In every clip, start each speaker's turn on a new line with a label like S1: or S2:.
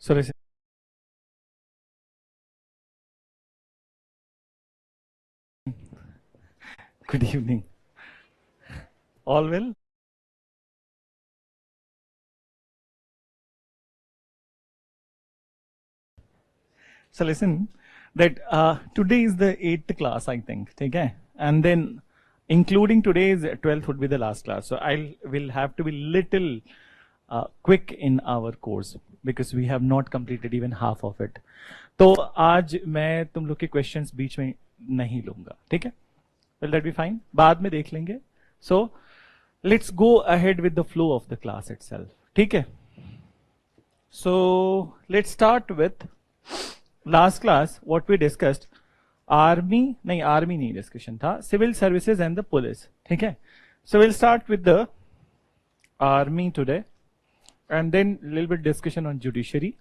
S1: So listen. Good evening. All well? So listen, that today is the 8th class, I think. Okay? And then including today's 12th would be the last class. So I will have to be little quick in our course because we have not completed even half of it. तो आज मैं तुम लोग के questions बीच में नहीं लूंगा, ठीक है? Will that be fine? बाद में देख लेंगे. So let's go ahead with the flow of the class itself. ठीक है? So let's start with last class. What we discussed, army नहीं discussion था, civil services and the police. ठीक है? So we'll start with the army today, and then a little bit discussion on judiciary.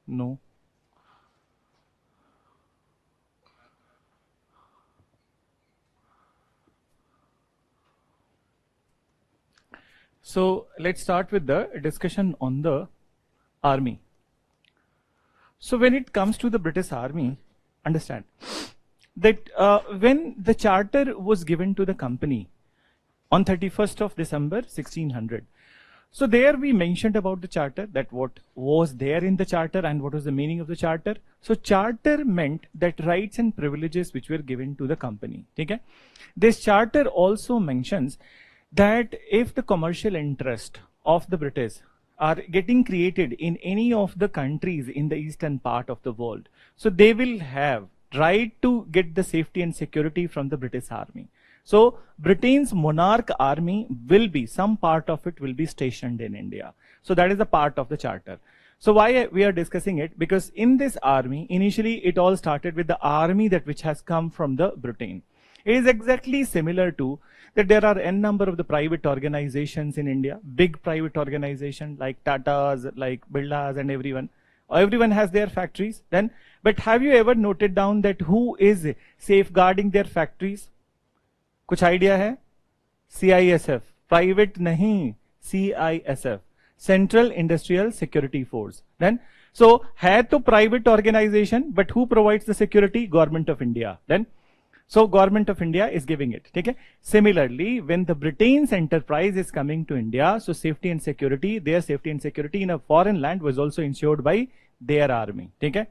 S1: No. So let's start with the discussion on the army. So when it comes to the British Army, understand that when the charter was given to the company on 31st of December 1600, so there we mentioned about the charter, that what was there in the charter and what was the meaning of the charter. So charter meant that rights and privileges which were given to the company. Okay? This charter also mentions that if the commercial interest of the British are getting created in any of the countries in the eastern part of the world, so they will have right to get the safety and security from the British Army. So Britain's monarch army will be, some part of it will be stationed in India. So that is a part of the charter. So why we are discussing it? Because in this army, initially it all started with the army that which has come from the Britain. It is exactly similar to that there are n number of the private organizations in India, big private organizations like Tatas, like Birlas and everyone. Everyone has their factories then, but have you ever noted down that who is safeguarding their factories? कुछ idea है? CISF, private नहीं, CISF, central industrial security force. Then so है तो private organisation, but who provides the security? Government of India. Then so government of India is giving it. Okay? Similarly, when the Britain's enterprise is coming to India, so safety and security, their safety and security in a foreign land was also ensured by their army. Okay?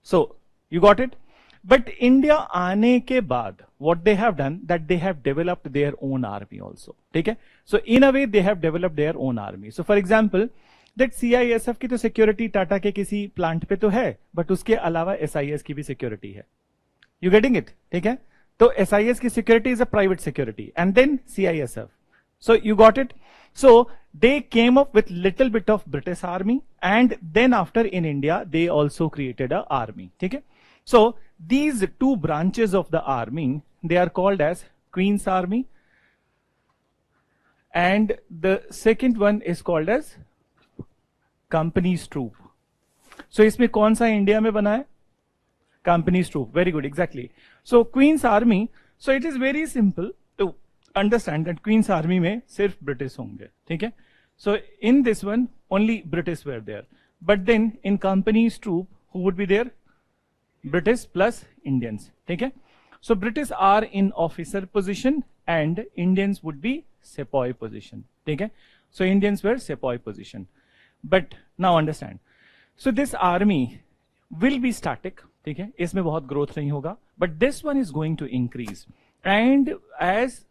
S1: So you got it? But India aane ke baad, what they have done, that they have developed their own army also. Okay? So in a way they have developed their own army. So for example, that CISF की तो security Tata के किसी plant पे तो है, but उसके अलावा SIS की भी security है. You getting it? ठीक है? तो SIS की security is a private security, and then CISF. So you got it? So they came up with little bit of British army, and then after in India they also created a army. ठीक है? So these two branches of the army, they are called as Queen's Army, and the second one is called as Company's Troop. So इसमें कौन सा India में बना है? Company's Troop. Very good, exactly. So Queen's Army, so it is very simple to understand that Queen's Army में सिर्फ British होंगे, ठीक है? So in this one only British were there, but then in Company's Troop who would be there? British plus Indians. ठीक है? So British are in officer position and Indians would be sepoy position. ठीक है? So Indians were sepoy position. But now understand. So this army will be static. ठीक है? इसमें बहुत growth नहीं होगा. But this one is going to increase. And as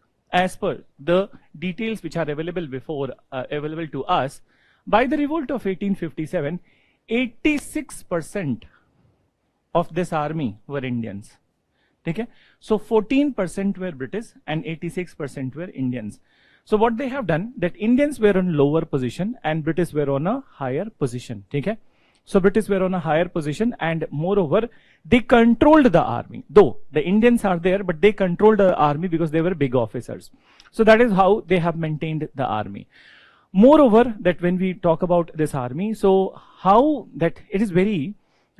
S1: per the details which are available before, available to us, by the revolt of 1857, 86% of this army were Indians. Okay? So 14% were British and 86% were Indians. So what they have done, that Indians were on lower position and British were on a higher position. Okay? So British were on a higher position, and moreover, they controlled the army. Though the Indians are there, but they controlled the army because they were big officers. So that is how they have maintained the army. Moreover, that when we talk about this army, so how that it is very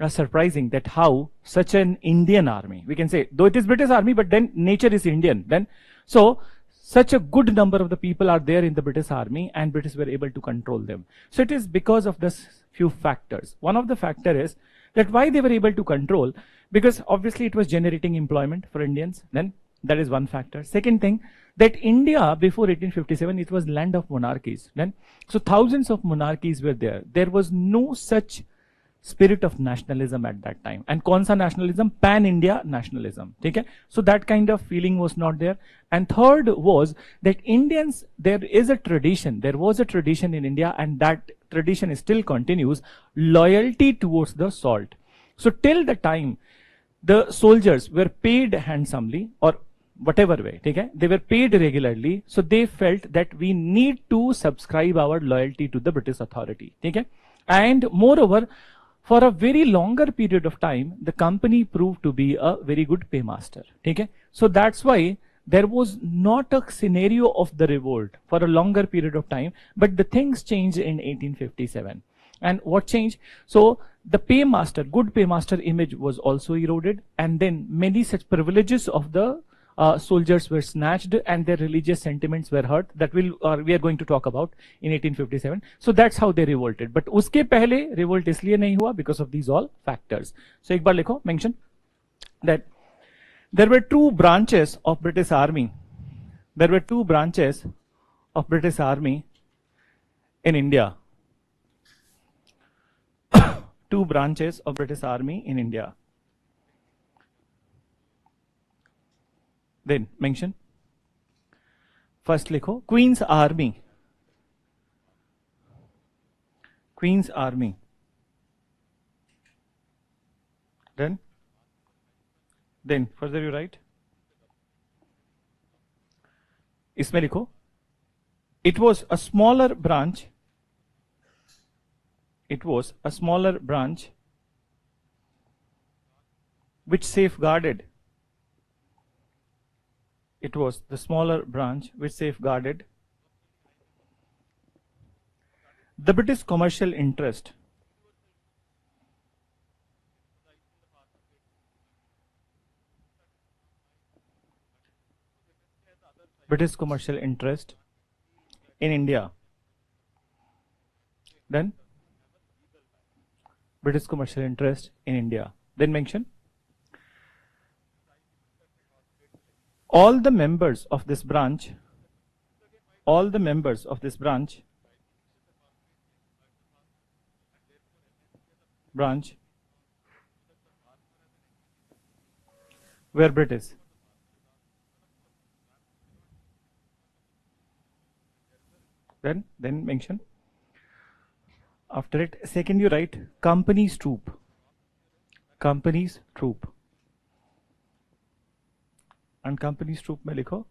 S1: surprising that how such an Indian army, we can say, though it is British army, but then nature is Indian. Then, so such a good number of the people are there in the British army and British were able to control them. So it is because of this few factors. One of the factor is that why they were able to control, because obviously it was generating employment for Indians. Then that is one factor. Second thing, that India before 1857, it was land of monarchies. Then so thousands of monarchies were there. There was no such spirit of nationalism at that time. And kaun sa nationalism? Pan India nationalism. Okay? So that kind of feeling was not there. And third was that Indians, there was a tradition in India, and that tradition still continues, loyalty towards the salt. So till the time the soldiers were paid handsomely or whatever way, okay? They were paid regularly, so they felt that we need to subscribe our loyalty to the British authority, okay? And moreover, for a very longer period of time, the company proved to be a very good paymaster, okay? So that's why there was not a scenario of the revolt for a longer period of time, but the things changed in 1857. And what changed? So the paymaster, good paymaster image was also eroded, and then many such privileges of the soldiers were snatched and their religious sentiments were hurt. That we are going to talk about in 1857. So that's how they revolted. But uske pehle revolt isliye nahi hua because of these all factors. So ek baar likho, mention that there were two branches of British Army. There were two branches of British Army in India. Two branches of British Army in India. Then mention. First likho, Queen's Army. Queen's Army. Then further you write. Isme likho. It was a smaller branch. It was a smaller branch which safeguarded. It was the smaller branch which safeguarded the British commercial interest. British commercial interest in India. Then British commercial interest in India. Then mention. All the members of this branch were British. Then mention. After it, second you write company's troop. Company's troop. And company's troop mein likho.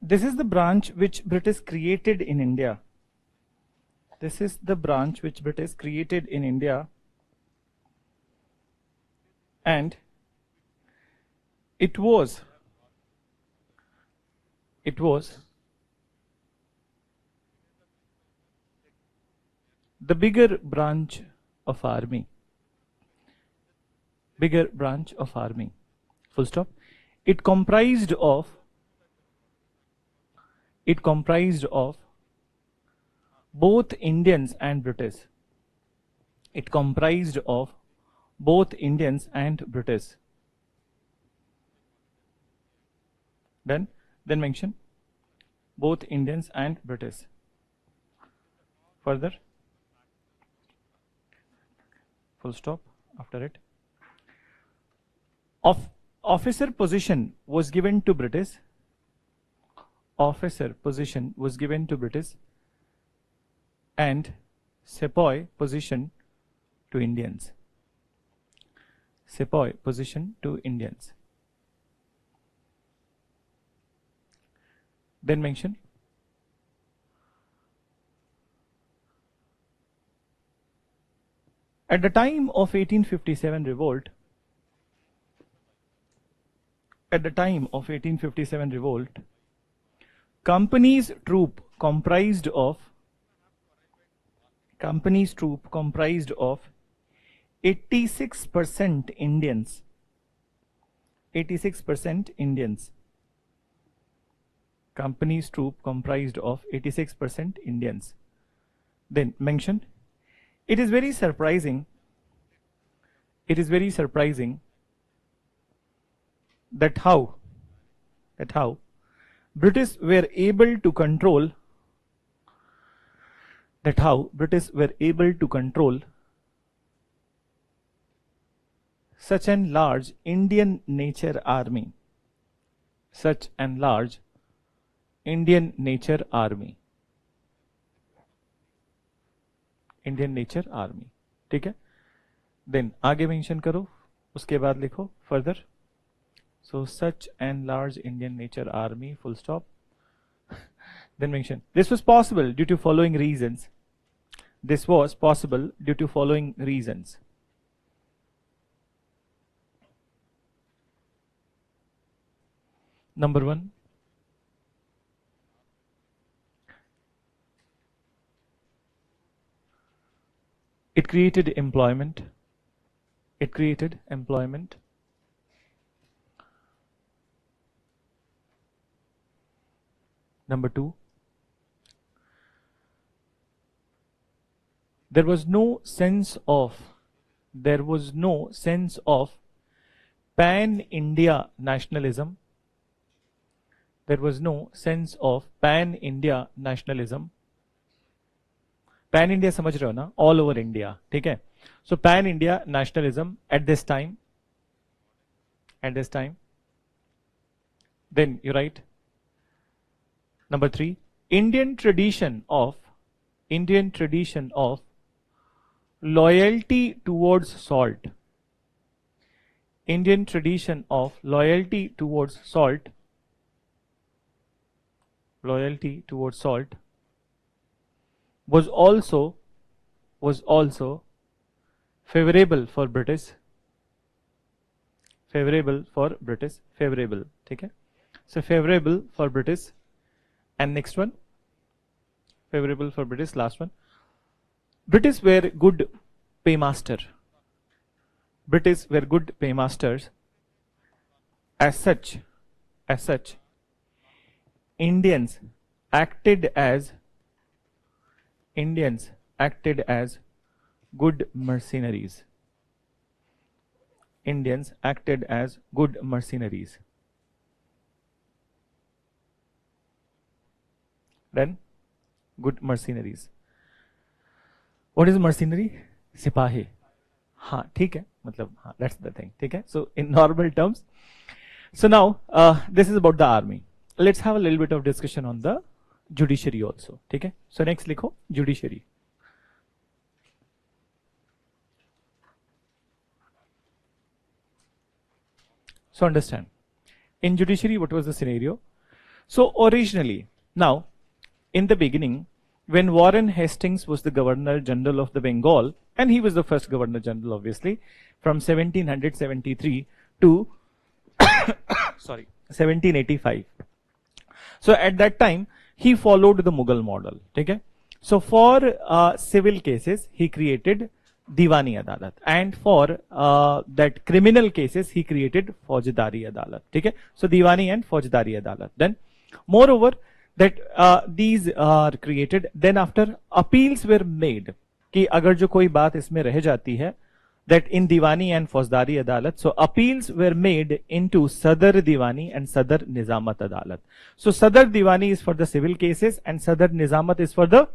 S1: This is the branch which British created in India. This is the branch which British created in India. And it was the bigger branch of army. Bigger branch of army. Full stop. It comprised of both Indians and British. It comprised of both Indians and British. Then mention both Indians and British. Further. Full stop after it. Officer position was given to British. Officer position was given to British, and sepoy position to Indians. Sepoy position to Indians. Then mention. At the time of 1857 revolt, company's troop comprised of 86% Indians 86% Indians. Company's troop comprised of 86% Indians. Then mention, it is very surprising that how British were able to control such an large Indian nature army. Indian nature army, ठीक है. Then आगे mention करो, उसके बाद लिखो further. So such and large Indian nature army, full stop. Then mention, this was possible due to following reasons. Number 1, it created employment. Number 2, there was no sense of pan-India nationalism. Pan India समझ रहे हो ना, all over India, ठीक है. So pan India nationalism at this time. Then you right. Number 3, Indian tradition of loyalty towards salt. was also favorable for British. ठीक है. So favorable for British. And next one, favorable for British, last one. British were good paymasters. As such, Indians acted as good mercenaries. Then good mercenaries. What is mercenary? सिपाही. हाँ ठीक है, मतलब हाँ, that's the thing. ठीक है. So in normal terms. So now this is about the army. Let's have a little bit of discussion on the judiciary also. ठीक है. So next लिखो judiciary. So understand, in judiciary what was the scenario? So originally, now in the beginning, when Warren Hastings was the Governor General of the Bengal, and he was the first Governor General obviously, from 1773 to 1785. So at that time, he followed the Mughal model. Okay? So for civil cases, he created Diwani Adalat, and for that criminal cases, he created Faujidari Adalat. Okay? So Diwani and Faujidari Adalat. Then, moreover, that these are created. Then after appeals were made, कि अगर जो कोई बात इसमें रह जाती है, that in Diwani and Faujidari Adalat, so appeals were made into Sadar Diwani and Sadar Nizamat Adalat. So Sadar Diwani is for the civil cases and Sadar Nizamat is for the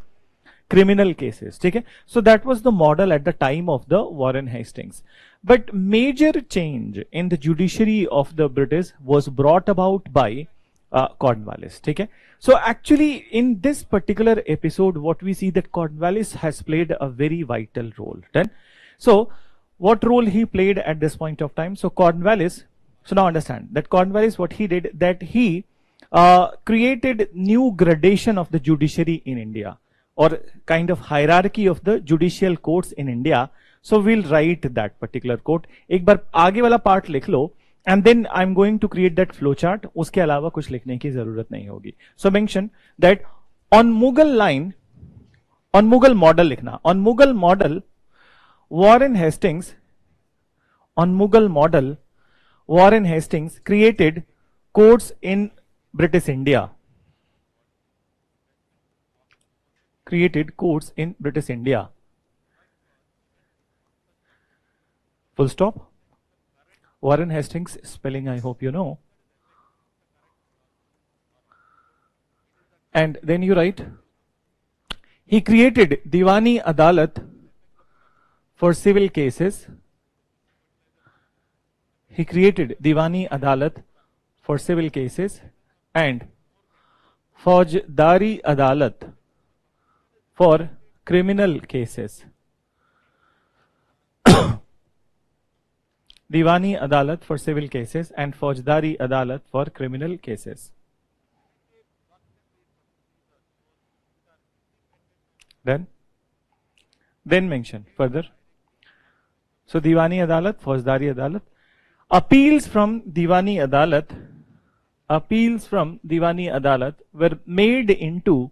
S1: criminal cases. Okay? So that was the model at the time of the Warren Hastings. But major change in the judiciary of the British was brought about by Cornwallis. Okay? So actually in this particular episode, what we see that Cornwallis has played a very vital role. Then, so what role he played at this point of time? So Cornwallis, so now understand that Cornwallis, what he did, that he created new gradation of the judiciary in India, or kind of hierarchy of the judicial courts in India. So we'll write that particular court. एक बार आगे वाला part लिख लो, and then I'm going to create that flow chart. उसके अलावा कुछ लिखने की जरूरत नहीं होगी. So mention that on Mughal line, on Mughal model लिखना. On Mughal model, Warren Hastings, on Mughal model, Warren Hastings created courts in British India. Created courts in British India. Full stop. Warren Hastings spelling I hope you know. And then you write, he created Diwani Adalat for civil cases. He created Diwani Adalat for civil cases and Fajdari Adalat for criminal cases. Diwani Adalat for civil cases and Fajdari Adalat for criminal cases. Then mention further. So Diwani Adalat, Fajdari Adalat. Appeals from Diwani Adalat were made into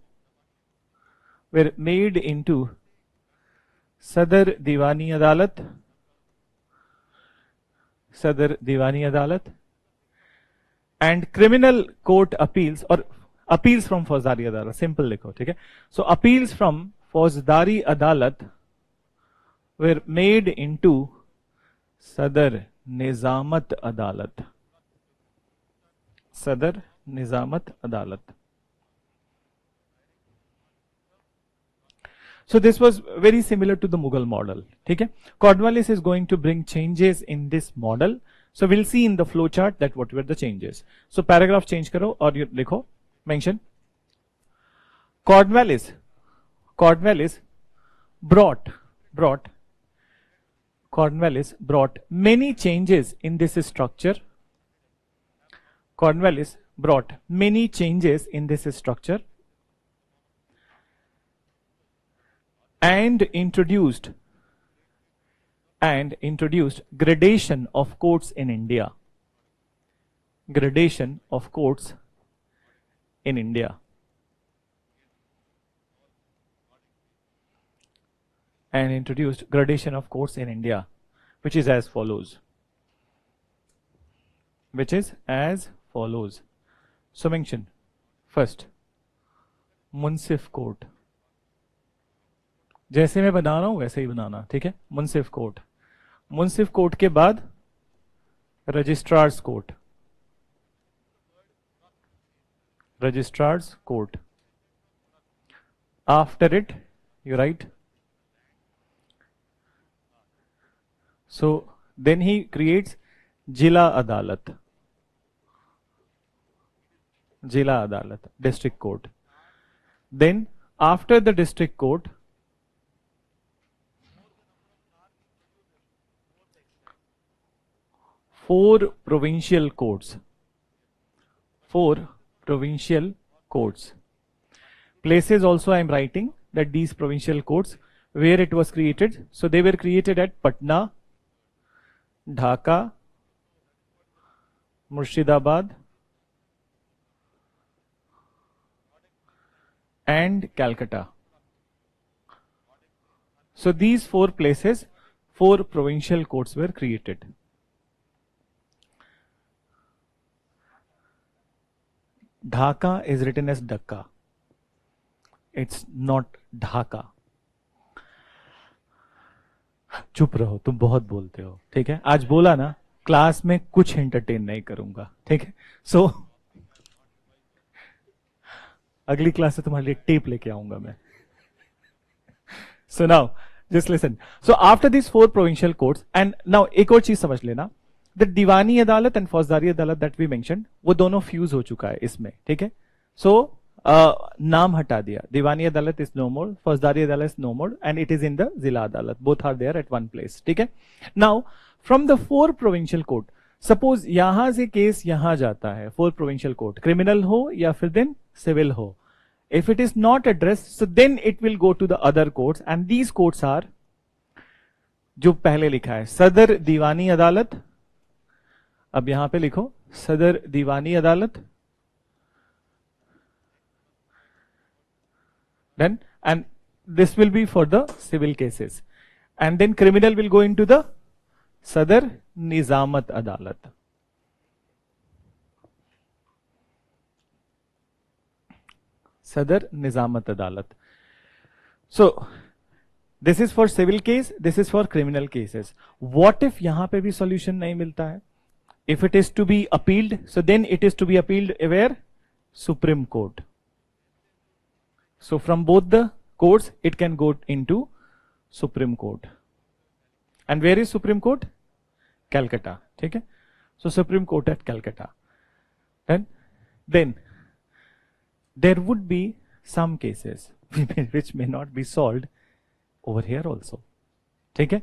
S1: Sadar Diwani Adalat, and criminal court appeals or appeals from Fajdari Adalat. Simple likho, ठीक है? So appeals from Fajdari Adalat were made into Sadar Nizamat Adalat. Sadar Nizamat Adalat. So this was very similar to the Mughal model. ठीक है? Cornwallis is going to bring changes in this model. So we'll see in the flow chart that what were the changes. So paragraph change करो और you लिखो mention. Cornwallis brought many changes in this structure. Cornwallis brought many changes in this structure and introduced gradation of courts in India. Gradation of courts in India. And introduced gradation of courts in India, which is as follows. So mention first Munsif court, जैसे मैं बना रहा हूं वैसे ही बनाना, ठीक है? मुंसिफ court, मुंसिफ court के बाद registrars court, registrars court. After it you write, so then he creates Jila Adalat, district court. Then after the district court, four provincial courts. Places also I am writing that these provincial courts where it was created. So they were created at Patna, Dhaka, Murshidabad and Calcutta. So these four places, four provincial courts were created. Dhaka is written as Dhaka. It's not Dhaka. चुप रहो, तुम बहुत बोलते हो, ठीक है? आज बोला ना, क्लास में कुछ एंटरटेन नहीं करूंगा, ठीक है? सो अगली क्लास से तुम्हारे लिए टेप लेके आऊंगा मैं. So now just listen. So after these four provincial courts, and now एक और चीज समझ लेना, the दीवानी अदालत and फौजदारी अदालत that we mentioned, वो दोनों फ्यूज हो चुका है इसमें, ठीक है? So नाम हटा दिया, दीवानी अदालत इज नो मोर, फौजदारी अदालत is no more, and it is in the जिला अदालत. Both are there at one place, ठीक है? Now from the four provincial court, suppose यहां से केस यहां जाता है, फोर प्रोविंशियल कोर्ट, क्रिमिनल हो या फिर देन सिविल हो. If it is not addressed, so then it will go to the other courts, and these courts are जो पहले लिखा है सदर दीवानी अदालत. अब यहां पे लिखो सदर दीवानी अदालत, then and this will be for the civil cases, and then criminal will go into the Sadar Nizamat Adalat. Sadar Nizamat Adalat. So this is for civil case, this is for criminal cases. What if यहाँ पे भी solution नहीं मिलता है? If it is to be appealed, so then it is to be appealed where? Supreme Court. So from both the courts, it can go into Supreme Court. And where is Supreme Court? Calcutta. Okay? So Supreme Court at Calcutta. And then there would be some cases which may not be solved over here also. Okay?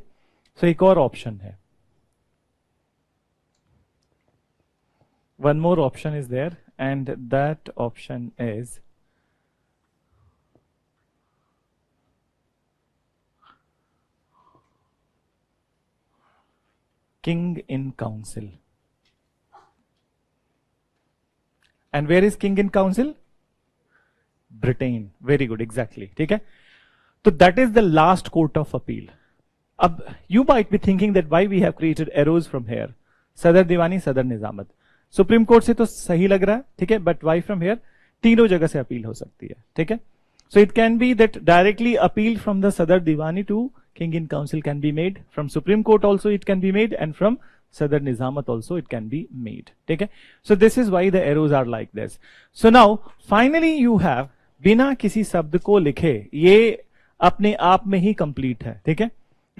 S1: So एक और option है. One more option is there, and that option is King in Council. And where is King in Council? Britain. Very good, exactly. ठीक है? So that is the last court of appeal. Ab, you might be thinking that why we have created arrows from here. Sadar Diwani, Sadar Nizamat. Supreme court से तो सही लग रहा है, ठीक है, बट वाई फ्रॉम हियर तीनों जगह से अपील हो सकती है, ठीक है. So it can be that directly appeal from the Sadar Diwani to king in council can be made, from supreme court also it can be made, and from Sadar Nizamat also it can be made, ठीक है. So this is why the arrows are like this. So now finally you have, बिना किसी शब्द को लिखे, ये अपने आप में ही कंप्लीट है, ठीक है,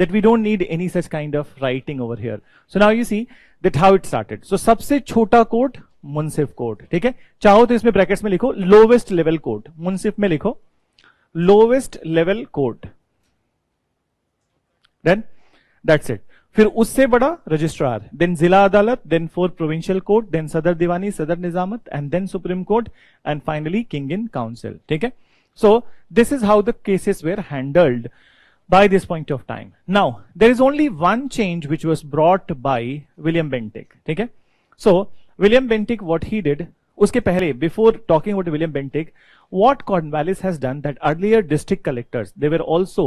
S1: that we don't need any such kind of writing over here. So now you see that how it started. So सबसे छोटा कोर्ट मुंसिफ कोर्ट, ठीक है. चाहो तो इसमें ब्रैकेट्स में लिखो लोवेस्ट लेवल कोर्ट, मुंसिफ में लिखो lowest level court, then that's it. फिर उससे बड़ा रजिस्ट्रार, देन जिला अदालत, then 4 provincial court, then Sadar Diwani, Sadar Nizamat, and then supreme court, and finally king in council, ठीक है. So this is how the cases were handled by this point of time. Now, there is only one change which was brought by William Bentinck. Okay? So, William Bentinck, what he did, uske pehle, before talking about William Bentinck, what Cornwallis has done, that earlier district collectors, they were also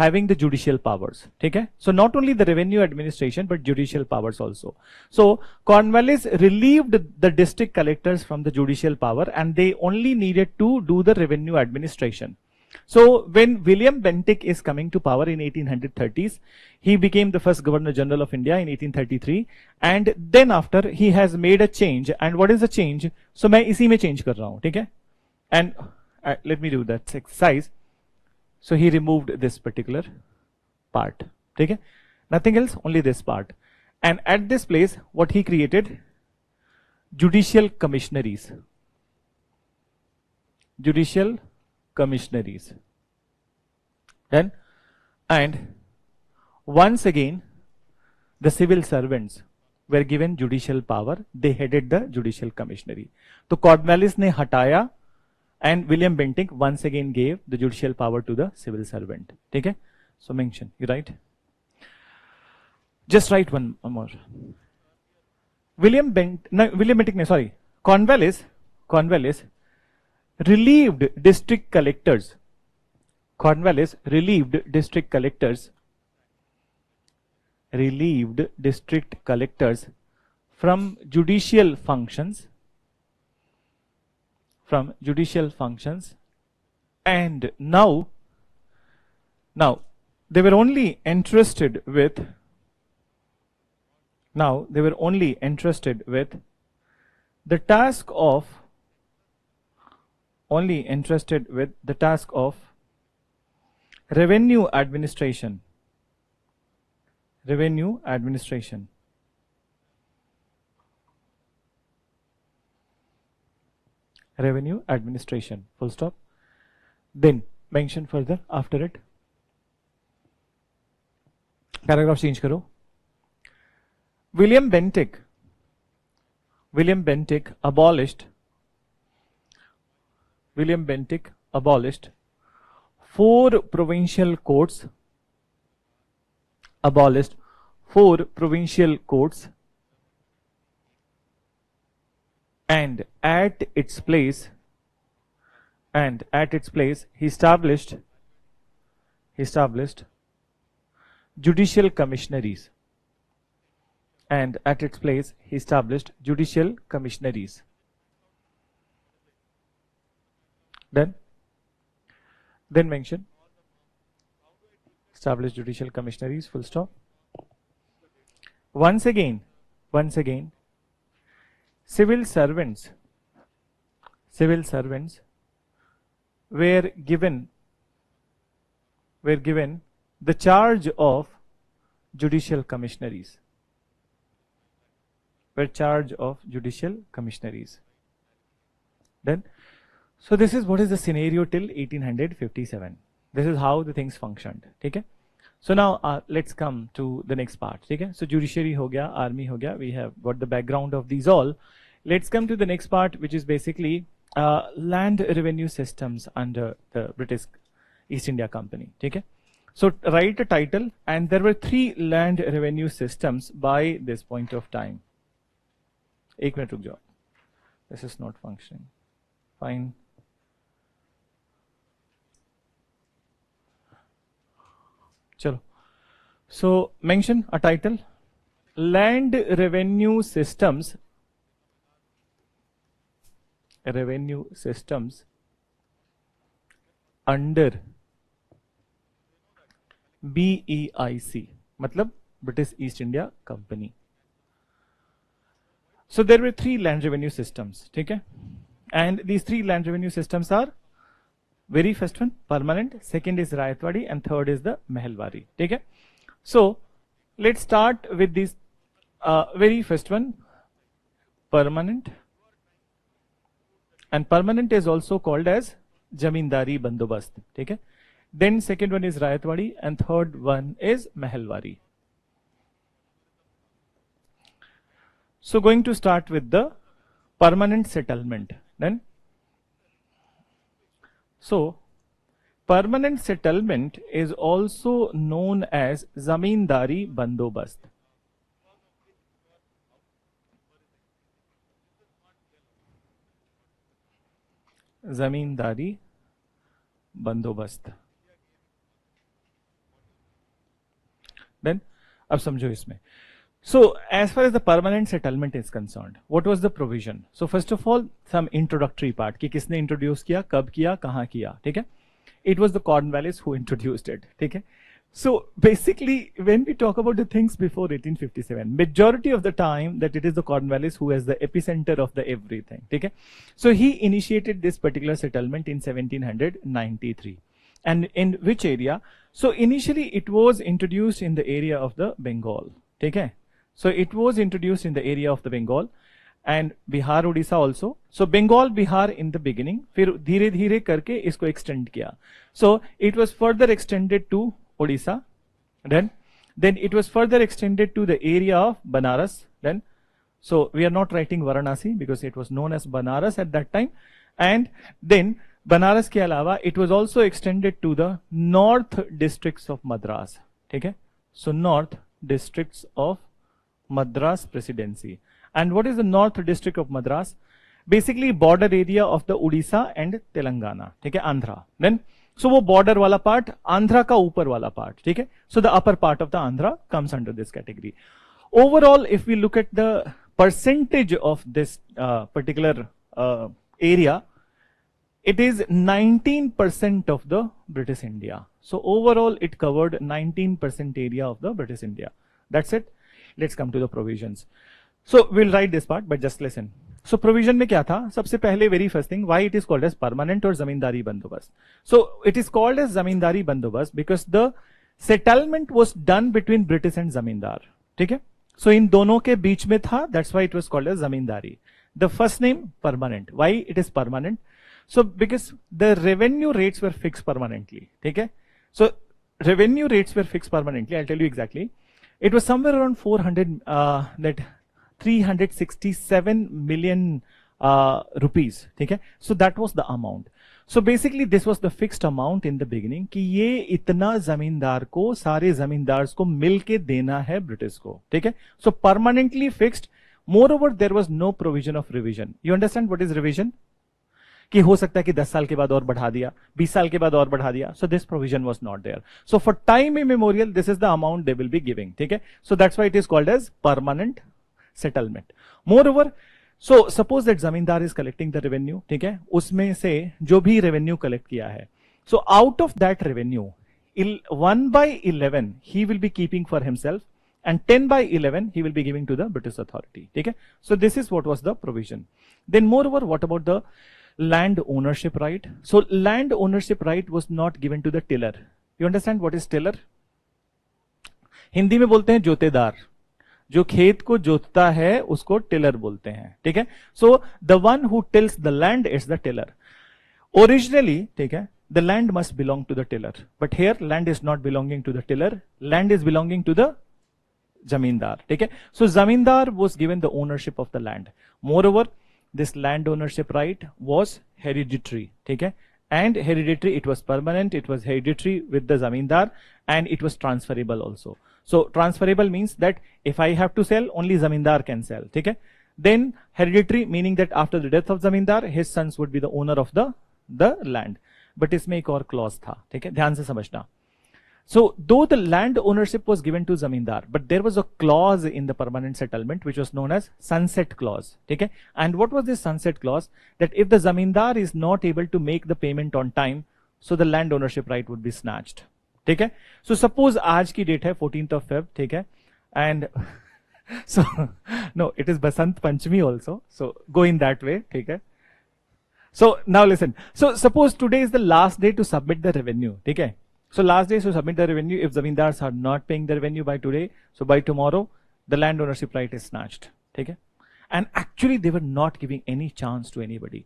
S1: having the judicial powers. Okay? So, not only the revenue administration, but judicial powers also. So, Cornwallis relieved the district collectors from the judicial power, and they only needed to do the revenue administration. So when William Bentinck is coming to power in 1830s, he became the first Governor General of India in 1833, and then after he has made a change. And what is the change? So मैं इसी में change कर रहा हूँ, ठीक है? And let me do that exercise. So he removed this particular part, ठीक है? Nothing else, only this part. And at this place, what he created? Judicial commissionaries. Judicial commissionaries. Then, and once again, the civil servants were given judicial power. They headed the judicial commissionary. तो Cornwallis ने हटाया, and William Bentinck once again gave the judicial power to the civil servant. ठीक है? So mention, you write. Just write one more. William Bentinck, sorry, Cornwallis relieved district collectors. Cornwallis relieved district collectors from judicial functions, and now they were only interested with the task of revenue administration. Full stop. Then mention further after it. Paragraph change karo. William Bentinck abolished 4 provincial courts, and at its place he established judicial commissionaries. Then mention establish judicial commissaries, full stop. Once again, civil servants were given the charge of judicial commissaries. Then, so this is what is the scenario till 1857. This is how the things functioned. Okay. So now let's come to the next part. Okay. So judiciary ho gaya, army ho gaya. We have got the background of these all. Let's come to the next part, which is basically land revenue systems under the British East India Company. Okay. So write a title, and there were 3 land revenue systems by this point of time. एक minute रुक जाओ. This is not functioning. Fine. Chalo. So mention a title. Land revenue systems. Under BEIC. मतलब British East India Company. So there were 3 land revenue systems. Okay? And these 3 land revenue systems are, very first one, permanent, second is Rayatwadi, and third is the Mehalwari. Okay? So let's start with this very first one, permanent. And permanent is also called as Zamindari Bandobast. Okay? Then second one is Rayatwadi, and third one is Mehalwari. So going to start with the permanent settlement. Then, so permanent settlement is also known as Zamindari Bandobast. Zamindari Bandobast. Then, अब समझो इसमें. So, as far as the permanent settlement is concerned, what was the provision? So, first of all, some introductory part कि किसने introduce किया, कब किया, कहाँ किया, ठीक है? It was the Cornwallis who introduced it, ठीक है? So, basically, when we talk about the things before 1857, majority of the time that it is the Cornwallis who is the epicenter of the everything, ठीक है? So, he initiated this particular settlement in 1793. And in which area? So, initially it was introduced in the area of the Bengal, okay? So it was introduced in the area of the Bengal and Bihar, Odisha also. So Bengal, Bihar in the beginning, फिर धीरे धीरे करके इसको extend किया. So it was further extended to Odisha. Then it was further extended to the area of Banaras. Then, so we are not writing Varanasi because it was known as Banaras at that time. And then Banaras के अलावा it was also extended to the north districts of Madras. Okay? So north districts of Madras Presidency. And what is the north district of Madras? Basically border area of the Odisha and Telangana. ठीक है? Andhra. Then, so वो border वाला part, Andhra का ऊपर वाला part. ठीक है? So the upper part of the Andhra comes under this category. Overall, if we look at the percentage of this particular area, it is 19% of the British India. So overall, it covered 19% area of the British India. That's it. Let's come to the provisions. So we'll write this part, but just listen. So provision में क्या था? सबसे पहले very first thing, why it is called as permanent or zamindari bandobast. So it is called as zamindari bandobast because the settlement was done between British and zamindar. ठीक है? So इन दोनों के बीच में था. That's why it was called as zamindari. The first name permanent. Why it is permanent? So because the revenue rates were fixed permanently. ठीक है? So revenue rates were fixed permanently. I'll tell you exactly. It was somewhere around 367 million rupees. ठीक है? So that was the amount. So basically this was the fixed amount in the beginning कि ये इतना जमींदार को, सारे जमींदार्स को मिल के देना है ब्रिटिश को. ठीक है? So permanently fixed. Moreover, there was no provision of revision. You understand what is revision? कि हो सकता है कि 10 साल के बाद और बढ़ा दिया, 20 साल के बाद और बढ़ा दिया. So this provision was not there. So for time immemorial, this is the amount they will be giving. ठीक है? So that's why it is called as permanent settlement. Moreover, so suppose that जमींदार is collecting the revenue, ठीक है, उसमें से जो भी revenue collect किया है, so out of that revenue 1/11 he will be keeping for himself and 10/11 he will be giving to the British authority. Okay, so this is what was the provision. Then moreover, what about the land ownership right? So land ownership right was not given to the tiller. You understand what is tiller? Hindi में बोलते हैं जोतेदार, जो खेत को जोतता है उसको tiller बोलते हैं, ठीक है. So the one who tills the land is the tiller. Originally, ठीक है, the land must belong to the tiller, but here land is not belonging to the tiller, land is belonging to the zamindar, ठीक है. So zamindar was given the ownership of the land. Moreover, this land ownership right was hereditary, ठीक है, and hereditary, it was permanent, it was hereditary with the zamindar, and it was transferable also. So transferable means that if I have to sell, only zamindar can sell, ठीक है. Then hereditary meaning that after the death of zamindar, his sons would be the owner of the land. But इसमें एक और clause था, ठीक है, ध्यान से समझना. So though the land ownership was given to zamindar, but there was a clause in the permanent settlement which was known as sunset clause, ठीक है. And what was this sunset clause? That if the zamindar is not able to make the payment on time, so the land ownership right would be snatched, ठीक है. So suppose आज की date है 14th of Feb, ठीक है, and so no, it is Basant Panchami also, so go in that way, ठीक है. So now listen. So suppose today is the last day to submit the revenue. Okay. So last day to submit the revenue. If zamindars are not paying the revenue by today, so by tomorrow, the land ownership right is snatched. Okay. And actually they were not giving any chance to anybody.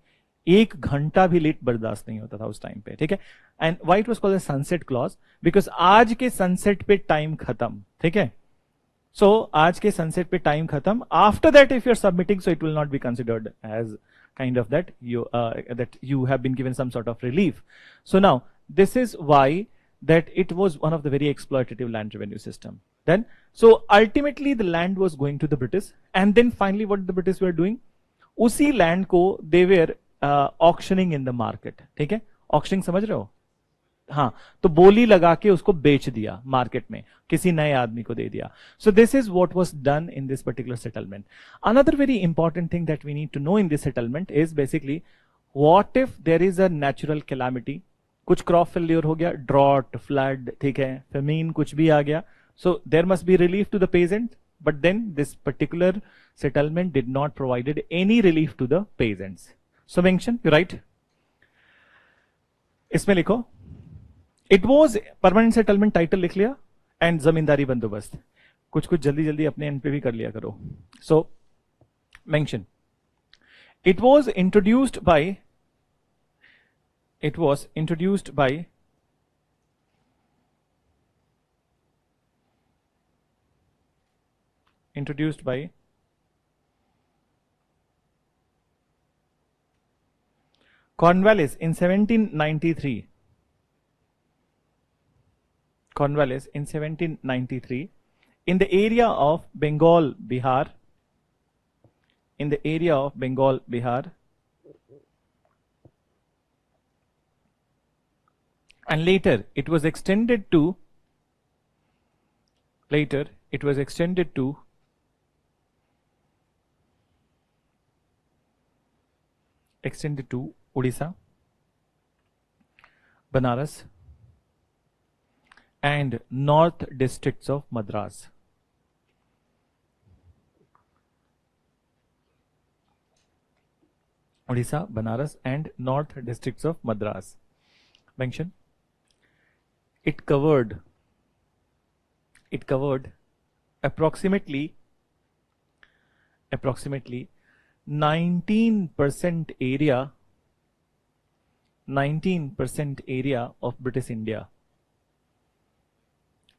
S1: एक घंटा भी late बर्दाश्त नहीं होता था उस time पे, ठीक है. And why it was called a sunset clause? Because आज के सनसेट पे टाइम खत्म, ठीक है. सो आज के सनसेट पे टाइम खत्म. After that if you are submitting, so it will not be considered as kind of that you have been given some sort of relief. So now this is why that it was one of the very exploitative land revenue system. Then so ultimately the land was going to the British, and then finally what the British were doing, उसी land को they were auctioning in the market, ठीक है. auctioning समझ रहे हो? हाँ, तो बोली लगा के उसको बेच दिया मार्केट में, किसी नए आदमी को दे दिया. So this is what was done in this particular settlement. Another very important thing that we need to know in this settlement is basically what if there is a natural calamity, कुछ crop failure हो गया, drought, flood, ठीक है, famine, कुछ भी आ गया. So there must be relief to the peasant, but then this particular settlement did not provided any relief to the peasants. So mention, you write, इसमें लिखो it was permanent settlement, title लिख लिया, and जमींदारी बंदोबस्त. कुछ कुछ जल्दी जल्दी अपने एंड पे भी कर लिया करो. So mention it was introduced by Cornwallis in 1793. Cornwallis in 1793 in the area of Bengal, Bihar. In the area of Bengal, Bihar. And later it was extended to Odisha, Banaras, and north districts of Madras. Odisha, Banaras, and north districts of Madras. Mention it covered approximately 19% area of British India.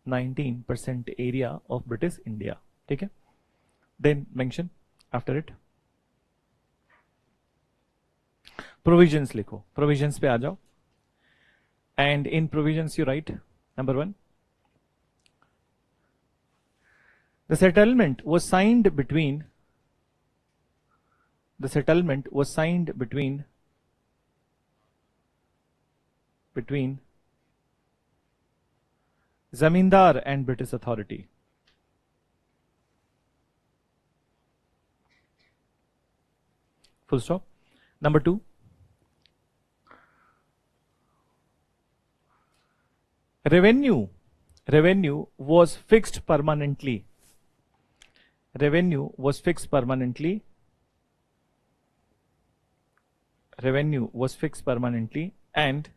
S1: 19% area of British India, ठीक है. Then mention after it provisions लिखो, provisions पे आ जाओ, and in provisions you write number 1, the settlement was signed between Zamindar and British authority. full stop. Number 2, revenue was fixed permanently. Revenue was fixed permanently. Revenue was fixed permanently and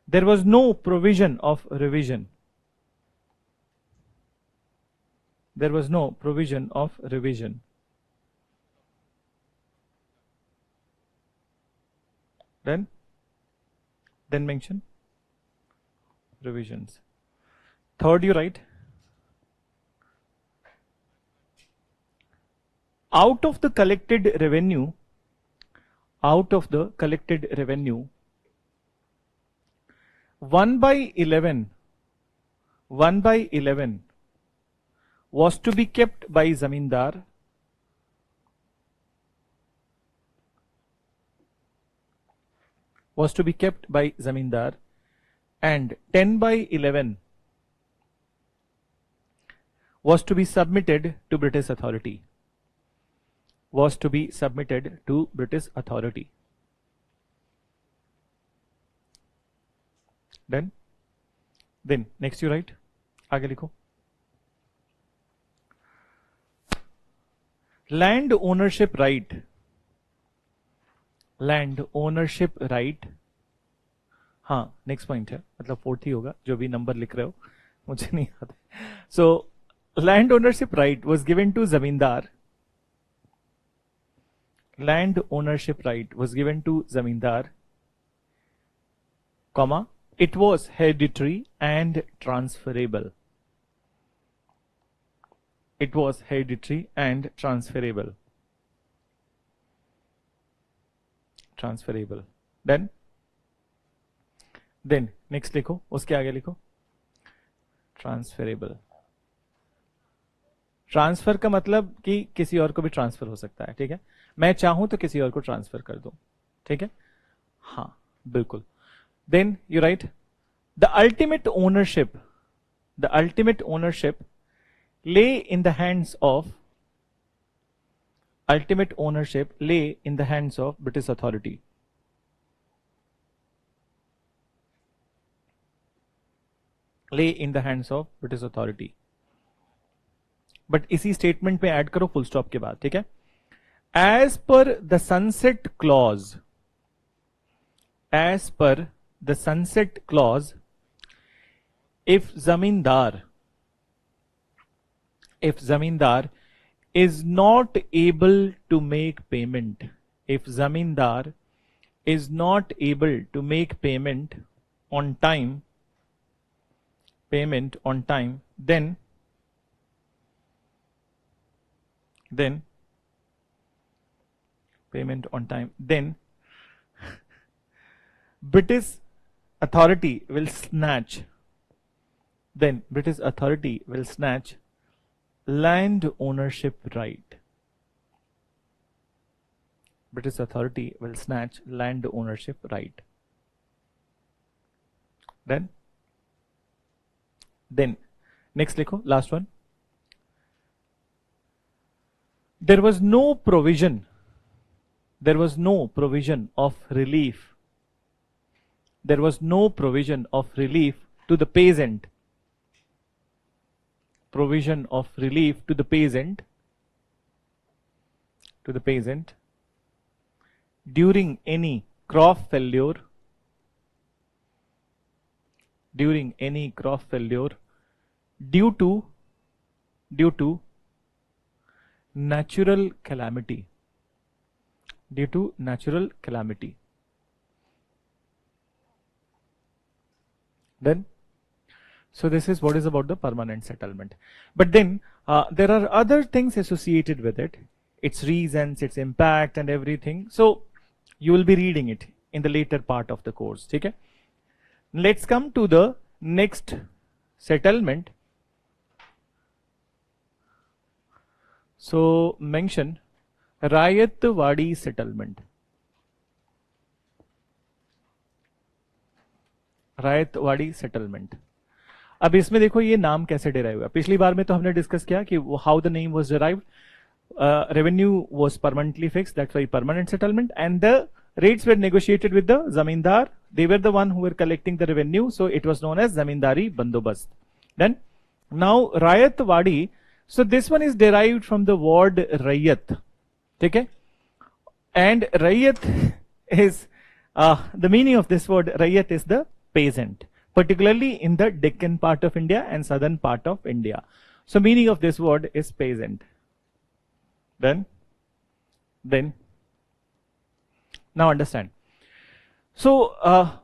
S1: there was no provision of revision. There was no provision of revision. Then mention revisions. Third, you write out of the collected revenue, 1/11 was to be kept by zamindar, and 10/11 was to be submitted to British authority. Then next you write, आगे लिखो, land ownership right. हाँ next point है, मतलब 4th ही होगा, जो भी number लिख रहे हो मुझे नहीं आता. So land ownership right was given to zamindar. Land ownership right was given to zamindar, comma, it was hereditary and transferable. It was hereditary and transferable. Then next लिखो, उसके आगे लिखो transferable. ट्रांसफर का मतलब कि किसी और को भी ट्रांसफर हो सकता है, ठीक है. मैं चाहूं तो किसी और को ट्रांसफर कर दूं, ठीक है. हाँ बिल्कुल. Then you write the ultimate ownership lay in the hands of British authority. बट इसी स्टेटमेंट में ऐड करो फुल स्टॉप के बाद, ठीक है. As per the sunset clause, if zamindar is not able to make payment, on time, then British authority will snatch land ownership right. Then next लिखो, last one. There was no provision of relief. To the peasant. During any crop failure. Due to natural calamity. Then, so this is what is about the permanent settlement. But then there are other things associated with it, its reasons, its impact and everything. So you will be reading it in the later part of the course. Okay? Let's come to the next settlement. So mention Rayatwadi settlement. अब इसमें देखो ये नाम कैसे derive हुआ। पिछली बार में तो हमने डिस्कस किया कि how the name was derived. Revenue was permanently fixed, that's why permanent settlement, and the rates were negotiated with the zamindar. They were the one who were collecting the revenue, so it was known as zamindari bandobast. Then now rayat wadi, so this one is derived from the word rayat. Okay, and rayat is the meaning of this word rayat is the peasant, particularly in the Deccan part of India and southern part of India. So meaning of this word is peasant. Then now understand. So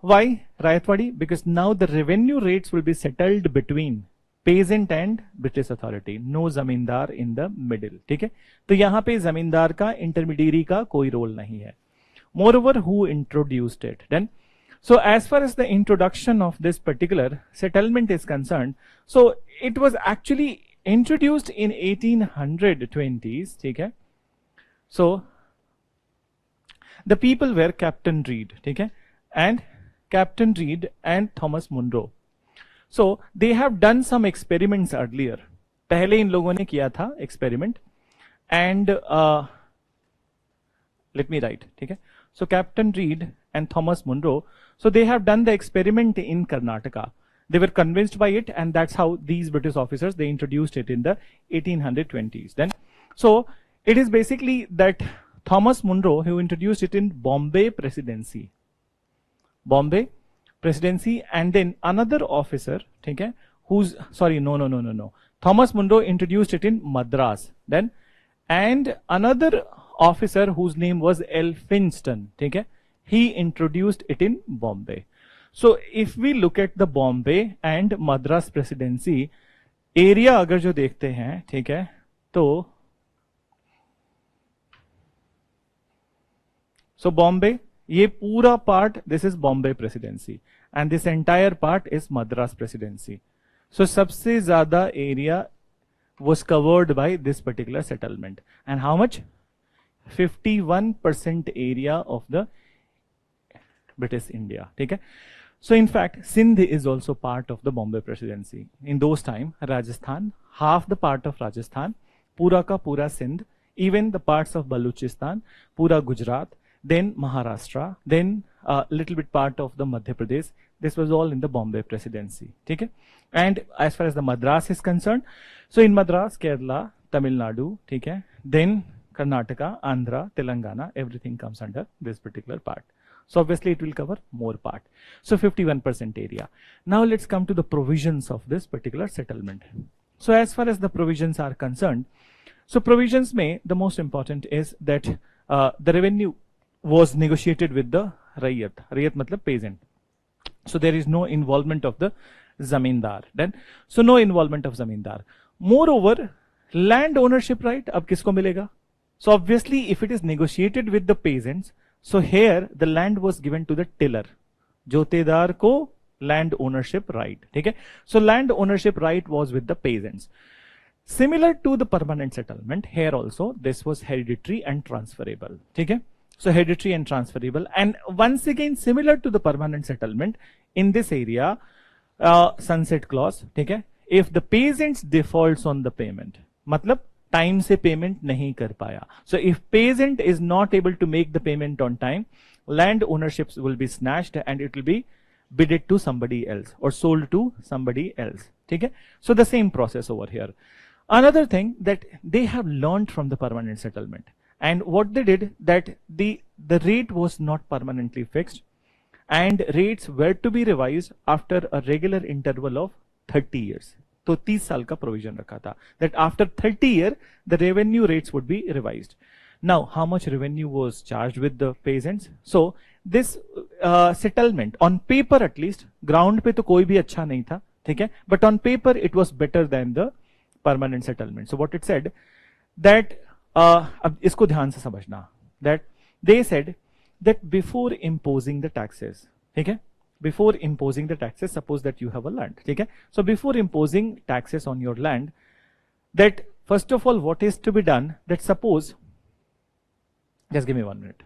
S1: why Rayatwadi? Because now the revenue rates will be settled between peasant and British authority. No zamindar in the middle. ठीक है? तो यहाँ पे zamindar का intermediary का कोई role नहीं है. Moreover, who introduced it? Then, so as far as the introduction of this particular settlement is concerned, so it was actually introduced in 1820s. ठीक है? So the people were Captain Reed, ठीक है? And Captain Reed and Thomas Munro. So they have done some experiments earlier. पहले इन लोगों ने किया था experiment, and let me write, ठीक है? So Captain Reed and Thomas Munro, so they have done the experiment in Karnataka. They were convinced by it, and that's how these British officers, they introduced it in the 1820s. Then, so it is basically that Thomas Munro who introduced it in Bombay Presidency. Bombay Presidency, and then another officer, okay, who's, sorry, no. Thomas Munro introduced it in Madras. Then, and another officer whose name was Elphinstone, okay, he introduced it in Bombay. So if we look at the Bombay and Madras Presidency area अगर जो देखते हैं, ठीक है, तो so Bombay, ये पूरा part, this is Bombay Presidency, and this entire part is Madras Presidency. So सबसे ज़्यादा area was covered by this particular settlement, and how much? 51% area of the British India. ठीक है? So in fact, Sindh is also part of the Bombay Presidency. In those time, Rajasthan, half the part of Rajasthan, pura ka pura Sindh, even the parts of Baluchistan, pura Gujarat, then Maharashtra, then a little bit part of the Madhya Pradesh. This was all in the Bombay Presidency. Okay? And as far as the Madras is concerned, so in Madras, Kerala, Tamil Nadu, okay, then Karnataka, Andhra, Telangana, everything comes under this particular part. So obviously it will cover more part. So 51% area. Now let's come to the provisions of this particular settlement. So as far as the provisions are concerned, so provisions may, the most important is that the revenue was negotiated with the Rayat. Rayat matlab peasant. So there is no involvement of the Zamindar. Then, so no involvement of Zamindar. Moreover, land ownership right, ab kisko milega? So obviously if it is negotiated with the peasants, so here the land was given to the tiller. Jotedar ko land ownership right. Okay? So land ownership right was with the peasants. Similar to the permanent settlement, here also this was hereditary and transferable. Okay? So hereditary and transferable. And once again, similar to the permanent settlement, in this area, sunset clause. Okay? If the peasants defaults on the payment, matlab time se payment nahi kar paya. So if peasant is not able to make the payment on time, land ownerships will be snatched and it will be bidded to somebody else or sold to somebody else. Okay? So the same process over here. Another thing that they have learned from the permanent settlement, and what they did, that the rate was not permanently fixed and rates were to be revised after a regular interval of 30 years. तो 30 साल का provision रखा था that after 30 years the revenue rates would be revised. Now how much revenue was charged with the peasants? So this settlement on paper, at least ground पे तो कोई भी अच्छा नहीं था, ठीक है, but on paper it was better than the permanent settlement. So what it said that अब इसको ध्यान से समझना, that they said that before imposing the taxes, ठीक है, before imposing the taxes, suppose that you have a land, okay? So before imposing taxes on your land, that first of all what is to be done, that suppose, just give me 1 minute,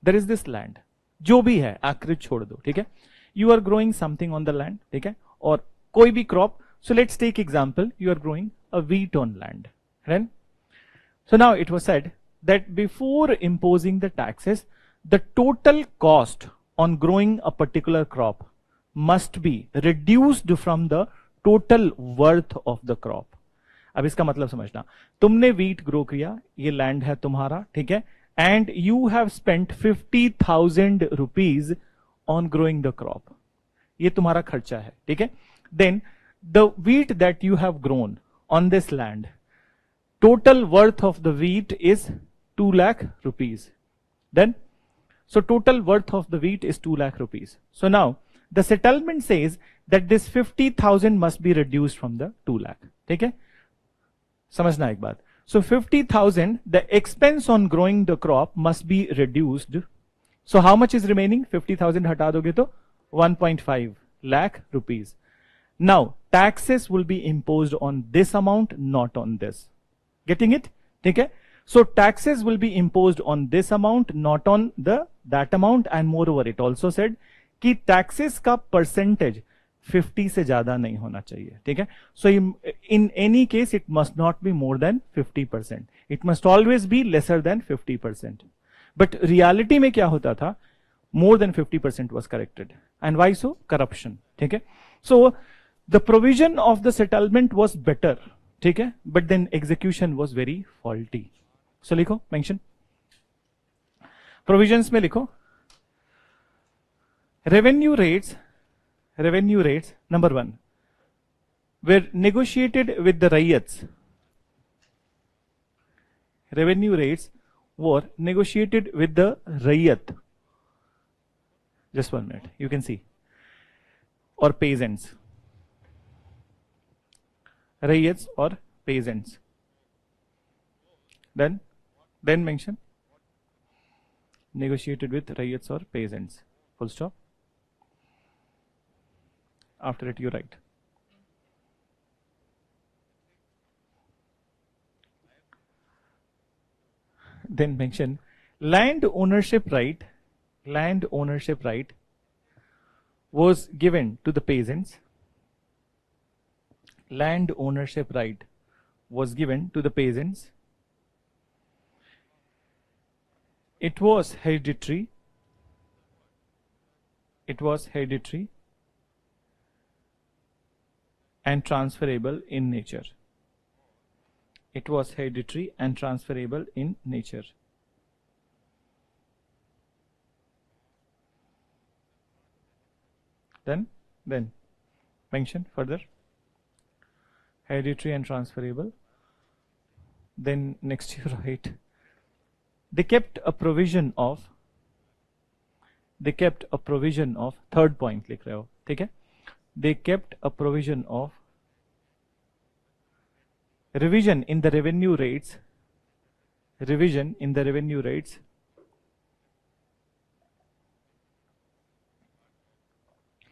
S1: there is this land, जो भी है आकृत छोड़ दो, ठीक है. You are growing something on the land, ठीक है, और कोई भी crop. So let's take example, you are growing a wheat on land, right. So now it was said that before imposing the taxes, the total cost on growing a particular crop must be reduced from the total worth of the crop. अब इसका मतलब समझना, तुमने wheat grow किया, ये land है तुम्हारा, ठीक है, and you have spent 50,000 rupees on growing the crop. ये तुम्हारा खर्चा है, ठीक है. Then the wheat that you have grown on this land, total worth of the wheat is 2 lakh rupees. Then, so total worth of the wheat is 2 lakh rupees. So now, the settlement says that this 50,000 must be reduced from the 2 lakh. ठीक है? समझना एक बात. So 50,000, the expense on growing the crop must be reduced. So how much is remaining? 50,000 हटा दोगे तो 1.5 lakh rupees. Now, taxes will be imposed on this amount, not on this. Getting it? ठीक है. So taxes will be imposed on this amount, not on that amount, and moreover it also said कि taxes का percentage 50 से ज्यादा नहीं होना चाहिए, ठीक है. So in any case it must not be more than 50%. It must always be lesser than 50%. But reality में क्या होता था? More than 50% was corrected. And why so? Corruption, ठीक है. So the provision of the settlement was better, ठीक है, but then execution was very faulty. So लिखो, mention provisions में लिखो, revenue rates number 1 were negotiated with the raiyats. Revenue rates were negotiated with the raiyat. Just 1 minute, you can see, or peasants. Raiyats or peasants. Then mention negotiated with raiyats or peasants. Full stop. After it you write. Then mention land ownership right was given to the peasants. Land ownership right was given to the peasants. It was hereditary. And transferable in nature. It was hereditary and transferable in nature. Then mention further. Hereditary and transferable. Then next you write, they kept a provision of, third point लिख रहे हो, ठीक है. They kept a provision of revision in the revenue rates,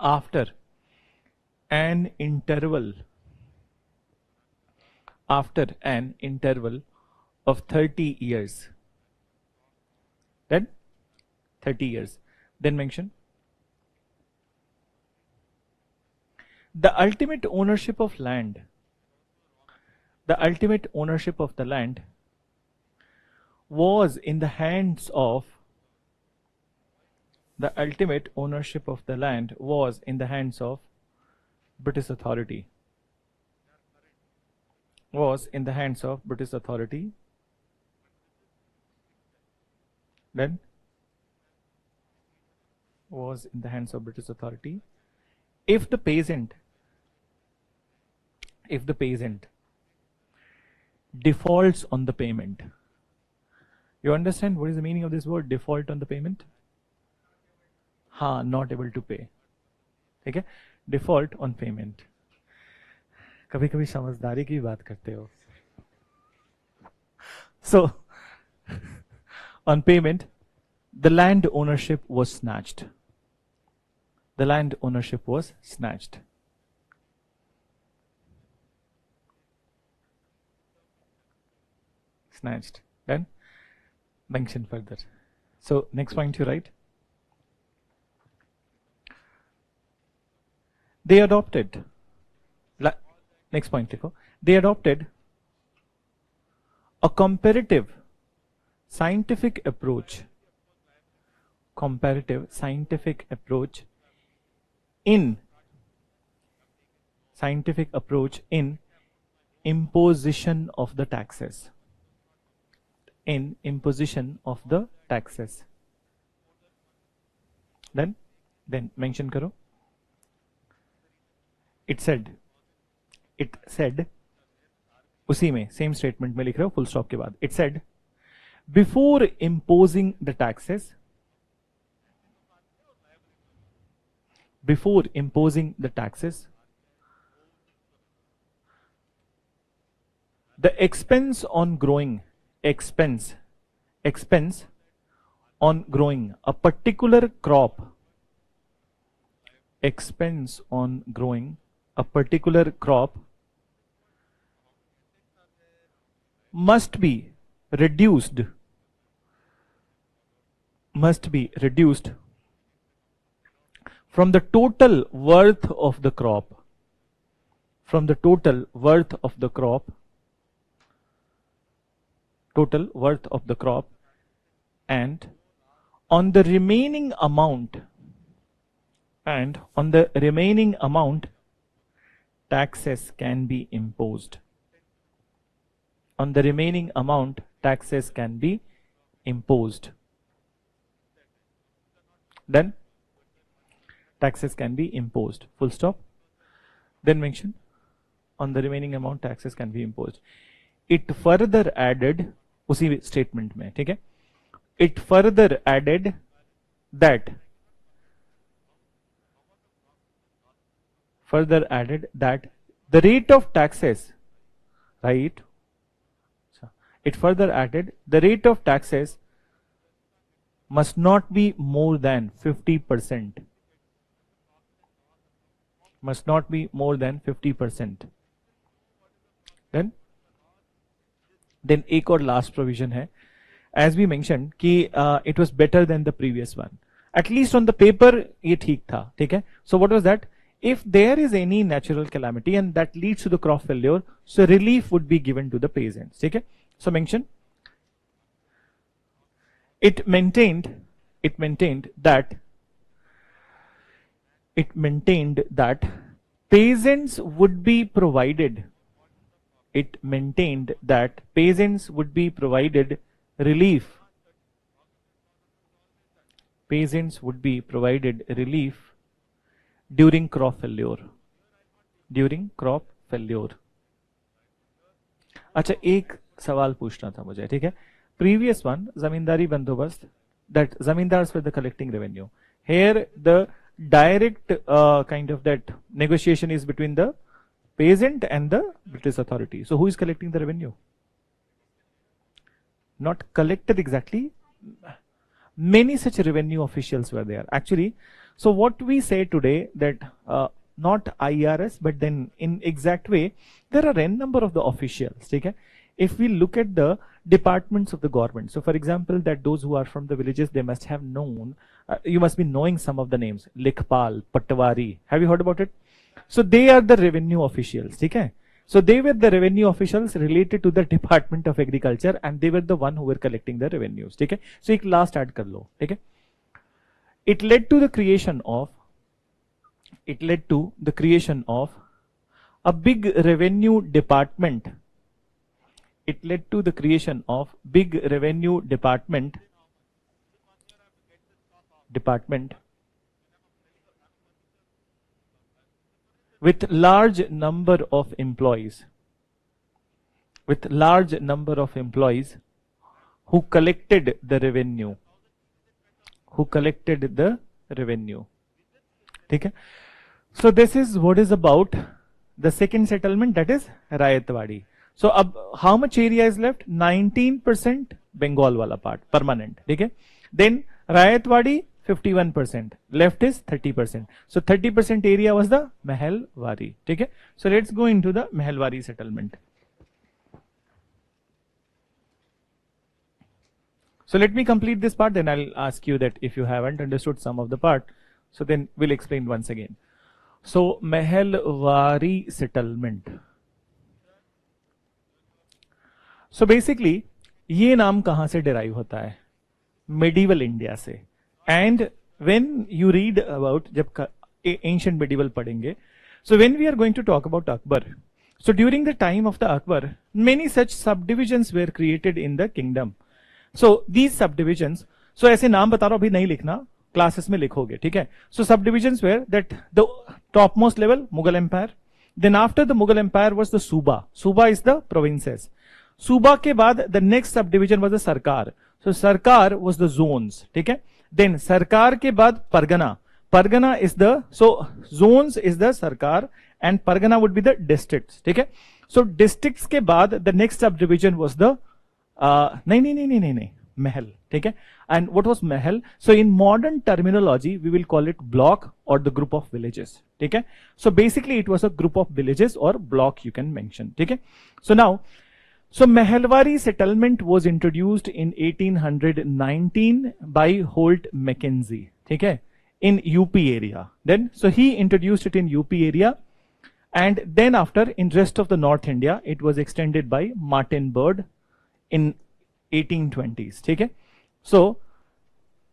S1: after an interval of 30 years. Then 30 years. Then mention the ultimate ownership of land. The ultimate ownership of the land was in the hands of British authority. Then was in the hands of British authority. If the peasant defaults on the payment. You understand what is the meaning of this word default on the payment? Not able to pay. ठीक है, default on payment. कभी कभी समझदारी की बात करते हो. So on payment, the land ownership was snatched. Then mention further. So next point you write. they adopted, next point देखो, they adopted a comparative scientific approach in imposition of the taxes. Then mention करो. It said उसी में same statement में लिख रहे हो full stop के बाद. It said before imposing the taxes, the expense on growing a particular crop must be reduced from the total worth of the crop, and on the remaining amount taxes can be imposed. Then taxes can be imposed, full stop. Then mention on the remaining amount taxes can be imposed. It further added, उसी statement में, ठीक है, it further added that the rate of taxes, right? It further added the rate of taxes must not be more than 50%. Then एक और last provision है, as we mentioned कि it was better than the previous one. At least on the paper ये ठीक था, ठीक है. So what was that? If there is any natural calamity and that leads to the crop failure, so relief would be given to the peasants, ठीक है. So mention it maintained that peasants would be provided relief during crop failure. अच्छा, एक सवाल पूछना था मुझे, ठीक है. Previous one, zamindari bandobast, that zamindars were the collecting revenue. Here the direct kind of that negotiation is between the peasant and the British authority. So who is collecting the revenue? Not collected exactly. Many such revenue officials were there actually. So what we say today that not IRS, but then in exact way there are n number of the officials, okay? If we look at the departments of the government, so for example that those who are from the villages, they must have known, you must be knowing some of the names, Likhpal, Patwari, have you heard about it? So they are the revenue officials, okay? So they were the revenue officials related to the Department of Agriculture and they were the one who were collecting the revenues, okay? So एक last add कर लो, okay? It led to the creation of a big revenue department. With large number of employees who collected the revenue. ठीक है. So this is what is about the second settlement, that is Rayatwadi. So अब how much area is left? 19% Bengal वाला part permanent, ठीक है. Then Rayatwadi 51%, left is 30%. So 30% area was the Mehalwari, ठीक है. So let's go into the Mehalwari settlement. So let me complete this part, then I'll ask you that if you haven't understood some of the part, so then we'll explain once again. So Mahalwari settlement. So basically ये नाम कहां से derive होता है? Medieval India से. And when you read about, जब ancient medieval पढ़ेंगे, so when we are going to talk about Akbar, so during the time of the Akbar, many such subdivisions were created in the kingdom. So these subdivisions, so ऐसे नाम बता रहा हूं, अभी नहीं लिखना, क्लासेस में लिखोगे, ठीक है? So subdivisions were that the topmost level Mughal Empire, then after the Mughal Empire was the Suba. Suba is the provinces. Suba के बाद the next subdivision was the Sarkar. So Sarkar was the zones, ठीक है? Then Sarkar के बाद Pargana. Pargana is the, so zones is the Sarkar and Pargana would be the districts, ठीक है? So districts के बाद the next subdivision was the नहीं Mahal, ठीक है? And what was Mahal? So in modern terminology we will call it block or the group of villages, ठीक है? So basically it was a group of villages or block you can mention, ठीक है? So now, so Mahalwari settlement was introduced in 1819 by Holt Mackenzie, ठीक है? In UP area. Then, so he introduced it in UP area, and then after in rest of the North India, it was extended by Martin Bird in 1820s, ठीक है? So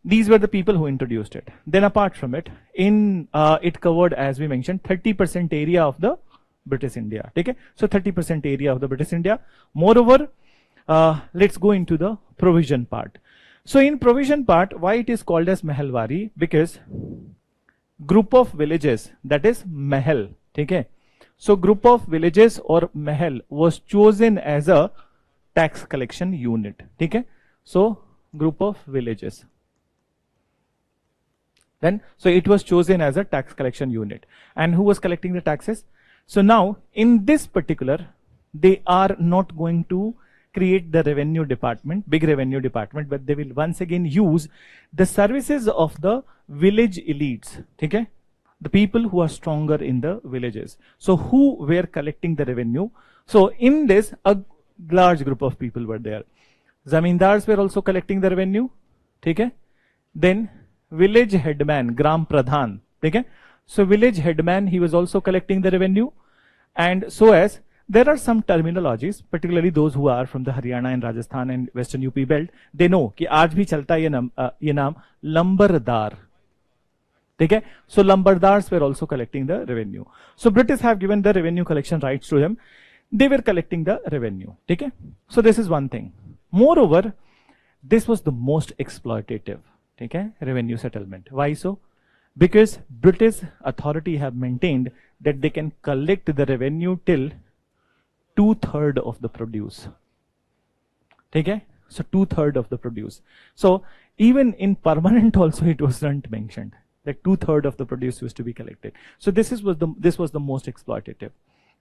S1: these were the people who introduced it. Then apart from it, in it covered, as we mentioned, 30% area of the British India, ठीक है? So 30% area of the British India. Moreover, let's go into the provision part. So in provision part, why it is called as Mahalwari? Because group of villages, that is Mahal, ठीक है? So group of villages or Mahal was chosen as a tax collection unit, ठीक है? So group of villages. Then, so it was chosen as a tax collection unit. And who was collecting the taxes? So now, in this particular, they are not going to create the revenue department, big revenue department, but they will once again use the services of the village elites, okay? The people who are stronger in the villages. So who were collecting the revenue? So in this, a large group of people were there. Zamindars were also collecting the revenue, okay? Then village headman, Gram Pradhan, okay? So village headman, he was also collecting the revenue. And so as there are some terminologies, particularly those who are from the Haryana and Rajasthan and Western UP belt, they know कि आज भी चलता है ये नाम लंबरदार, ठीक है? So lumbardars were also collecting the revenue. So British have given the revenue collection rights to them. They were collecting the revenue, ठीक है? So this is one thing. Moreover, this was the most exploitative, ठीक है? Revenue settlement. Why so? Because British authority have maintained that they can collect the revenue till 2/3 of the produce. Okay? So 2/3 of the produce. So even in permanent also it wasn't mentioned that 2/3 of the produce used to be collected. So this was the most exploitative.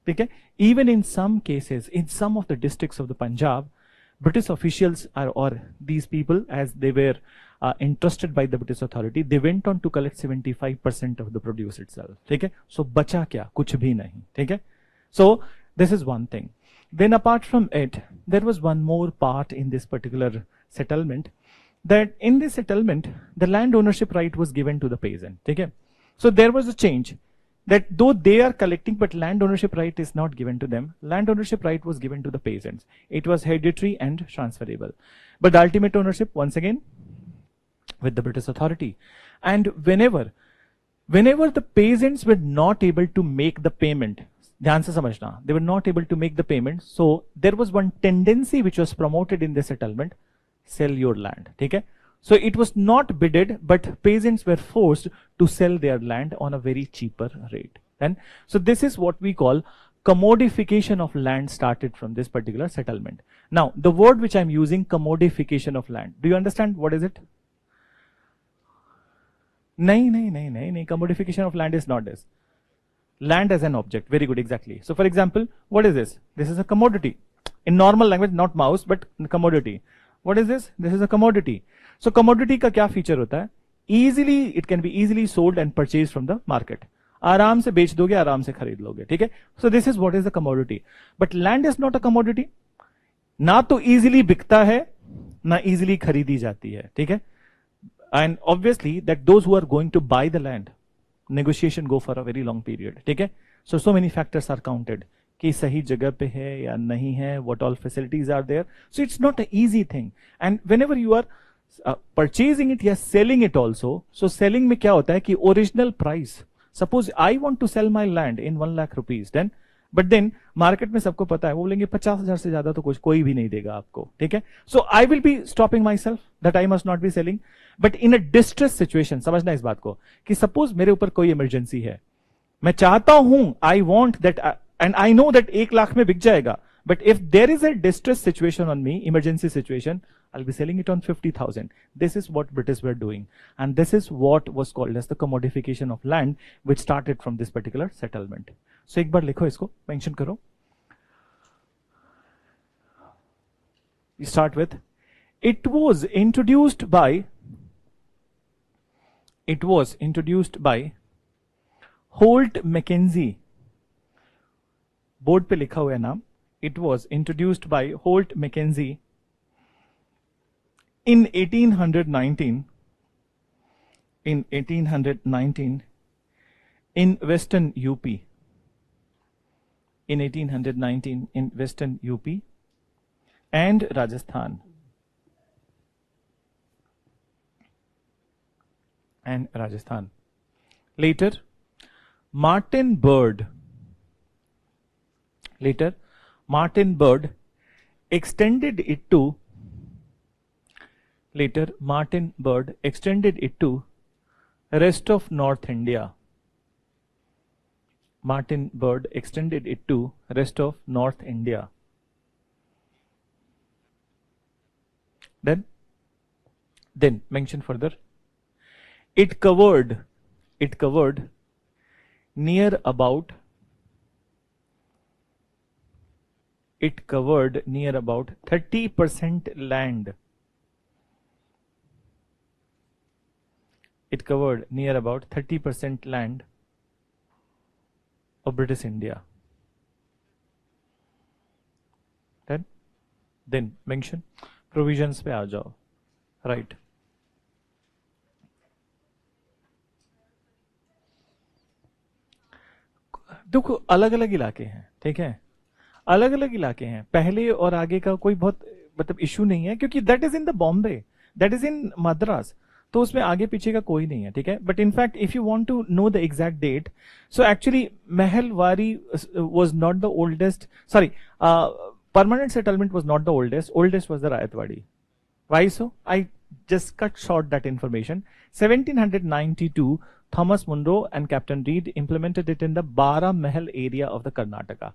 S1: Okay? Even in some cases, in some of the districts of the Punjab, British officials or these people, as they were entrusted by the British authority, they went on to collect 75% of the produce itself. Okay? So bacha kya? Kuch bhi nahi. Okay? So this is one thing. Then apart from it, there was one more part in this particular settlement, that in this settlement, the land ownership right was given to the peasant. Okay? So there was a change, that though they are collecting, but land ownership right is not given to them. Land ownership right was given to the peasants. It was hereditary and transferable. But the ultimate ownership, once again, with the British authority. And whenever the peasants were not able to make the payment, ध्यान से समझना, they were not able to make the payment, so there was one tendency which was promoted in the settlement: sell your land. ठीक है? So it was not bidded, but peasants were forced to sell their land on a very cheaper rate. And so this is what we call commodification of land started from this particular settlement. Now, the word which I'm using, commodification of land, do you understand what is it? No, commodification of land is not this. Land as an object, very good, exactly. So for example, what is this? This is a commodity. In normal language, not mouse, but commodity. What is this? This is a commodity. So commodity का क्या feature होता है? Easily, it can be easily sold and purchased from the market. आराम से बेच दोगे, आराम से खरीद लोगे, ठीक है? So this is what is the commodity. But land is not a commodity. ना तो easily बिकता है, ना easily खरीदी जाती है, ठीक है? And obviously that those who are going to buy the land, negotiation go for a very long period. ठीक है, so many factors are counted कि सही जगह पे है या नहीं है, what all facilities are there. So it's not an easy thing. And whenever you are purchasing it या selling it also, so selling में क्या होता है कि original price, suppose I want to sell my land in 1 lakh rupees, then but then market में सबको पता है वो बोलेंगे 50,000 से ज्यादा तो कुछ कोई भी नहीं देगा आपको, ठीक है. So I will be stopping myself that I must not be selling. But in a distress situation, समझना इस बात को कि सपोज मेरे ऊपर कोई इमरजेंसी है, मैं चाहता हूं, I want that and I know that 1 lakh में बिक जाएगा, but if there is a distress situation on me, emergency situation, I'll be selling it on 50,000. This is what British were doing, and this is what was called as the commodification of land, which started from this particular settlement. So एक बार लिखो इसको, mention करो. We start with, it was introduced by Holt Mackenzie. Board पे लिखा हुआ है नाम. It was introduced by Holt Mackenzie in 1819 in Western UP. In 1819 in Western UP and Rajasthan. Later, Martin Bird extended it to rest of North India. Martin Bird extended it to rest of North India. Then mention further. It covered near about 30% land. It covered near about 30% land of British India. Then mention provisions पे आ जाओ. Right. देखो अलग अलग इलाके हैं, ठीक है, अलग अलग इलाके हैं. पहले और आगे का कोई बहुत मतलब इशू नहीं है, क्योंकि that is in the Bombay, that is in Madras, तो उसमें आगे पीछे का कोई नहीं है, ठीक है. But in fact if you want to know the exact date, so actually Mahalwari was not the oldest, sorry, permanent settlement was not the oldest was the Rayatwadi. Why so? I just cut short that information. 1792, Thomas Munro and Captain Reed implemented it in the Bara Mahal area of the Karnataka.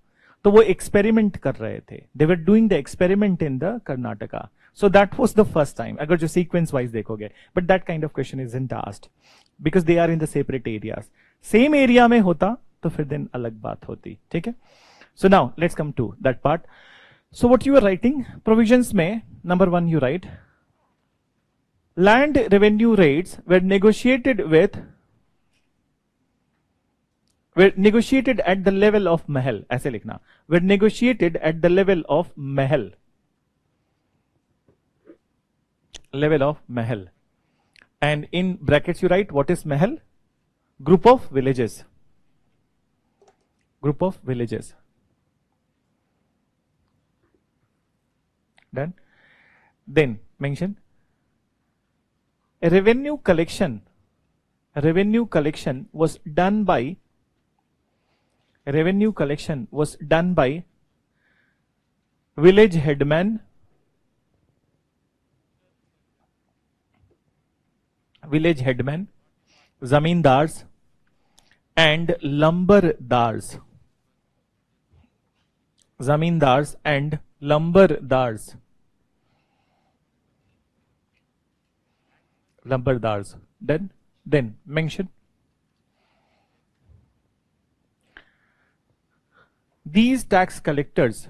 S1: तो वो experiment कर रहे थे, they were doing the experiment in the Karnataka. So that was the first time, अगर जो sequence wise देखोगे. But that kind of question isn't asked because they are in the separate areas. Same area में होता तो फिर दिन अलग बात होती, ठीक है. So now let's come to that part. So what you are writing, provisions में number 1 you write, land revenue rates were negotiated at the level of महल, ऐसे लिखना, were negotiated at the level of Mahal, and in brackets you write what is Mahal, group of villages. Done. Then mention revenue collection was done by village headman, zamindars and lumberdars. Then mention these tax collectors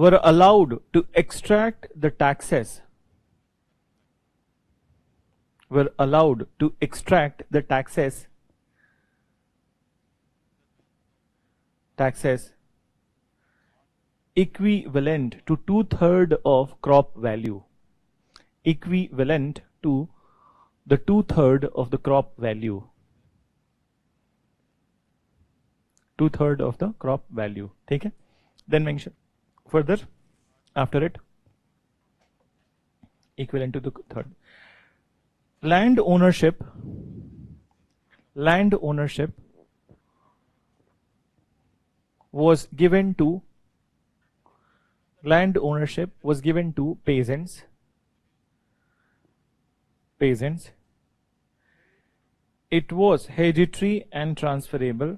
S1: were allowed to extract the taxes equivalent to 2/3 of crop value, equivalent to the 2/3 of the crop value, 2/3 of the crop value. ठीक है? Then mention further after it, equivalent to the third. Land ownership was given to peasants. It was hereditary and transferable.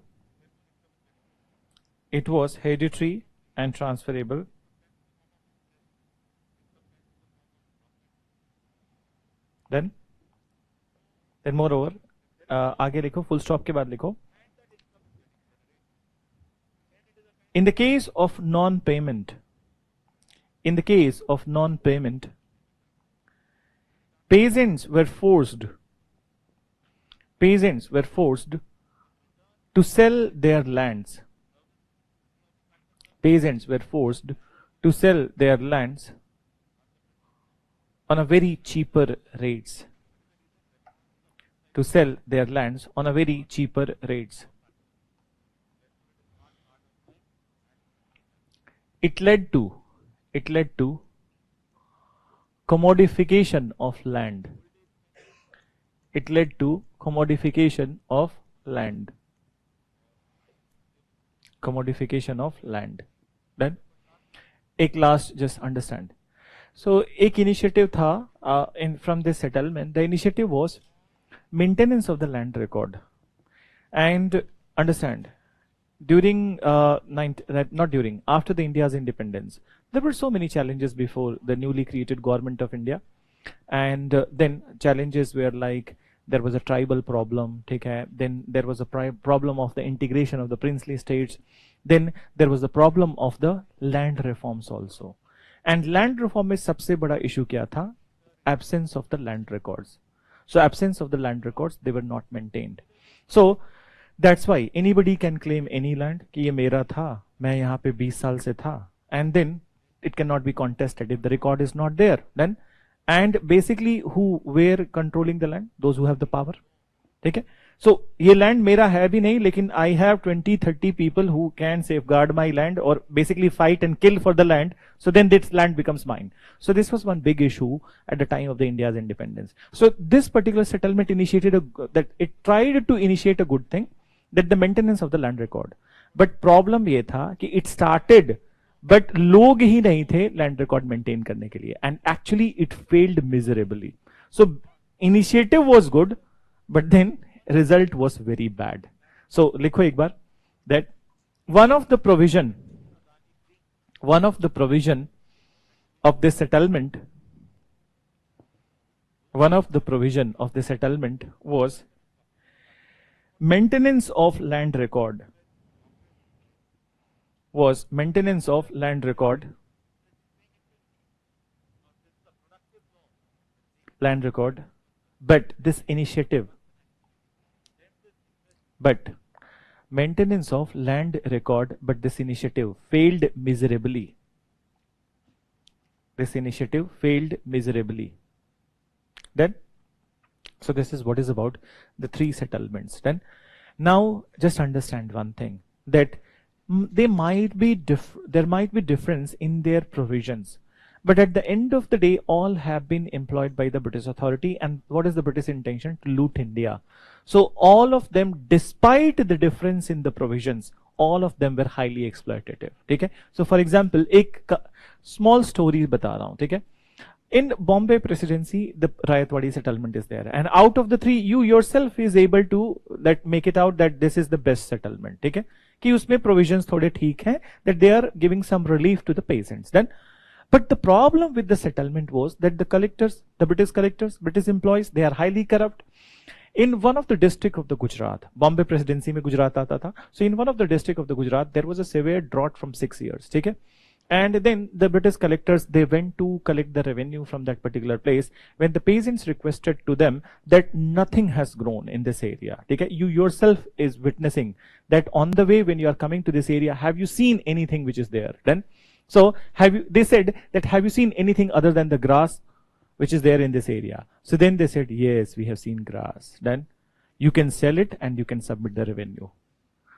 S1: Then moreover, आगे लिखो, full stop के बाद लिखो. In the case of non-payment, peasants were forced to sell their lands. On a very cheaper rates. It led to commodification of land. Then एक last, just understand. So एक initiative था from this settlement. The initiative was maintenance of the land record. And understand, after the India's independence, there were so many challenges before the newly created government of India. And then challenges were like, there was a tribal problem, then there was a problem of the integration of the princely states, then there was the problem of the land reforms also. And land reform में सबसे बड़ा issue क्या था? Absence of the land records. So absence of the land records, they were not maintained. So that's why anybody can claim any land कि ये मेरा था, मैं यहाँ पे 20 साल से था, and then it cannot be contested if the record is not there. Then, and basically who were controlling the land? Those who have the power. ठीक है? So ये land मेरा है भी नहीं, लेकिन I have 20-30 people who can safeguard my land or basically fight and kill for the land. So then this land becomes mine. So this was one big issue at the time of the India's independence. So this particular settlement it tried to initiate a good thing, that the maintenance of the land record. But problem ये था कि it started, but लोग ही नहीं थे land record maintain करने के लिए, and actually it failed miserably. So initiative was good, but then result was very bad. So लिखो एक बार that one of the provision of this settlement was maintenance of land record. But this initiative, maintenance of land record, but this initiative failed miserably. Then, so this is what is about the three settlements. Then, now just understand one thing, that there might be difference in their provisions, but at the end of the day, all have been employed by the British authority. And what is the British intention? To loot India. So all of them, despite the difference in the provisions, all of them were highly exploitative. Okay? So for example, एक small story बता रहा हूँ. ठीक है? In Bombay Presidency, the Rayatwadi settlement is there, and out of the three, you yourself is able to make it out that this is the best settlement. ठीक है? कि उसमें provisions थोड़े ठीक हैं, that they are giving some relief to the peasants. Then, but the problem with the settlement was that the British collectors, British employees, they are highly corrupt. In one of the district of the Gujarat, Bombay Presidency में Gujarat आता था. So in one of the district of the Gujarat, there was a severe drought from 6 years. ठीक है? And then the British collectors, they went to collect the revenue from that particular place, when the peasants requested to them that nothing has grown in this area. Okay? You yourself is witnessing that on the way when you are coming to this area, have you seen anything which is there? Then, So they said that, have you seen anything other than the grass which is there in this area? So then they said, yes, we have seen grass. Then you can sell it and you can submit the revenue.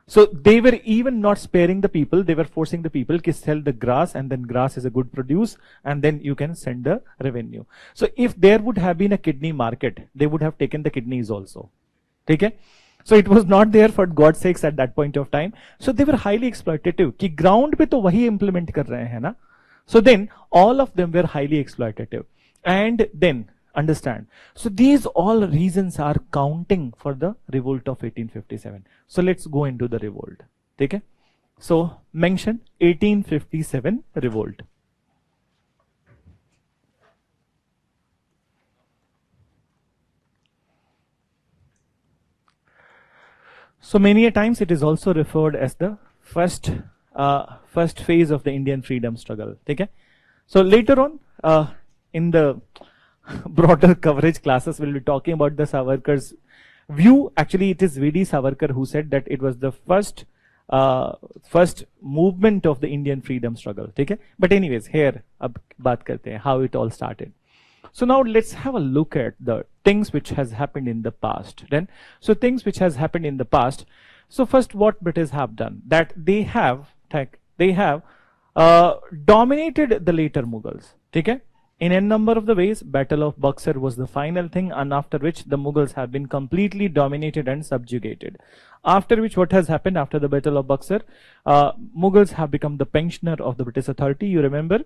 S1: So they were even not sparing the people, they were forcing the people to sell the grass, and then grass is a good produce, and then you can send the revenue. So if there would have been a kidney market, they would have taken the kidneys also. Okay? So it was not there for God's sakes at that point of time. So they were highly exploitative. कि ground पे तो वही implement कर रहे हैं ना. So then all of them were highly exploitative. And then understand. So these all reasons are counting for the revolt of 1857. So let's go into the revolt. Okay? So mention 1857 revolt. So many a times it is also referred as the first phase of the Indian freedom struggle. Okay? So later on in the broader coverage classes, we'll be talking about the Savarkar's view. Actually, it is V.D. Savarkar who said that it was the first movement of the Indian freedom struggle. Okay? But anyways, here ab baat karte hain how it all started. So now let's have a look at the things which has happened in the past. Then, so things which has happened in the past. So first, what British have done, that they have dominated the later Mughals. Okay? In a number of the ways, Battle of Buxar was the final thing, and after which the Mughals have been completely dominated and subjugated. After which, what has happened after the Battle of Buxar? Mughals have become the pensioner of the British authority. You remember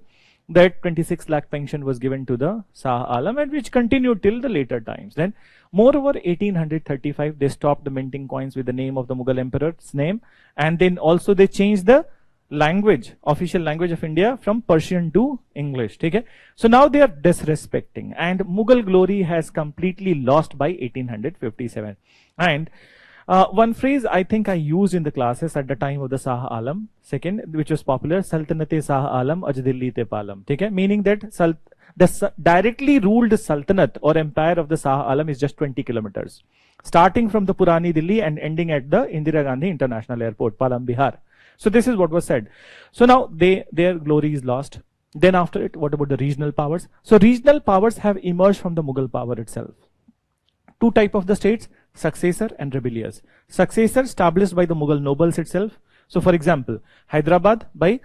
S1: that 26 lakh pension was given to the Shah Alam, and which continued till the later times. Then, moreover, 1835, they stopped minting coins with the name of the Mughal emperor's name, and then also they changed the language, official language of India, from Persian to English. Okay? So now they are disrespecting, and Mughal glory has completely lost by 1857. And one phrase I think I used in the classes at the time of the Shah Alam second, which was popular, Sultanate Shah Alam Aj Dilli Te Palam. Okay? Meaning that the directly ruled Sultanate or empire of the Shah Alam is just 20 kilometers, starting from the Purani Delhi and ending at the Indira Gandhi International Airport, Palam, Bihar. So this is what was said. So now their glory is lost. Then after it, what about the regional powers? So regional powers have emerged from the Mughal power itself. Two types of the states, successor and rebellious. Successor established by the Mughal nobles itself. So for example, Hyderabad by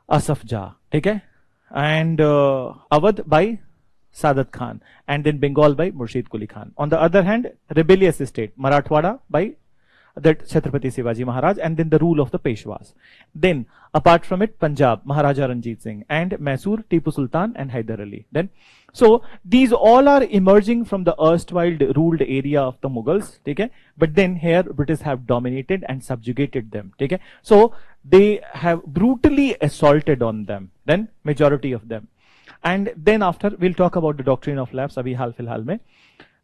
S1: Asaf Jah, okay? And Awadh by Sadat Khan, and then Bengal by Murshid Quli Khan. On the other hand, rebellious state, Marathwada by that Chhatrapati Shivaji Maharaj, and then the rule of the Peshwas. Then apart from it, Punjab, Maharaja Ranjit Singh, and Mysore, Tipu Sultan and Hyder Ali. Then, so these all are emerging from the erstwhile ruled area of the Mughals. Okay? But then here British have dominated and subjugated them. Okay? So they have brutally assaulted on them. Then majority of them. And then after, we'll talk about the doctrine of lapse, abhi hal filhal mein.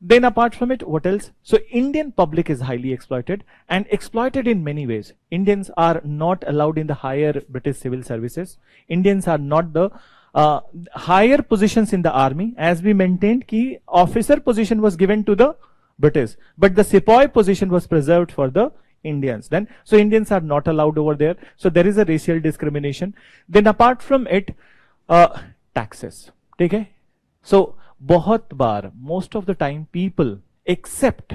S1: Then apart from it, what else? So Indian public is highly exploited, and exploited in many ways. Indians are not allowed in the higher British civil services. Indians are not the higher positions in the army. As we maintained, ki officer position was given to the British, but the sepoy position was preserved for the Indians. Then, so Indians are not allowed over there. So there is a racial discrimination. Then apart from it, taxes. Okay? So बहुत बार, most of the time, people accept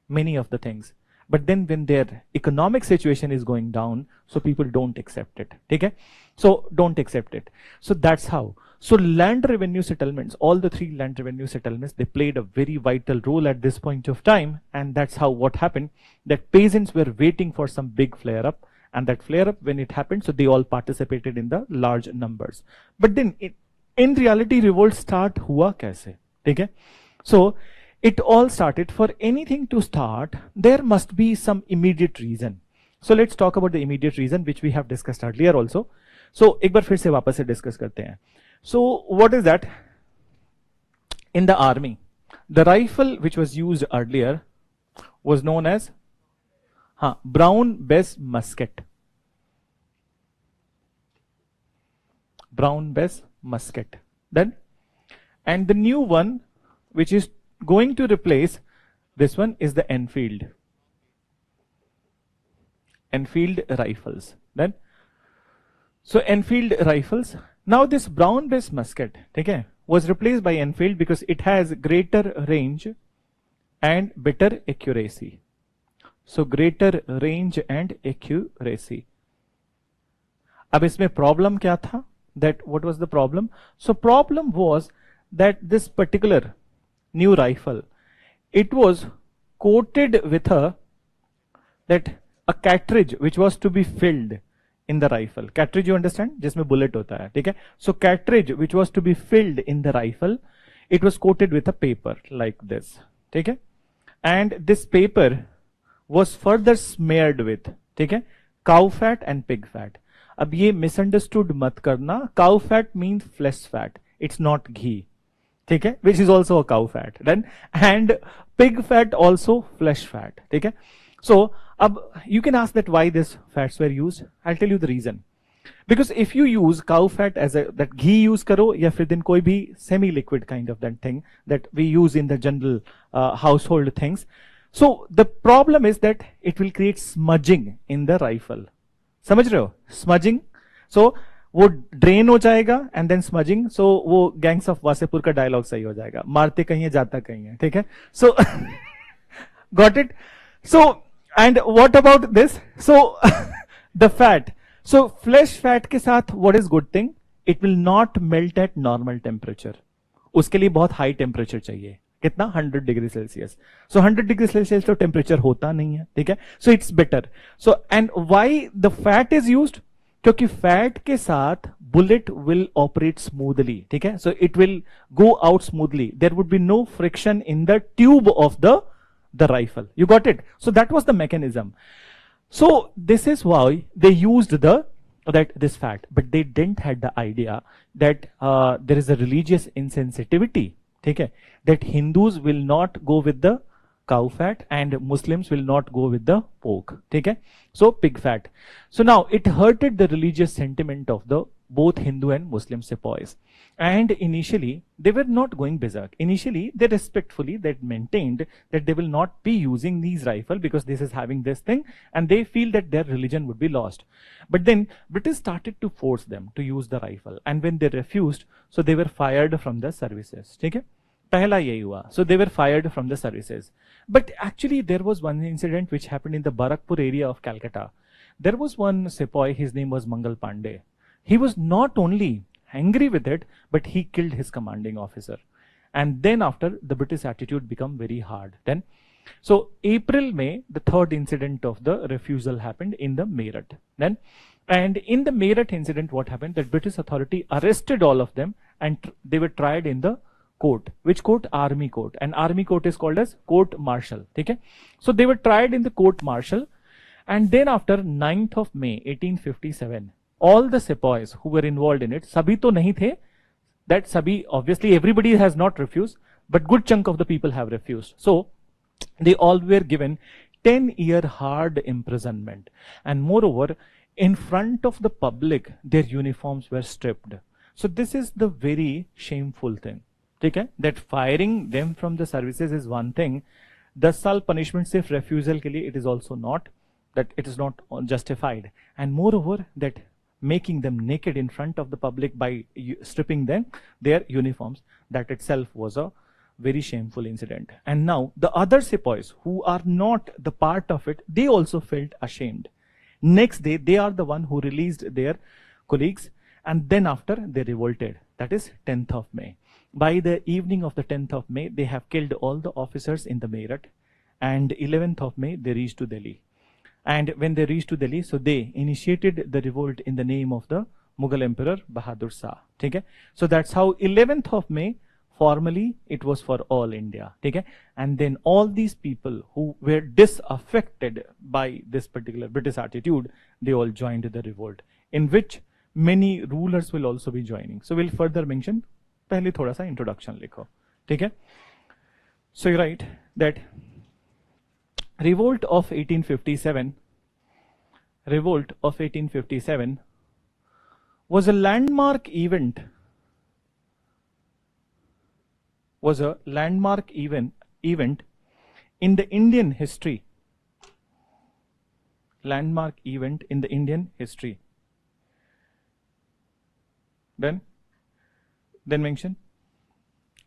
S1: many of the things, but then when their economic situation is going down, so people don't accept it. Okay? So don't accept it. So that's how. So land revenue settlements, all the three land revenue settlements, they played a very vital role at this point of time, and that's how what happened, that peasants were waiting for some big flare up, and that flare up, when it happened, so they all participated in the large numbers. But then in reality, revolt start hua kaise? Okay? So it all started. For anything to start, there must be some immediate reason. So let's talk about the immediate reason, which we have discussed earlier also. So एक बार फिर से वापस से discuss करते हैं. So what is that? In the army, the rifle which was used earlier was known as brown bess musket. Brown bess musket. Then, and the new one which is going to replace this one is the Enfield. Enfield rifles. Then, So Enfield rifles. Now this brown base musket, okay, was replaced by Enfield because it has greater range and better accuracy. So greater range and accuracy. अब इसमें problem क्या था? That what was the problem? So problem was that this particular new rifle, it was coated with a cartridge which was to be filled in the rifle. Cartridge, you understand? जिसमें bullet होता है, ठीक है? So cartridge which was to be filled in the rifle, it was coated with a paper like this, ठीक है? And this paper was further smeared with, ठीक है, cow fat and pig fat. अब ये misunderstood मत करना. Cow fat means flesh fat. It's not ghee, ठीक है, which is also a cow fat. Then and pig fat also flesh fat, ठीक है. So अब you can ask that why these fats were used. I'll tell you the reason. Because if you use cow fat as a that ghee use करो या फिर दिन कोई भी semi liquid kind of that thing that we use in the general household things. So the problem is that it will create smudging in the rifle. समझ रहे हो? Smudging. So वो ड्रेन हो जाएगा एंड देन स्मजिंग. सो वो gangs of Wasseypur का dialogue सही हो जाएगा. मारते कहीं है जाता कहीं है, ठीक है. सो got it. So and what about this? So the fat. So flash fat के साथ what is good thing? It will not melt eight normal temperature. उसके लिए बहुत हाई टेम्परेचर चाहिए. कितना? 100 डिग्री सेल्सियस. सो 100 डिग्री सेल्सियस तो टेम्परेचर होता नहीं है, ठीक है. So it's better. So and why the fat is used? क्योंकि फैट के साथ बुलेट विल ऑपरेट स्मूथली, ठीक है. So it will go out smoothly. There would be no friction in the tube of the rifle. You got it? So that was the mechanism. So this is why they used this fat, but they didn't had the idea that there is a religious insensitivity, ठीक है, that Hindus will not go with the cow fat and Muslims will not go with the pork, ठीक है. So pig fat. So now it hurted the religious sentiment of the both Hindu and Muslim sepoys. And initially they were not going berserk. Initially they respectfully maintained that they will not be using these rifle because this is having this thing and they feel that their religion would be lost. But then British started to force them to use the rifle, and when they refused, so they were fired from the services, ठीक है. पहला यही हुआ. So they were fired from the services. But actually there was one incident which happened in the Barakpur area of Calcutta. There was one sepoy, his name was Mangal Pandey. He was not only angry with it, but he killed his commanding officer. And then after, the British attitude became very hard. Then, so April, May, the third incident of the refusal happened in the Meerut. Then, and in the Meerut incident, what happened? That British authority arrested all of them and they were tried in the court. Which court? Army court. And army court is called as court martial. Okay? So they were tried in the court martial. And then after 9th of May, 1857, all the sepoys who were involved in it, sabhi to nahi the, that sabhi, obviously everybody has not refused, but good chunk of the people have refused. So they all were given 10-year hard imprisonment. And moreover, in front of the public, their uniforms were stripped. So this is the very shameful thing. Okay? That firing them from the services is one thing. 10 साल punishment सिर्फ refusal के लिए, it is also not, that it is not justified. And moreover, that making them naked in front of the public by stripping them their uniforms, that itself was a very shameful incident. And now the other sepoys who are not the part of it, they also felt ashamed. Next day, they are the one who released their colleagues, and then after they revolted. That is 10th of May. By the evening of the 10th of May, they have killed all the officers in the Meerut, and 11th of May, they reached to Delhi. And when they reached to Delhi, so they initiated the revolt in the name of the Mughal Emperor Bahadur Shah. Okay? So that's how 11th of May, formally, it was for all India. Okay? And then all these people who were disaffected by this particular British attitude, they all joined the revolt, in which many rulers will also be joining. So we'll further mention. पहले थोड़ा सा introduction लिखो. ठीक है? So you write that revolt of 1857 was a landmark event, in the Indian history. Landmark event in the Indian history. Then mention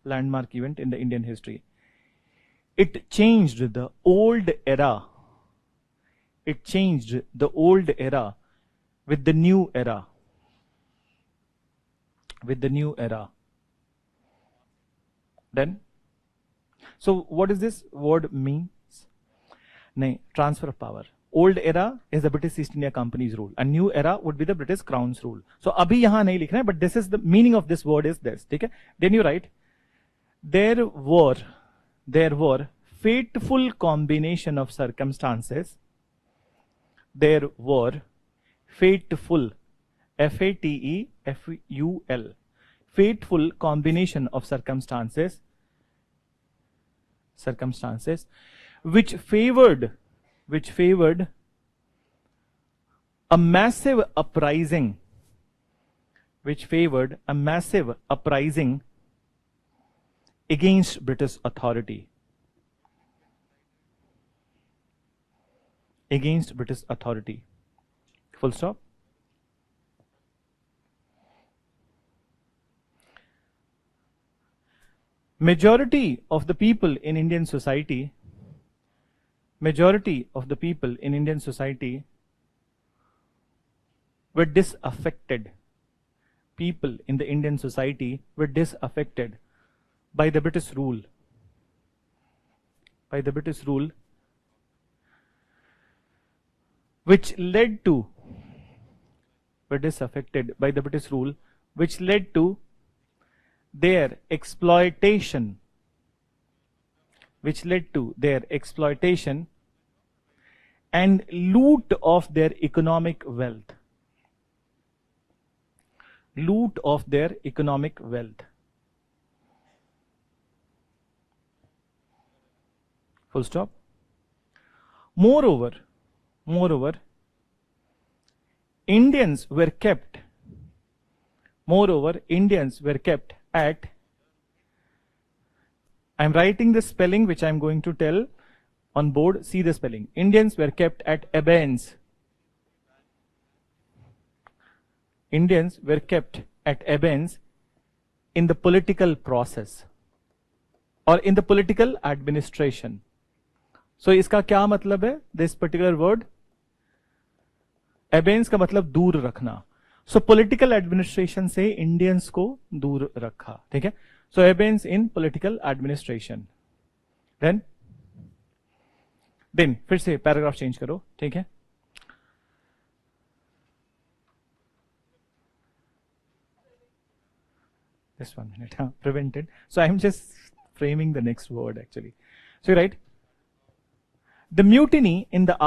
S1: landmark event in the Indian history. It changed the old era. It changed the old era with the new era. With the new era. Then, so what does this word means? No, transfer of power. Old era is the British East India Company's rule, and new era would be the British Crown's rule. So abhi yahan nahi likhna hai, but this is the meaning of this word is this. Okay? Then you write, there were fateful combination of circumstances. There were fateful, F-A-T-E-F-U-L, fateful combination of circumstances which favored a massive uprising, against British authority. Full stop. Majority of the people in Indian society were disaffected. People in the Indian society were disaffected by the British rule. Which led to their exploitation, and loot of their economic wealth. Full stop. Moreover, Indians were kept at, I'm writing the spelling which I'm going to tell on board. See the spelling. Indians were kept at abeyance. In the political process or in the political administration. So इसका क्या मतलब है? This particular word, abeyance का मतलब दूर रखना. So political administration से Indians को दूर रखा. ठीक है? So abeyance in political administration. Then फिर से पैराग्राफ चेंज करो. ठीक है? Just 1 minute. Prevented. So I'm just framing the next word actually. So you write, the mutiny in the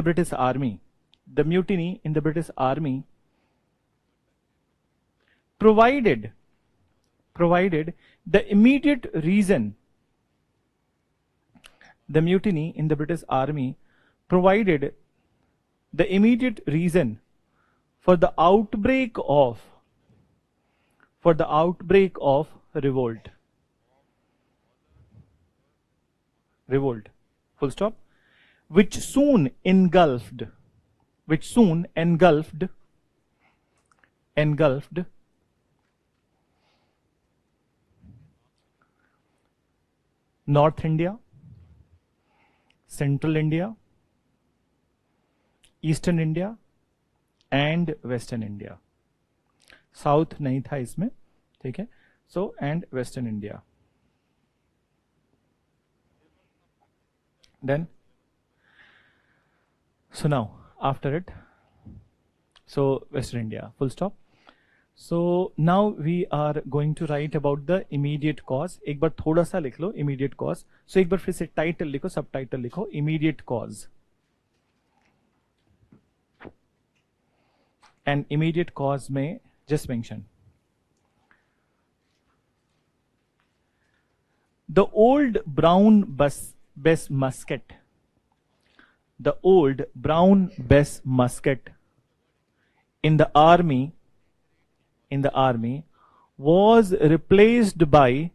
S1: British Army provided the immediate reason. The mutiny in the British Army provided the immediate reason for the outbreak of revolt. Full stop. Which soon engulfed North India, Central India, Eastern India and Western India. South नहीं था इसमें, ठीक है? So and Western India. Then, so now after it, so Western India, full stop. So now we are going to write about the immediate cause. एक बार थोड़ा सा लिख लो immediate cause. So एक बार फिर से title लिखो, subtitle लिखो, immediate cause. And immediate cause में just mention the old brown Bess musket. The old brown Bess musket in the army was replaced by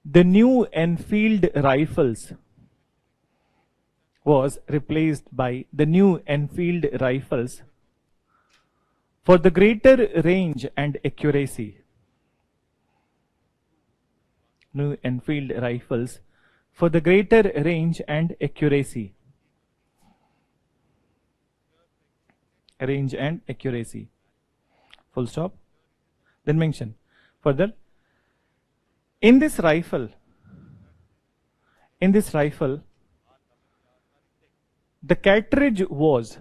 S1: the new Enfield rifles. was replaced by the new Enfield rifles for the greater range and accuracy. New Enfield rifles for the greater range and accuracy. Range and accuracy. Full stop. Then mention further. In this rifle, the cartridge was,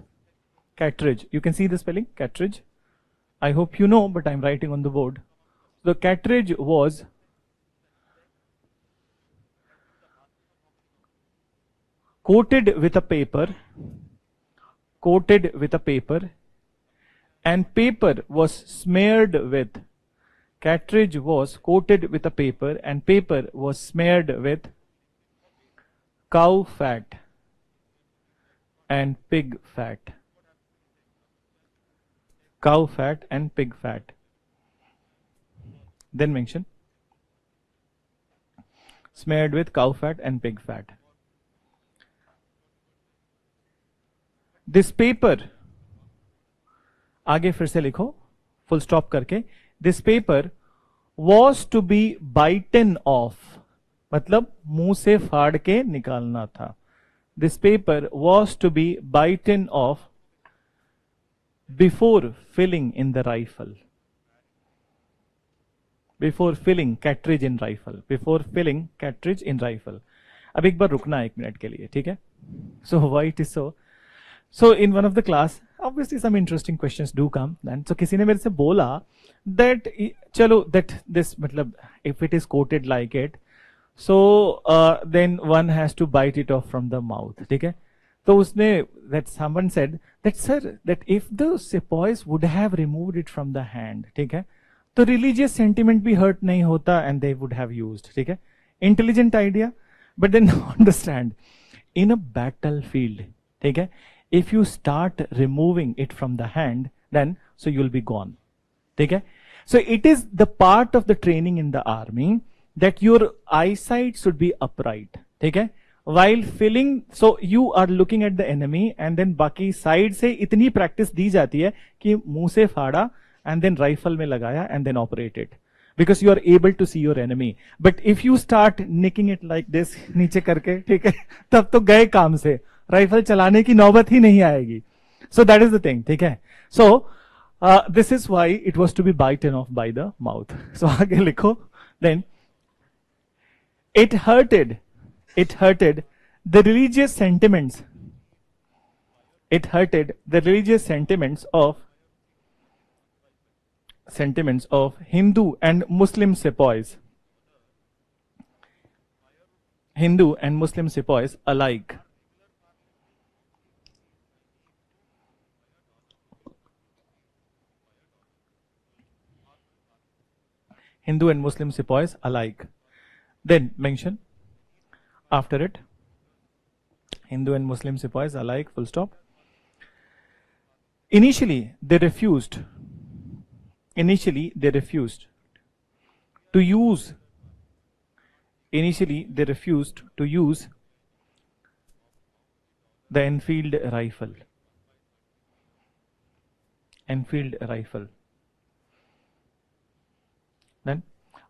S1: you can see the spelling, cartridge. I hope you know, but I'm writing on the board. The cartridge was coated with a paper, and paper was smeared with, cartridge was coated with a paper and paper was smeared with cow fat and pig fat. Cow fat and pig fat. Then mention smeared with cow fat and pig fat. This paper, आगे फिर से लिखो full stop करके, this paper was to be bitten off, मतलब मुंह से फाड़ के निकालना था. This paper was to be bitten off before filling in the rifle. Before filling cartridge in rifle. Before filling cartridge in rifle. अब एक बार रुकना 1 मिनट के लिए, ठीक है? So why it is so? So in one of the class, obviously some interesting questions do come. And so किसी ने मेरे से बोला that चलो that this मतलब if it is coated like it, so then one has to bite it off from the mouth, ठीक है? तो उसने that someone said that sir that if the sepoys would have removed it from the hand, ठीक है? तो religious sentiment भी hurt नहीं होता and they would have used, ठीक है? Intelligent idea, but then understand in a battlefield, ठीक है? If you start removing it from the hand, then so you'll be gone. Okay? So it is the part of the training in the army that your eyesight should be upright. Okay? While filling, so you are looking at the enemy and then बाकी side से इतनी practice दी जाती है कि मुंह से फाड़ा and then rifle में लगाया and then operate it. Because you are able to see your enemy. But if you start nicking it like this, नीचे करके, ठीक है? तब तो गए काम से. राइफल चलाने की नौबत ही नहीं आएगी. So that is the thing, ठीक है? So this is why it was to be bitten off by the mouth. So आगे लिखो. Then it hurted the religious sentiments. It hurted the religious sentiments of Hindu and Muslim sepoys. Hindu and Muslim sepoys alike. Hindu and Muslim sepoys alike. Then mention after it, Hindu and Muslim sepoys alike, full stop. Initially they refused to use the Enfield rifle. Then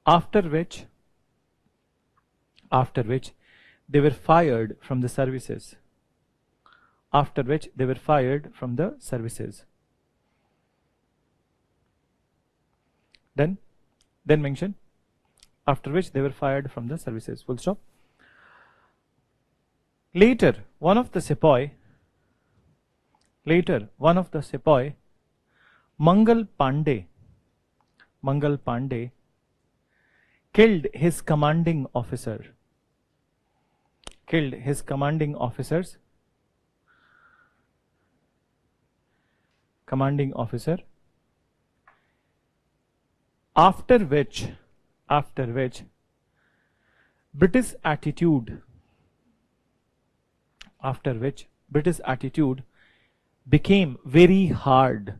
S1: after which they were fired from the services. Then mention after which they were fired from the services. Full stop. Later one of the sepoy, Mangal Pandey killed his commanding officer. After which British attitude became very hard.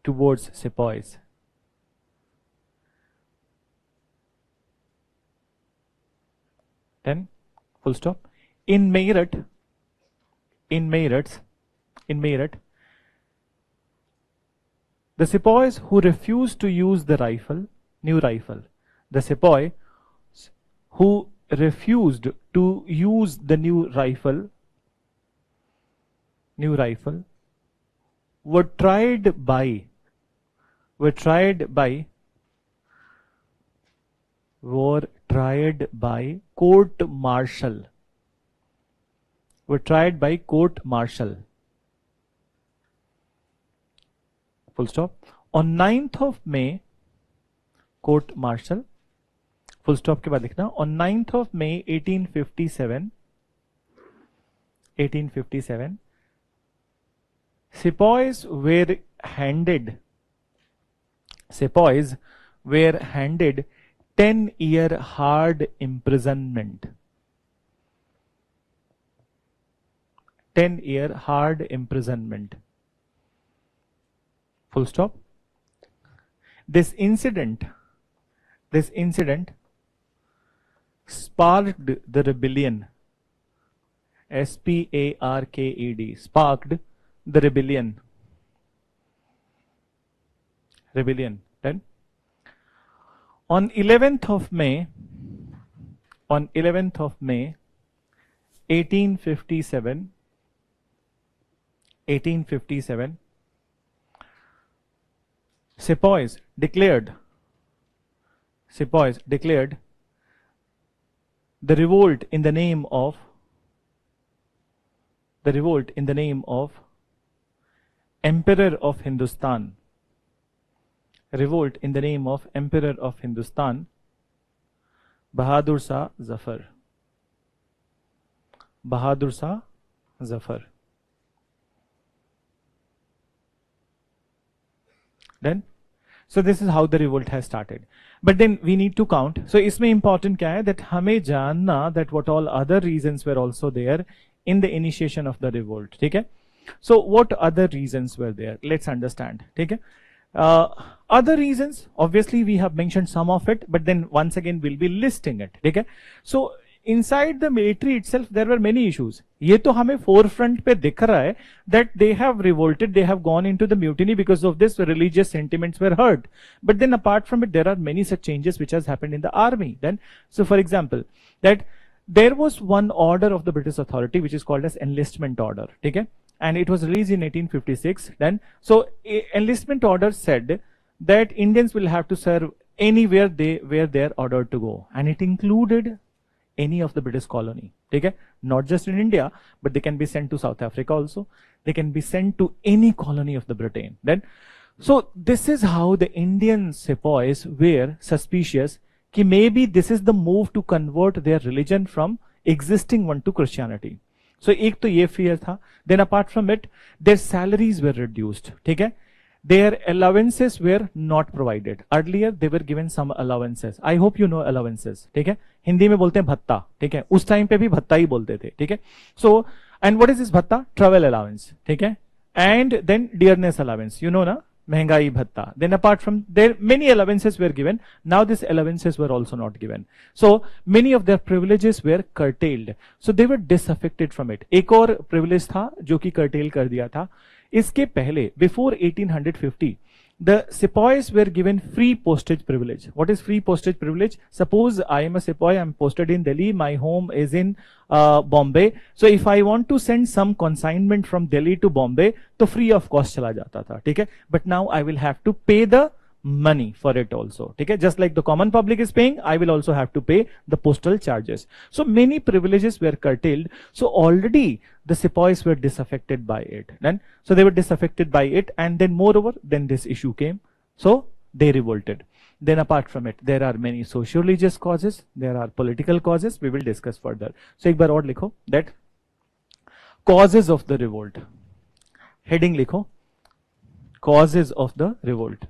S1: Towards sepoys. then full stop. In Meerut, the sepoys who refused to use the new rifle, the sepoy who refused to use the new rifle were tried by court martial. Full stop. On 9th of May, court martial. Full stop के बाद लिखना. On 9th of May 1857, sepoys were handed 10-year hard imprisonment. 10-year hard imprisonment. Full stop. This incident sparked the rebellion. SPARKED. Sparked the rebellion. Then on 11th of May 1857, sepoys declared the revolt in the name of Emperor of Hindustan. Revolt in the name of Emperor of Hindustan, Bahadur Shah Zafar. Then, so this is how the revolt has started. But then we need to count. So इसमें important क्या है, that हमें जानना that what all other reasons were also there in the initiation of the revolt. ठीक है? So what other reasons were there? Let's understand. ठीक है? Other reasons, obviously we have mentioned some of it, but then once again we'll be listing it. ठीक है? So inside the military itself there were many issues. ये तो हमें forefront पे दिख रहा है that they have revolted, they have gone into the mutiny because of this, religious sentiments were hurt. But then apart from it there are many such changes which has happened in the army. Then, so for example, that there was one order of the British authority which is called as enlistment order. ठीक है? And it was released in 1856. Then, so enlistment order said that Indians will have to serve anywhere where they are ordered to go, and it included any of the British colony. Okay? Not just in India, but they can be sent to South Africa also. They can be sent to any colony of the Britain. Then, so this is how the Indian sepoys were suspicious कि maybe this is the move to convert their religion from existing one to Christianity. So एक तो ये fear था. Then apart from it, their salaries were reduced. ठीक है? Their allowances were not provided. Earlier they were given some allowances. I hope you know allowances. ठीक है? हिंदी में बोलते हैं भत्ता. ठीक है? उस टाइम पे भी भत्ता ही बोलते थे. ठीक है? So, and what is this भत्ता? Travel allowance. ठीक है? And then dearness allowance. You know ना? महंगाई भत्ता. Then apart from there, many allowances were given. Now these allowances were also not given. So many of their privileges were curtailed. So they were disaffected from it. एक और privilege था जो कि curtail कर दिया था. इसके पहले, before 1850, the sepoys were given free postage privilege. What is free postage privilege? Suppose I am a sepoy, I am posted in Delhi, my home is in Bombay. So if I want to send some consignment from Delhi to Bombay, तो free of cost चला जाता था, ठीक है? But now I will have to pay the money for it also. Okay? Just like the common public is paying, I will also have to pay the postal charges. So many privileges were curtailed. So already the sepoys were disaffected by it. Then, so they were disaffected by it, and then moreover, then this issue came. So they revolted. Then apart from it, there are many socio-religious causes, there are political causes, we will discuss further. So एक बार और लिखो that causes of the revolt. Heading लिखो causes of the revolt.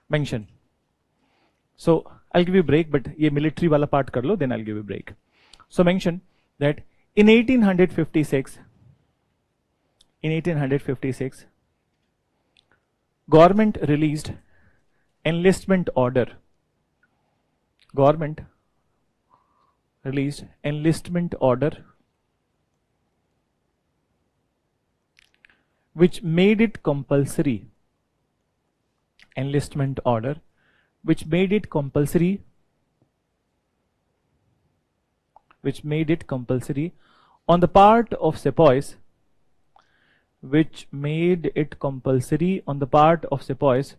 S1: Mention. So I'll give you a break, but ये military वाला part कर लो, then I'll give you a break. So mention that in 1856, government released enlistment order government released enlistment order which made it compulsory, enlistment order which made it compulsory, on the part of sepoys, which made it compulsory on the part of sepoys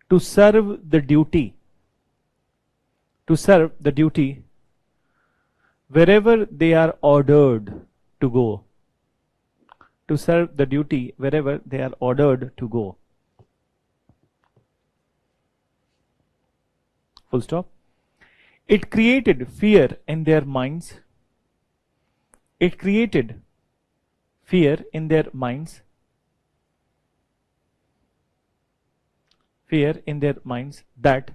S1: to serve the duty, wherever they are ordered to go, to serve the duty wherever they are ordered to go. Full stop. It created fear in their minds. It created fear in their minds. Fear in their minds that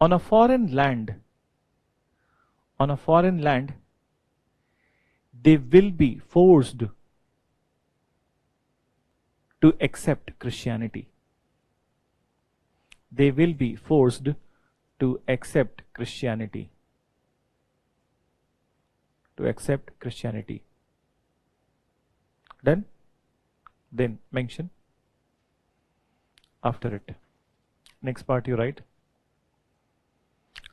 S1: on a foreign land, they will be forced to accept Christianity. They will be forced to accept Christianity. To accept Christianity. Done? Then mention after it. Next part you write.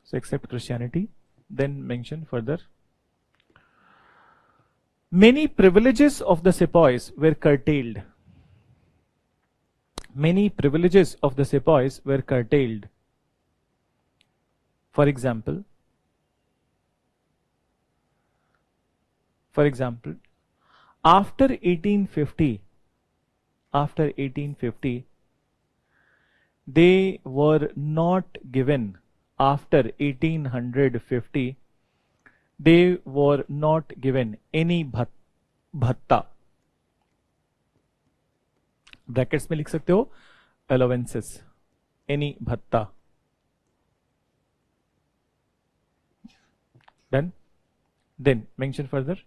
S1: So accept Christianity. Then mention further. Many privileges of the sepoys were curtailed. Many privileges of the sepoys were curtailed. For example, after 1850, they were not given, after 1850, they were not given any bhatta. Brackets में लिख सकते हो allowances, any bhatta. Done? Then mention further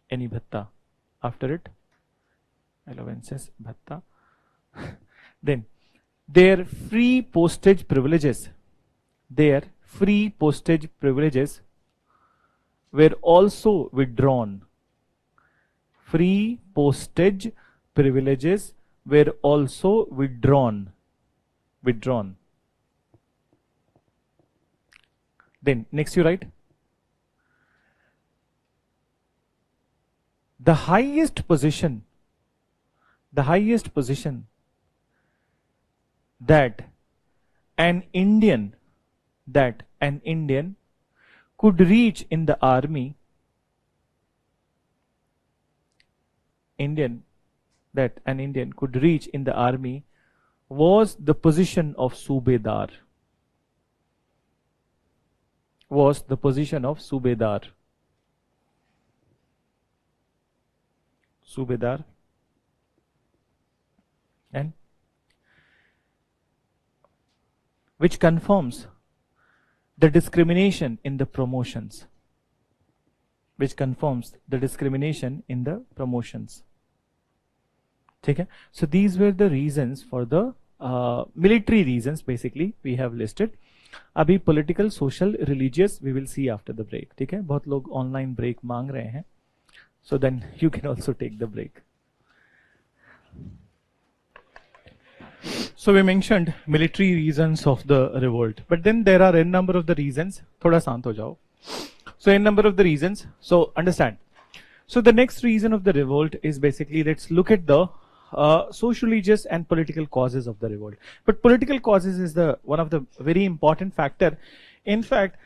S1: any bhatta. After it allowances, bhatta. Then their free postage privileges, were also withdrawn. Free postage privileges were also withdrawn. Then next you write, the highest position that an Indian could reach in the army, was the position of Subedar. And which confirms the discrimination in the promotions. Okay? So these were the reasons for the military reasons basically we have listed. अभी political, social, religious we will see after the break. ठीक है? बहुत लोग online break मांग रहे हैं. So then you can also take the break. So we mentioned military reasons of the revolt, but then there are n number of the reasons. थोड़ा शांत हो जाओ. So n number of the reasons. So understand. So the next reason of the revolt is basically, let's look at the sociologists and political causes of the revolt. But political causes is one of the very important factor. In fact,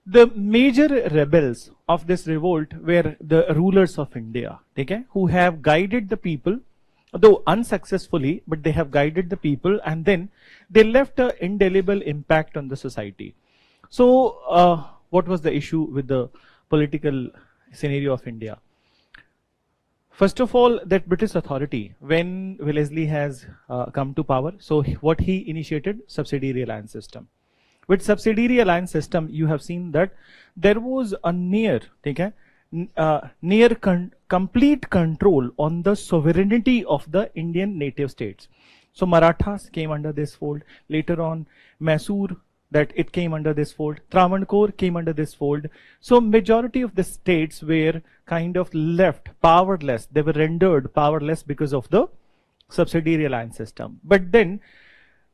S1: the major rebels of this revolt were the rulers of India, okay, who have guided the people, though unsuccessfully, but they have guided the people, and then they left an indelible impact on the society. So what was the issue with the political scenario of India? First of all, that British authority, when Wellesley has come to power, so what he initiated, subsidiary alliance system. With subsidiary alliance system, you have seen that there was a complete control on the sovereignty of the Indian native states. So Marathas came under this fold. Later on, Mysore, that it came under this fold. Travancore came under this fold. So majority of the states were kind of left powerless. They were rendered powerless because of the subsidiary alliance system. But then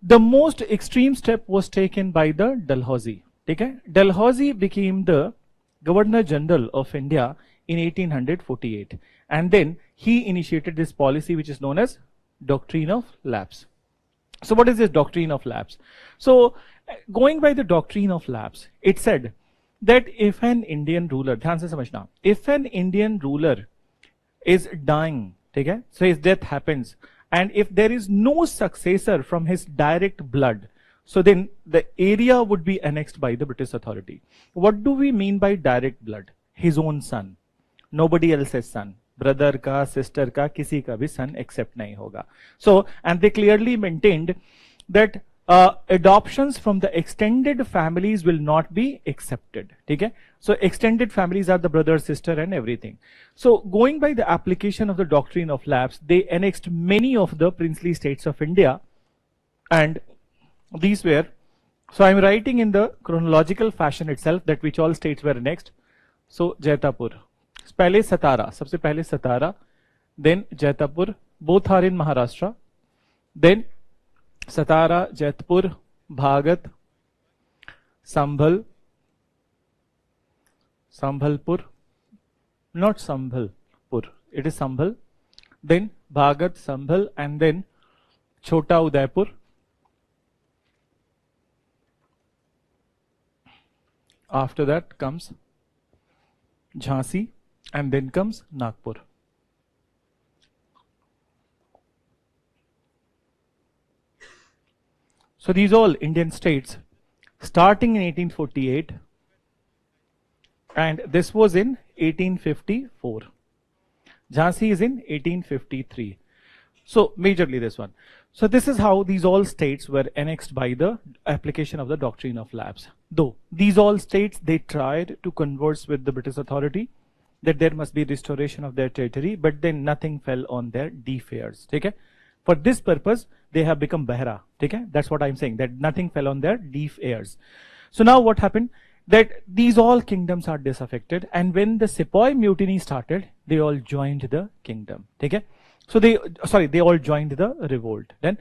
S1: the most extreme step was taken by the Dalhousie. Okay? Dalhousie became the Governor General of India in 1848, and then he initiated this policy which is known as Doctrine of Lapse. So what is this Doctrine of Lapse? So going by the Doctrine of Lapse, it said that if an Indian ruler, ध्यान से समझना, if an Indian ruler is dying, okay, so his death happens, and if there is no successor from his direct blood, so then the area would be annexed by the British authority. What do we mean by direct blood? His own son, nobody else's son. Brother ka, sister ka, kisi ka bhi son except nahi hoga. So, and they clearly maintained that adoptions from the extended families will not be accepted. Okay? So extended families are the brother, sister and everything. So going by the application of the Doctrine of Lapse, they annexed many of the princely states of India, and these were, so I am writing in the chronological fashion itself that which all states were annexed. So Jaitapur, पहले Satara, सबसे पहले Satara, then Jaitapur, both are in Maharashtra, then Satara, Jaitpur, Bhagat, Sambhal, Sambhalpur, not Sambhalpur, it is Sambhal, then Bhagat, Sambhal, and then Chota Udaipur, after that comes Jhansi, and then comes Nagpur. So these all Indian states starting in 1848, and this was in 1854. Jhansi is in 1853. So majorly this one. So this is how these all states were annexed by the application of the Doctrine of Lapse. Though these all states, they tried to converse with the British authority that there must be restoration of their territory, but then nothing fell on their deaf ears. Okay? For this purpose, they have become Behra. Okay? That's what I'm saying, that nothing fell on their deaf ears. So now what happened? That these all kingdoms are disaffected, and when the Sepoy mutiny started, they all joined the kingdom. Okay? So they all joined the revolt. Then,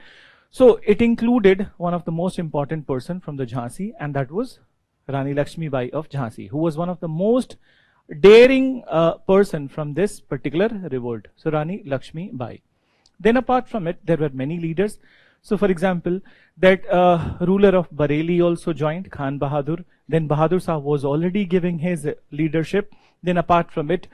S1: so it included one of the most important person from the Jhansi, and that was Rani Lakshmi Bai of Jhansi, who was one of the most daring person from this particular revolt. So Rani Lakshmi Bai. Then apart from it, there were many leaders. So for example, that ruler of Bareilly also joined, Khan Bahadur. Then Bahadur Sahib was already giving his leadership. Then apart from it,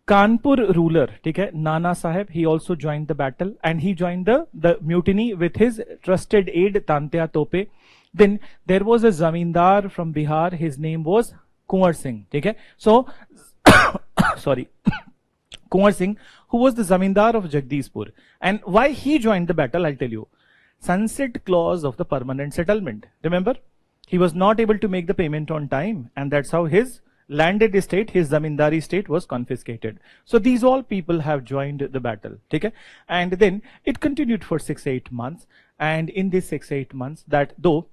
S1: Kanpur ruler, okay, Nana Sahib, he also joined the battle, and he joined the mutiny with his trusted aide Tantia Tope. Then there was a zamindar from Bihar, his name was Kunwar Singh. Okay? So, sorry, Kunwar Singh, who was the zamindar of Jagdishpur. And why he joined the battle, I'll tell you. Sunset clause of the permanent settlement. Remember? He was not able to make the payment on time, and that's how his landed estate, his zamindari estate, was confiscated. So these all people have joined the battle. Okay? And then it continued for 6-8 months. And in these 6-8 months, that though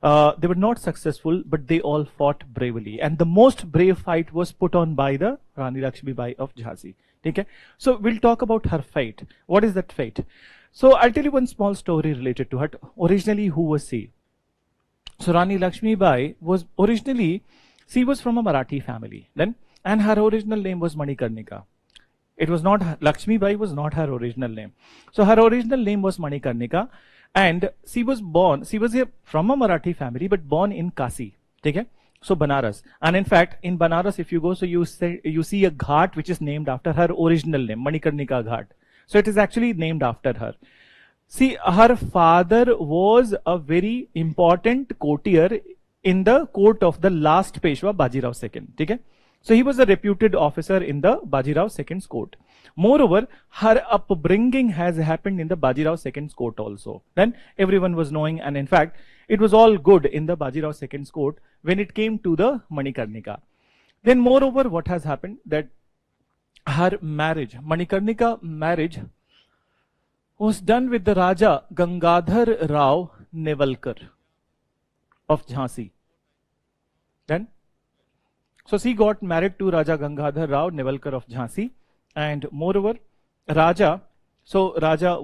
S1: they were not successful, but they all fought bravely. And the most brave fight was put on by the Rani Lakshmi Bai of Jhansi. Okay? So we'll talk about her fight. What is that fight? So I'll tell you one small story related to her. Originally, who was she? So Rani Lakshmi Bai was originally, she was from a Marathi family then, and her original name was Manikarnika. It was not, Lakshmi Bai was not her original name. So her original name was Manikarnika, and she was born, she was from a Marathi family, but born in Kasi. Okay? So Banaras. And in fact, in Banaras, if you go, so you see a ghat which is named after her original name, Manikarnika Ghat. So it is actually named after her. See, her father was a very important courtier in the court of the last Peshwa, Bajirao II. Okay? So he was a reputed officer in the Bajirao II's court. Moreover, her upbringing has happened in the Bajirao II's court also. Then everyone was knowing, and in fact, it was all good in the Bajirao II's court when it came to the Manikarnika. Then moreover, what has happened, that her marriage, Manikarnika marriage, was done with the Raja Gangadhar Rao Nevalkar of Jhansi. Then, so she got married to Raja Gangadhar Rao Nevalkar of Jhansi, and moreover, Raja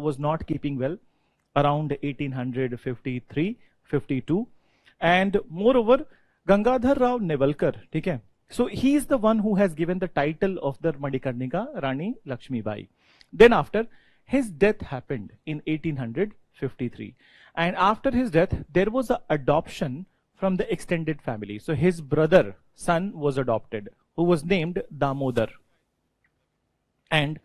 S1: was not keeping well around 1853-52, and moreover, Gangadhar Rao Nevalkar, okay? So he is the one who has given the title of the Manikarnika Rani Lakshmi Bai. Then after, his death happened in 1853, and after his death, there was an adoption from the extended family. So his brother, son was adopted, who was named Damodar. And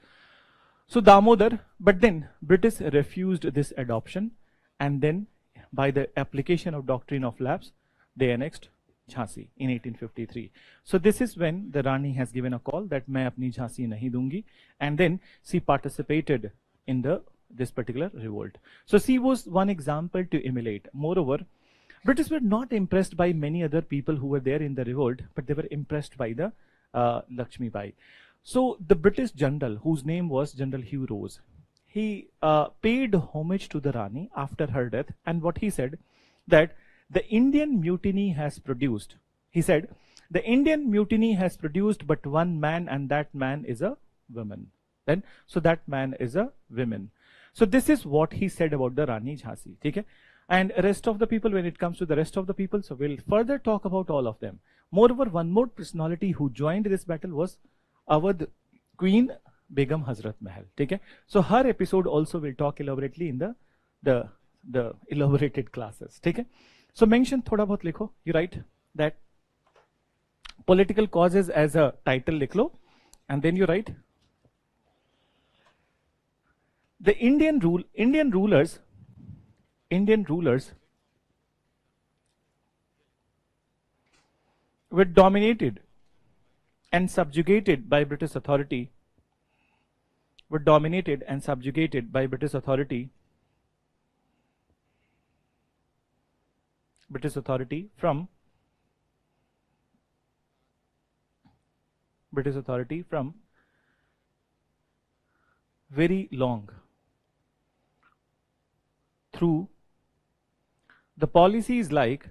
S1: so Damodar, but then British refused this adoption, and then by the application of doctrine of lapse, they annexed Jhansi in 1853. So this is when the Rani has given a call that मैं अपनी झांसी नहीं दूंगी, and then she participated in this particular revolt. So she was one example to emulate. Moreover, British were not impressed by many other people who were there in the revolt, but they were impressed by the Lakshmi Bai. So the British general, whose name was General Hugh Rose, he paid homage to the Rani after her death, and what he said, that the Indian mutiny has produced, he said, the Indian mutiny has produced but one man, and that man is a woman. Then, so that man is a woman. So this is what he said about the Rani Jhansi. Okay? And rest of the people, when it comes to the rest of the people, so we'll further talk about all of them. Moreover, one more personality who joined this battle was Awadh Queen Begum Hazrat Mahal. Okay? So her episode also will talk elaborately in the elaborated classes. Okay? So mention thoda bahut likho. You write that political causes as a title likh lo, and then you write the Indian rulers were dominated and subjugated by British authority. From very long, through the policies like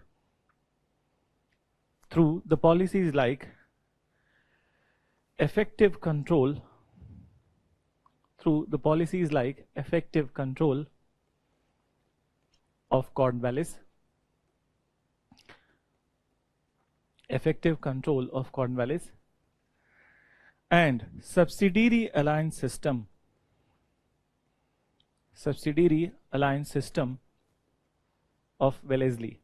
S1: effective control of Cornwallis, and subsidiary alliance system of Wellesley.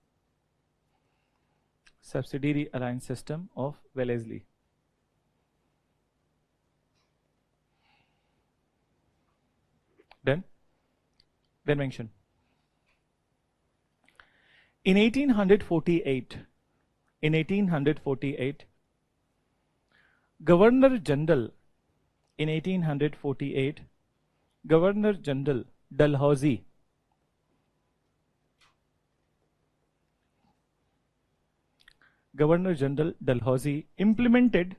S1: Then mention. In 1848, Governor General Dalhousie implemented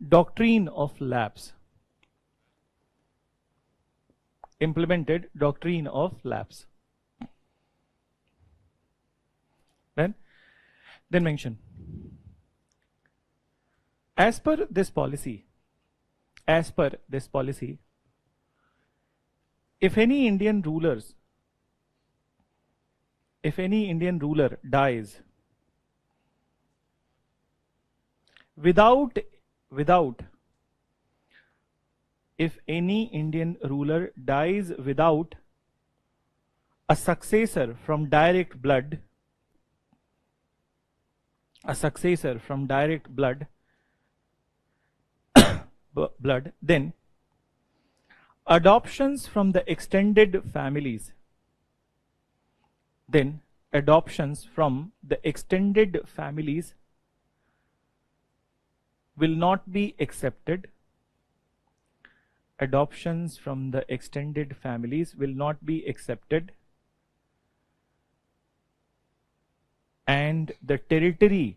S1: doctrine of lapse. Then mention. As per this policy, if any Indian ruler dies without a successor from direct blood, then adoptions from the extended families will not be accepted. And the territory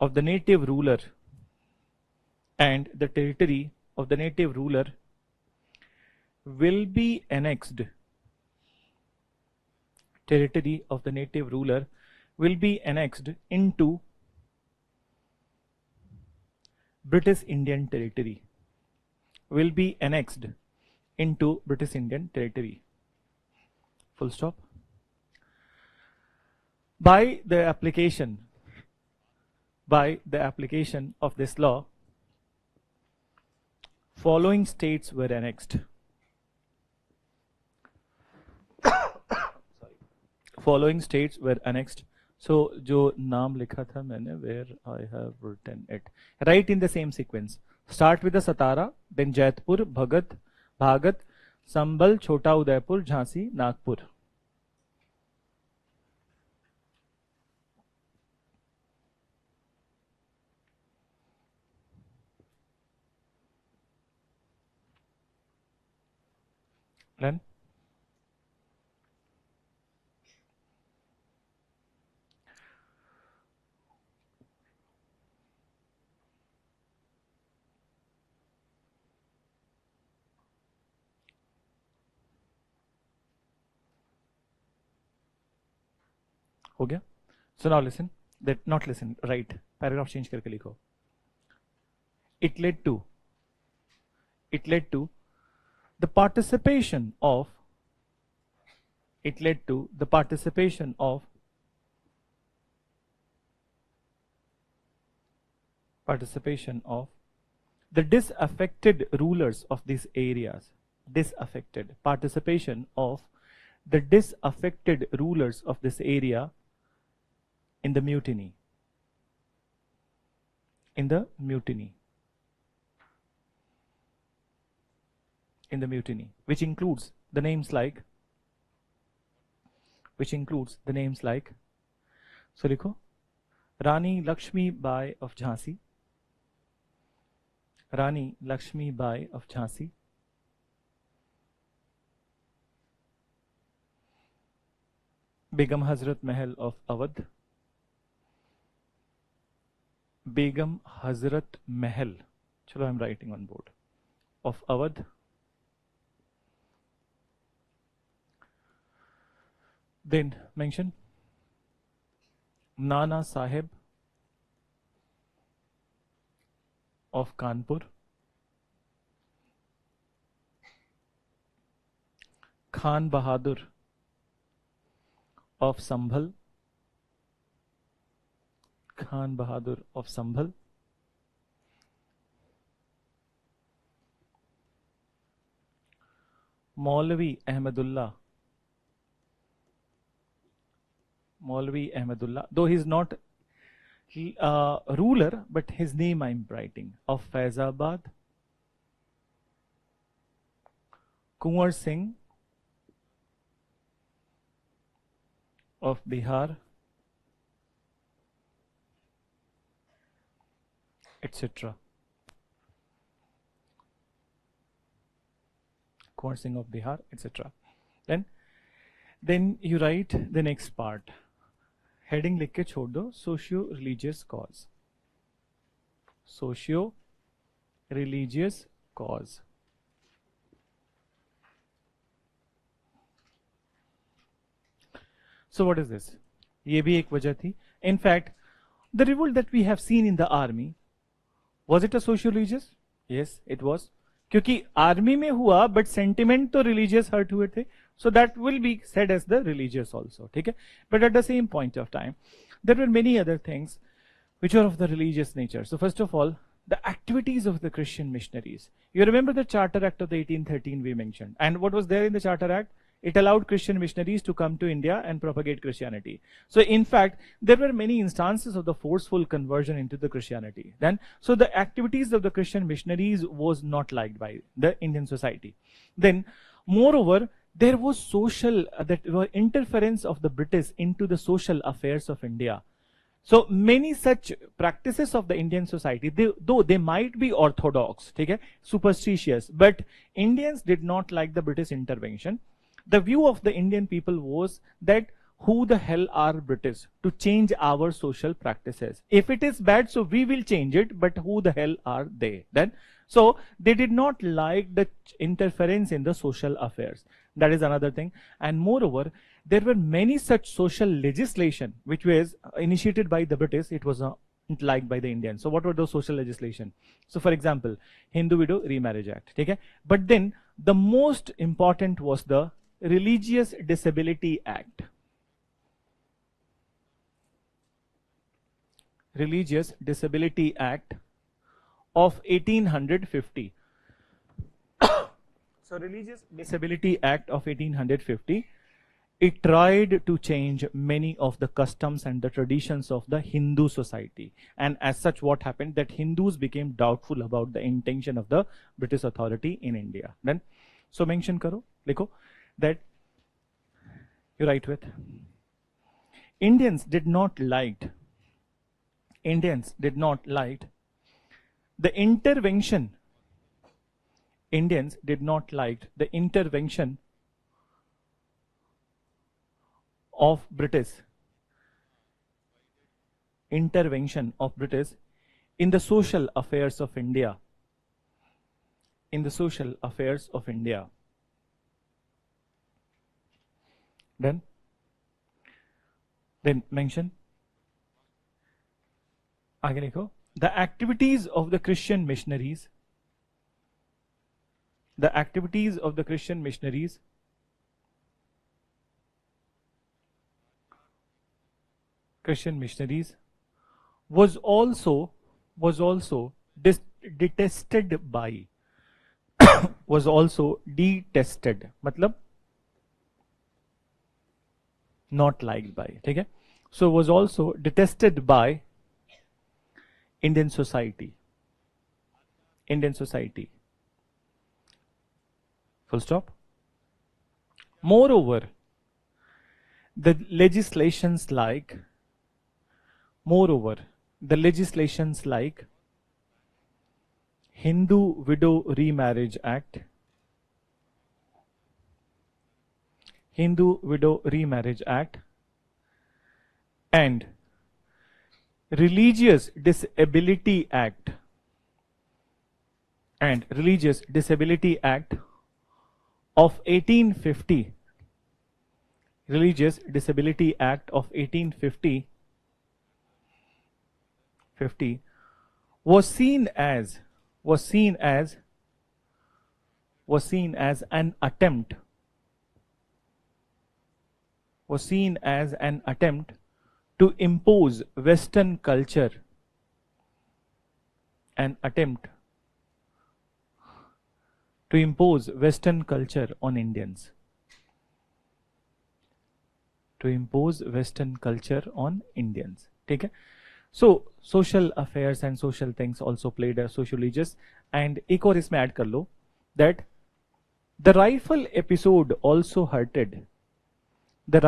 S1: of the native ruler and the territory of the native ruler will be annexed. Territory of the native ruler will be annexed into British Indian territory. Will be annexed into British Indian territory. Full stop. By the application of this law, following states were annexed. Following states were annexed. So, जो नाम लिखा था मैंने, where I have written it, right in the same sequence. Start with the Satara, then Jaipur, Bhagat, Sambal, Chota Udaipur, Jhansi, Nagpur. Run. हो गया? So now listen, that not listen, right, paragraph change करके लिखो. It led to the participation of the disaffected rulers of these areas. Participation of the disaffected rulers of this area in the mutiny. Which includes the names like so likho, Rani Lakshmi Bai of Jhansi, Begum Hazrat Mahal of Awadh, chalo I'm writing on board, of Awadh, then mention Nana Sahib of Kanpur, Khan Bahadur of Sambhal, Maulvi Ahmadullah, though he is not ruler, but his name I am writing, of Faizabad, Kunwar Singh of Bihar, etc. Kunwar Singh of Bihar, etc. Then you write the next part. Heading लिख के छोड़ दो, socio-religious cause. So what is this? ये भी एक वजह थी. In fact, the revolt that we have seen in the army, was it a socio-religious? Yes, it was. क्योंकि आर्मी में हुआ, but sentiment तो religious hurt हुए थे. So that will be said as the religious also, ठीक है? But at the same point of time, there were many other things which are of the religious nature. So first of all, the activities of the Christian missionaries. You remember the Charter Act of the 1813 we mentioned. And what was there in the Charter Act? It allowed Christian missionaries to come to India and propagate Christianity. So in fact, there were many instances of the forceful conversion into the Christianity. So the activities of the Christian missionaries was not liked by the Indian society. Then, moreover, there was social, interference of the British into the social affairs of India. So many such practices of the Indian society, though they might be orthodox, superstitious, but Indians did not like the British intervention. The view of the Indian people was that who the hell are British to change our social practices? If it is bad, so we will change it, but who the hell are they then? So they did not like the interference in the social affairs. That is another thing. And moreover, there were many such social legislation which was initiated by the British. It was not liked by the Indians. So what were those social legislation? So for example, Hindu Widow Remarriage Act. Okay? But then the most important was the Religious Disability Act. Religious Disability Act of 1850. So Religious Disability Act of 1850, it tried to change many of the customs and the traditions of the Hindu society. And as such, what happened, that Hindus became doubtful about the intention of the British authority in India. Then, so mention karo, likho, that you write with, Indians did not like the intervention. Indians did not like the intervention of British in the social affairs of India. Then mention, आगे लिखो, the activities of the Christian missionaries, was also detested by मतलब not liked by, ठीक है? So was also detested by Indian society. Full stop. Moreover, the legislations like Hindu Widow Remarriage Act, and Religious Disability Act of 1850, was seen as an attempt to impose Western culture, on Indians. ठीक है? So social affairs and social things also played a social religious. And एक और इसमें add कर लो, that the rifle episode also hurted the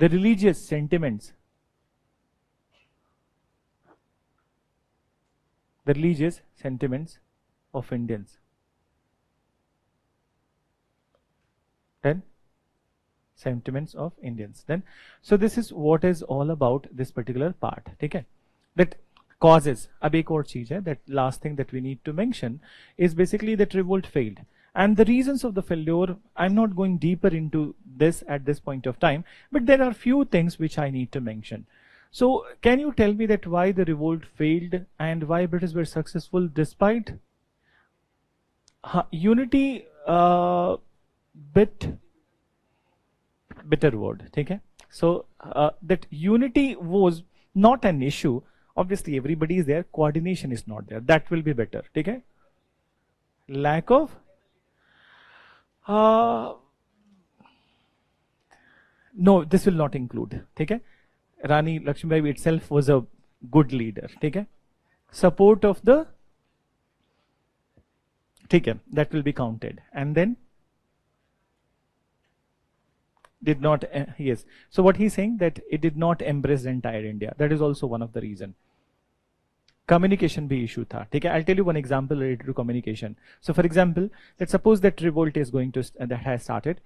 S1: religious sentiments of Indians. Then so this is what is all about this particular part. ठीक है? That causes, अब एक और चीज है, that last thing that we need to mention is basically that revolt failed. And the reasons of the failure, I'm not going deeper into this at this point of time, but there are few things which I need to mention. So can you tell me that why the revolt failed and why British were successful despite unity? Bitter word, ठीक है? So that unity was not an issue. Obviously everybody is there, coordination is not there. That will be better, ठीक है? Lack of no, this will not include, ठीक है? Rani Lakshmibai itself was a good leader, ठीक है? Support of the, ठीक है, that will be counted. And then did not, yes. So what he's saying, that it did not embrace the entire India. That is also one of the reason. Communication भी issue था, ठीक है. I tell you one example related to communication. So for example, let's suppose that revolt is going to that has started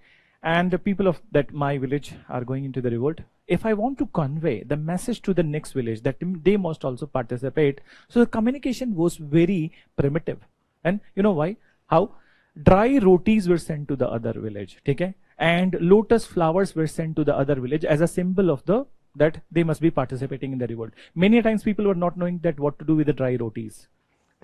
S1: and the people of that my village are going into the revolt. If I want to convey the message to the next village that they must also participate, so the communication was very primitive. And you know why? How? Dry rotis were sent to the other village, okay? And lotus flowers were sent to the other village as a symbol of the that they must be participating in the revolt. Many times people were not knowing that what to do with the dry rotis,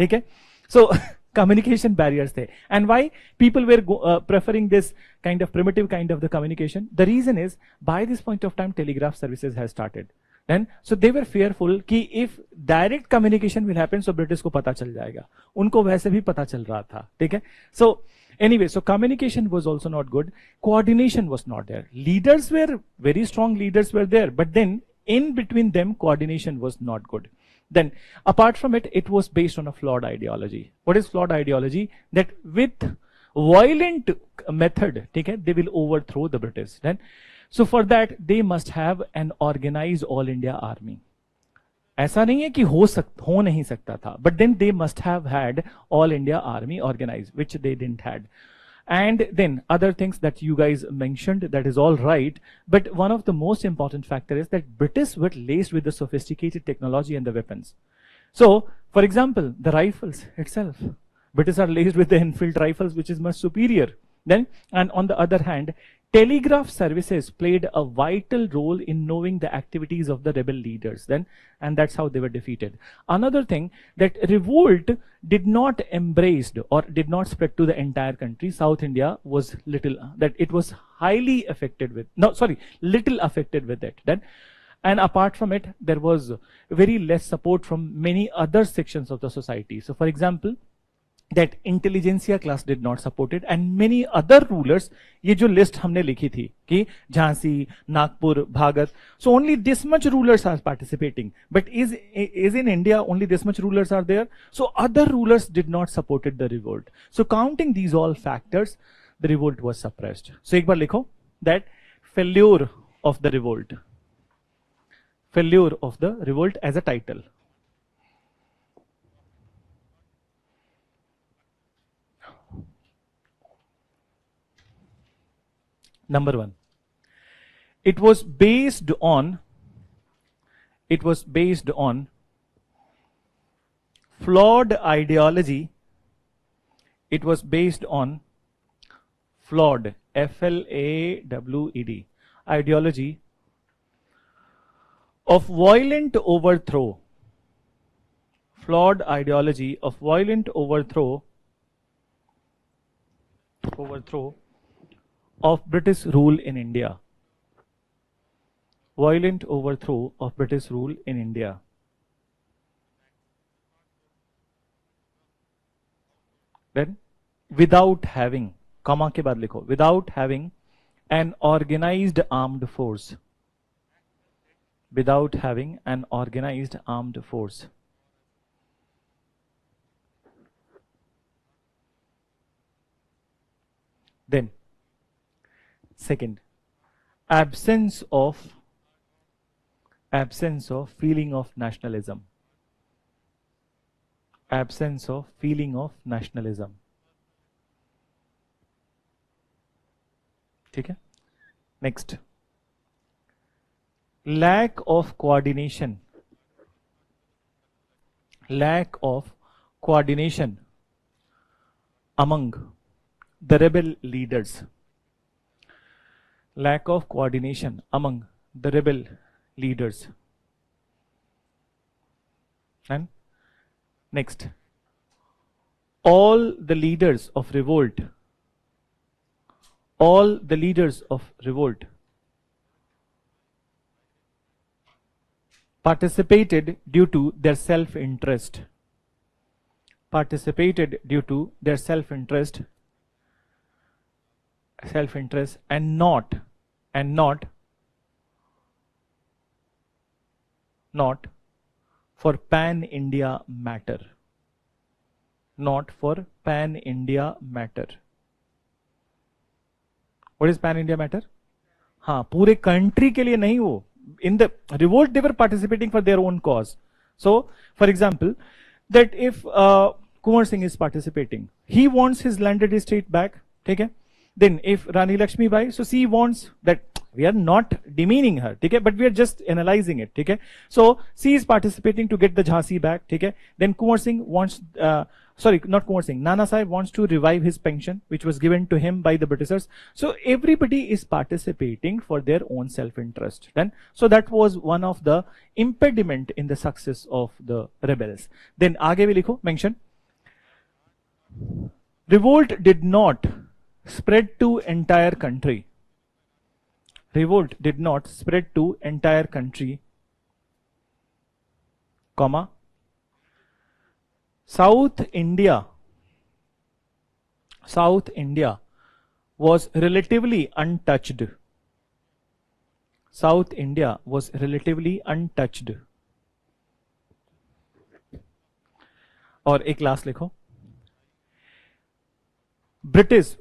S1: okay? So communication barriers there. And why people were preferring this kind of primitive kind of the communication? The reason is, by this point of time telegraph services has started. Then so they were fearful कि if direct communication will happen, so British को पता चल जाएगा. उनको वैसे भी पता चल रहा था, ठीक है. So anyway, so communication was also not good. Coordination was not there. Leaders were very strong, leaders were there, but then in between them coordination was not good. Then apart from it, it was based on a flawed ideology. What is flawed ideology? That with violent method, okay, they will overthrow the British. Then so for that they must have an organized all India army. ऐसा नहीं है कि हो नहीं सकता था, but then they must have had all India army organized, which they didn't had. And then other things that you guys mentioned, that is all right, but one of the most important factor is that British were laced with the sophisticated technology and the weapons. So for example, the rifles itself, British are laced with the Enfield rifles, which is much superior. Then, and on the other hand, telegraph services played a vital role in knowing the activities of the rebel leaders then, and that's how they were defeated. Another thing, that revolt did not embraced or did not spread to the entire country. South India was that it was highly affected with, little affected with it then. And apart from it, there was very less support from many other sections of the society. So for example, that intelligentsia class did not support it, and many other rulers, ये जो list हमने लिखी थी कि झांसी, नागपुर, भागत, so only this much rulers are participating, but is in India only this much rulers are there, so other rulers did not supported the revolt. So counting these all factors, the revolt was suppressed. So एक बार लिखो that failure of the revolt as a title. Number one, it was based on flawed ideology. It was based on flawed, FLAWED, ideology of violent overthrow. Flawed ideology of violent overthrow of British rule in India. Violent overthrow of British rule in India. Then, without having, comma के बाद लिखो, without having an organized armed force. Without having an organized armed force. Then, second, absence of feeling of nationalism. Absence of feeling of nationalism. ठीक है? Next, lack of coordination. Lack of coordination among the rebel leaders. Lack of coordination among the rebel leaders. And next, all the leaders of revolt participated due to their self-interest. Participated due to their self-interest and not for pan-India matter. Not for pan-India matter. What is pan-India matter? हाँ, पूरे country के लिए नहीं वो. In the revolt, they were participating for their own cause. So, for example, that if Kumar Singh is participating, he wants his landed estate back. Okay? Then if Rani Lakshmi Bai, so she wants that. We are not demeaning her, okay? But we are just analyzing it. Okay? So she is participating to get the Jhansi back. Okay? Then Kumar Singh wants, sorry, not Kumar Singh, Nana Sahib wants to revive his pension, which was given to him by the Britishers. So everybody is participating for their own self-interest. Then, so that was one of the impediment in the success of the rebels. Then आगे भी लिखो, mention. Revolt did not spread to entire country. Revolt did not spread to entire country, comma, South India was relatively untouched. South India was relatively untouched. और एक last लिखो. British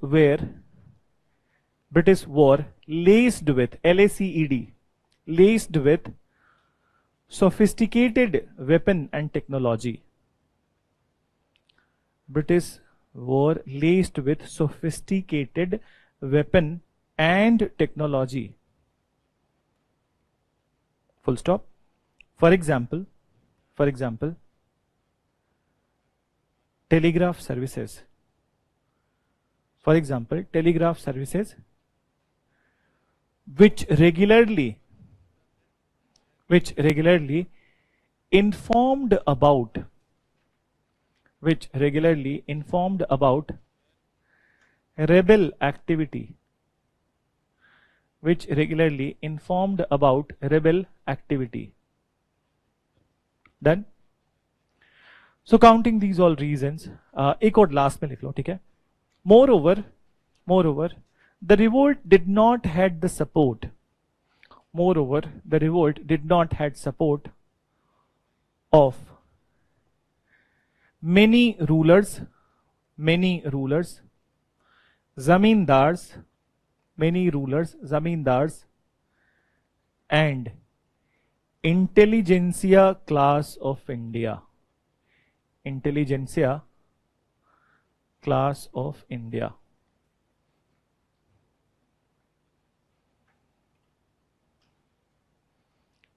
S1: were laced with, LACED, laced with sophisticated weapon and technology. British were laced with sophisticated weapon and technology. Full stop. For example, telegraph services. For example, telegraph services which regularly informed about rebel activity, Done. So counting these all reasons, एक और last में लिख लो, ठीक है? Moreover, the revolt did not had the support. Moreover, the revolt did not had support of many rulers, zamindars, and intelligentsia class of India. Intelligentsia class of India.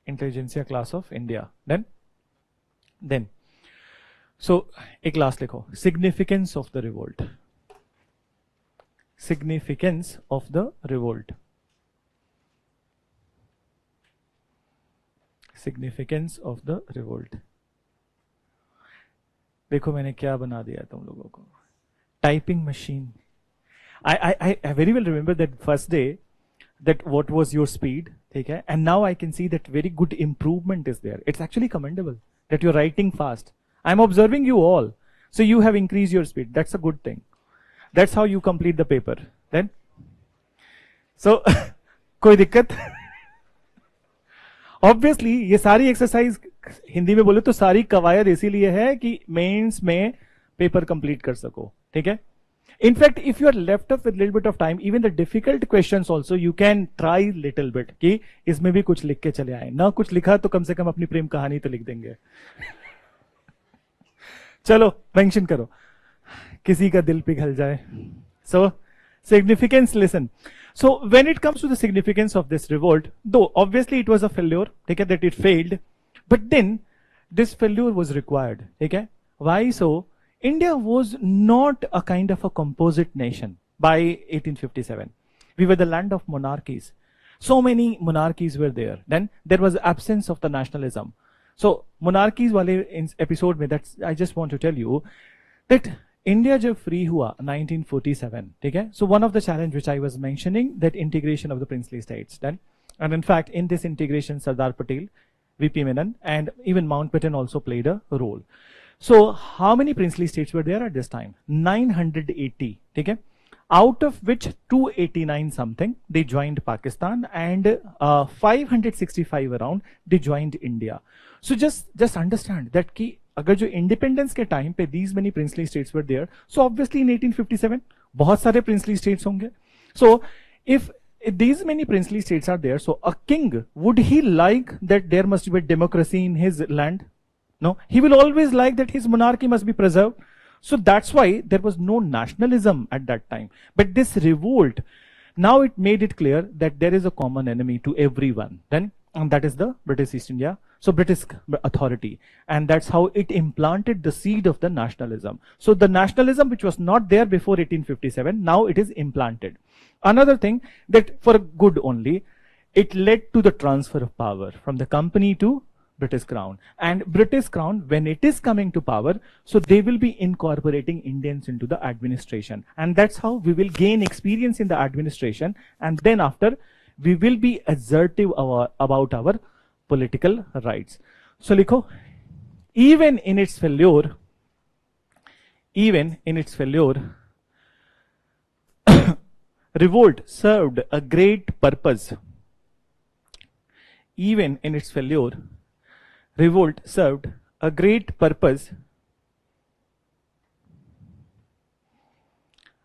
S1: Intelligentsia class of India. Then so एक last लिखो. Significance of the revolt. Significance of the revolt. Significance of the revolt. देखो मैंने क्या बना दिया तुम लोगों को. Typing machine. I very well remember that first day that what was your speed, okay? And now I can see that very good improvement is there. It's actually commendable that you're writing fast. I'm observing you all. So you have increased your speed. That's a good thing. That's how you complete the paper. Then, so कोई दिक्कत? Obviously ये सारी exercise Hindi में बोले तो सारी कवायद इसीलिए है कि मेंस में पेपर कंप्लीट कर सको, ठीक है? In fact, if you are left up with little bit of time, even the difficult questions also you can try little bit कि इसमें भी कुछ लिख के चले आए. ना कुछ लिखा तो कम से कम अपनी प्रेम कहानी तो लिख देंगे. चलो मेंशन करो, किसी का दिल पिघल जाए. So significance, listen. So when it comes to the significance of this revolt, though obviously it was a failure, okay, that it failed, but then this failure was required, okay? Why so? India was not a kind of a composite nation by 1857. We were the land of monarchies. So many monarchies were there. Then there was absence of the nationalism. So monarchies wale in episode mein, that's I just want to tell you that India jab free hua 1947, okay? So one of the challenge which I was mentioning, that integration of the princely states. Then, and in fact in this integration Sardar Patel, VP Menon and even Mountbatten also played a role. So how many princely states were there at this time? 980, okay? Out of which 289 something they joined Pakistan, and 565 around they joined India. So just understand that कि अगर जो independence के time पे these many princely states were there, so obviously in 1857 बहुत सारे princely states होंगे. So if these many princely states are there, so a king, would he like that there must be democracy in his land? No, he will always like that his monarchy must be preserved. So that's why there was no nationalism at that time. But this revolt, now it made it clear that there is a common enemy to everyone. Then, and that is the British East India, so British authority. And that's how it implanted the seed of the nationalism. So the nationalism which was not there before 1857, now it is implanted. Another thing, that for good only, it led to the transfer of power from the company to British Crown. And British Crown, when it is coming to power, so they will be incorporating Indians into the administration. And that's how we will gain experience in the administration. And then after, we will be assertive about our political rights. So likho, even in its failure, revolt served a great purpose. Even in its failure, revolt served a great purpose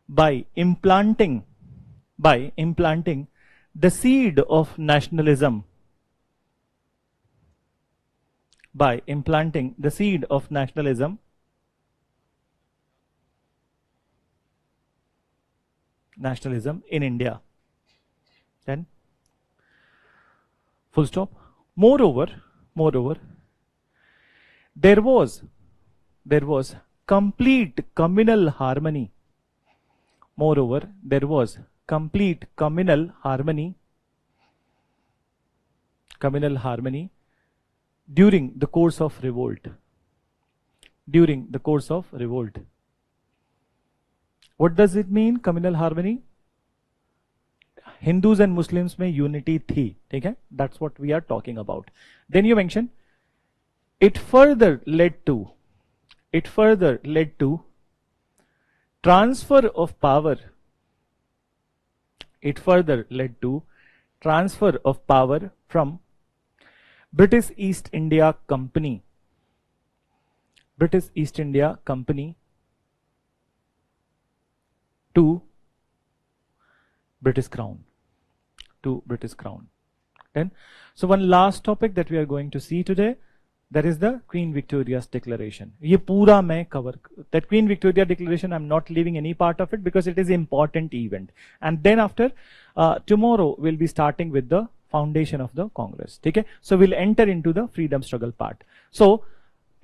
S1: by implanting the seed of nationalism. By implanting the seed of nationalism in India. Then, full stop. Moreover, there was complete communal harmony. Moreover, there was complete communal harmony during the course of revolt. What does it mean, communal harmony? Hindus and Muslims में unity थी, ठीक है? That's what we are talking about. Then you mention, it further led to transfer of power. It further led to transfer of power from British East India Company. To British Crown. Then, so one last topic that we are going to see today, that is the Queen Victoria's Declaration. ये पूरा मैं cover. That Queen Victoria Declaration, I'm not leaving any part of it because it is important event. And then after, tomorrow we'll be starting with the foundation of the Congress. ठीक है? So we'll enter into the freedom struggle part. So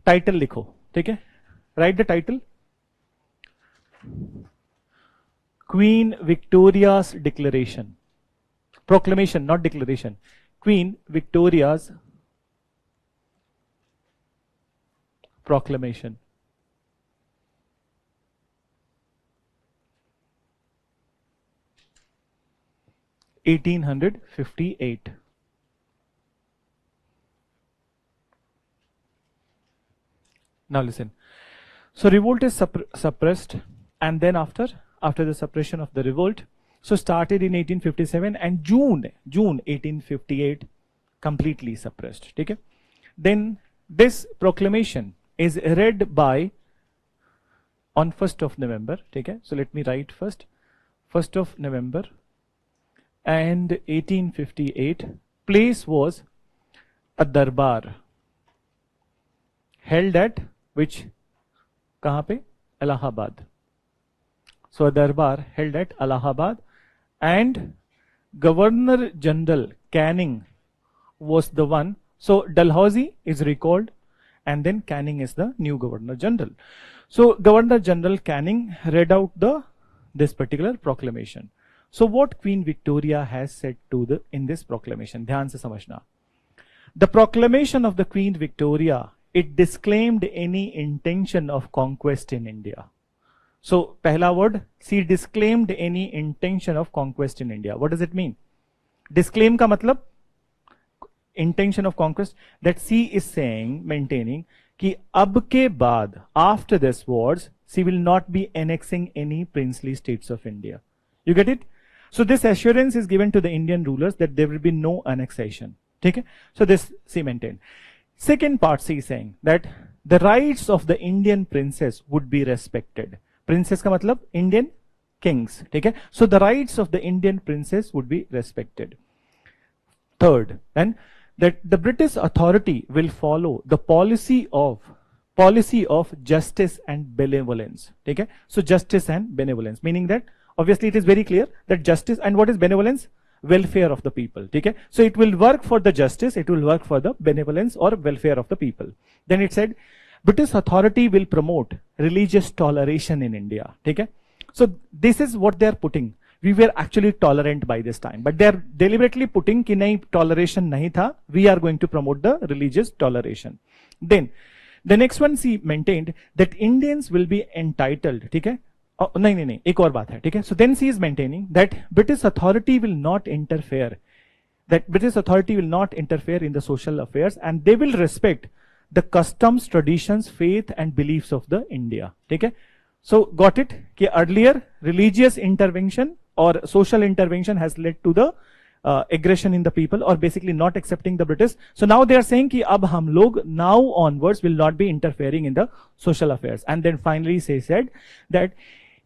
S1: title लिखो, ठीक है? Write the title. Queen Victoria's Declaration. Proclamation, not declaration. Queen Victoria's Proclamation. (1858). Now listen. So revolt is suppressed, and then after the suppression of the revolt, so started in 1857, and June 1858 completely suppressed. Okay? Then this proclamation is read by on 1st of November. Okay? So let me write first. 1st of November and 1858. Place was a darbar held at which? कहाँ पे? Allahabad. So a darbar held at Allahabad, and Governor General Canning was the one. So Dalhousie is recalled, and then Canning is the new Governor General. So Governor General Canning read out this particular proclamation. So what Queen Victoria has said in this proclamation? ध्यान से समझना. The proclamation of the Queen Victoria, it disclaimed any intention of conquest in India. So पहला word, she disclaimed any intention of conquest in India. What does it mean? Disclaim का मतलब intention of conquest, that she is saying, maintaining कि अब के बाद, after this wars, she will not be annexing any princely states of India. You get it? So this assurance is given to the Indian rulers that there will be no annexation. Okay? So this she maintained. Second part, she is saying that the rights of the Indian princess would be respected. Princess का मतलब Indian kings. ठीक है? So the rights of the Indian princess would be respected. Third, then that the British authority will follow the policy of justice and benevolence. Okay, so justice and benevolence, meaning that obviously it is very clear that justice and what is benevolence? Welfare of the people. Okay, so it will work for the justice, it will work for the benevolence or welfare of the people. Then it said British authority will promote religious toleration in India. Okay, so this is what they are putting. We were actually tolerant by this time, but they are deliberately putting कि नहीं toleration नहीं था. We are going to promote the religious toleration. Then the next one she maintained that Indians will be entitled. ठीक है? नहीं एक और बात है. ठीक है? So then she is maintaining that British authority will not interfere. That British authority will not interfere in the social affairs and they will respect the customs, traditions, faith and beliefs of the India. ठीक है? So got it? कि earlier religious intervention or social intervention has led to the aggression in the people or basically not accepting the British. So now they are saying कि अब हम लोग now onwards will not be interfering in the social affairs. And then finally they said that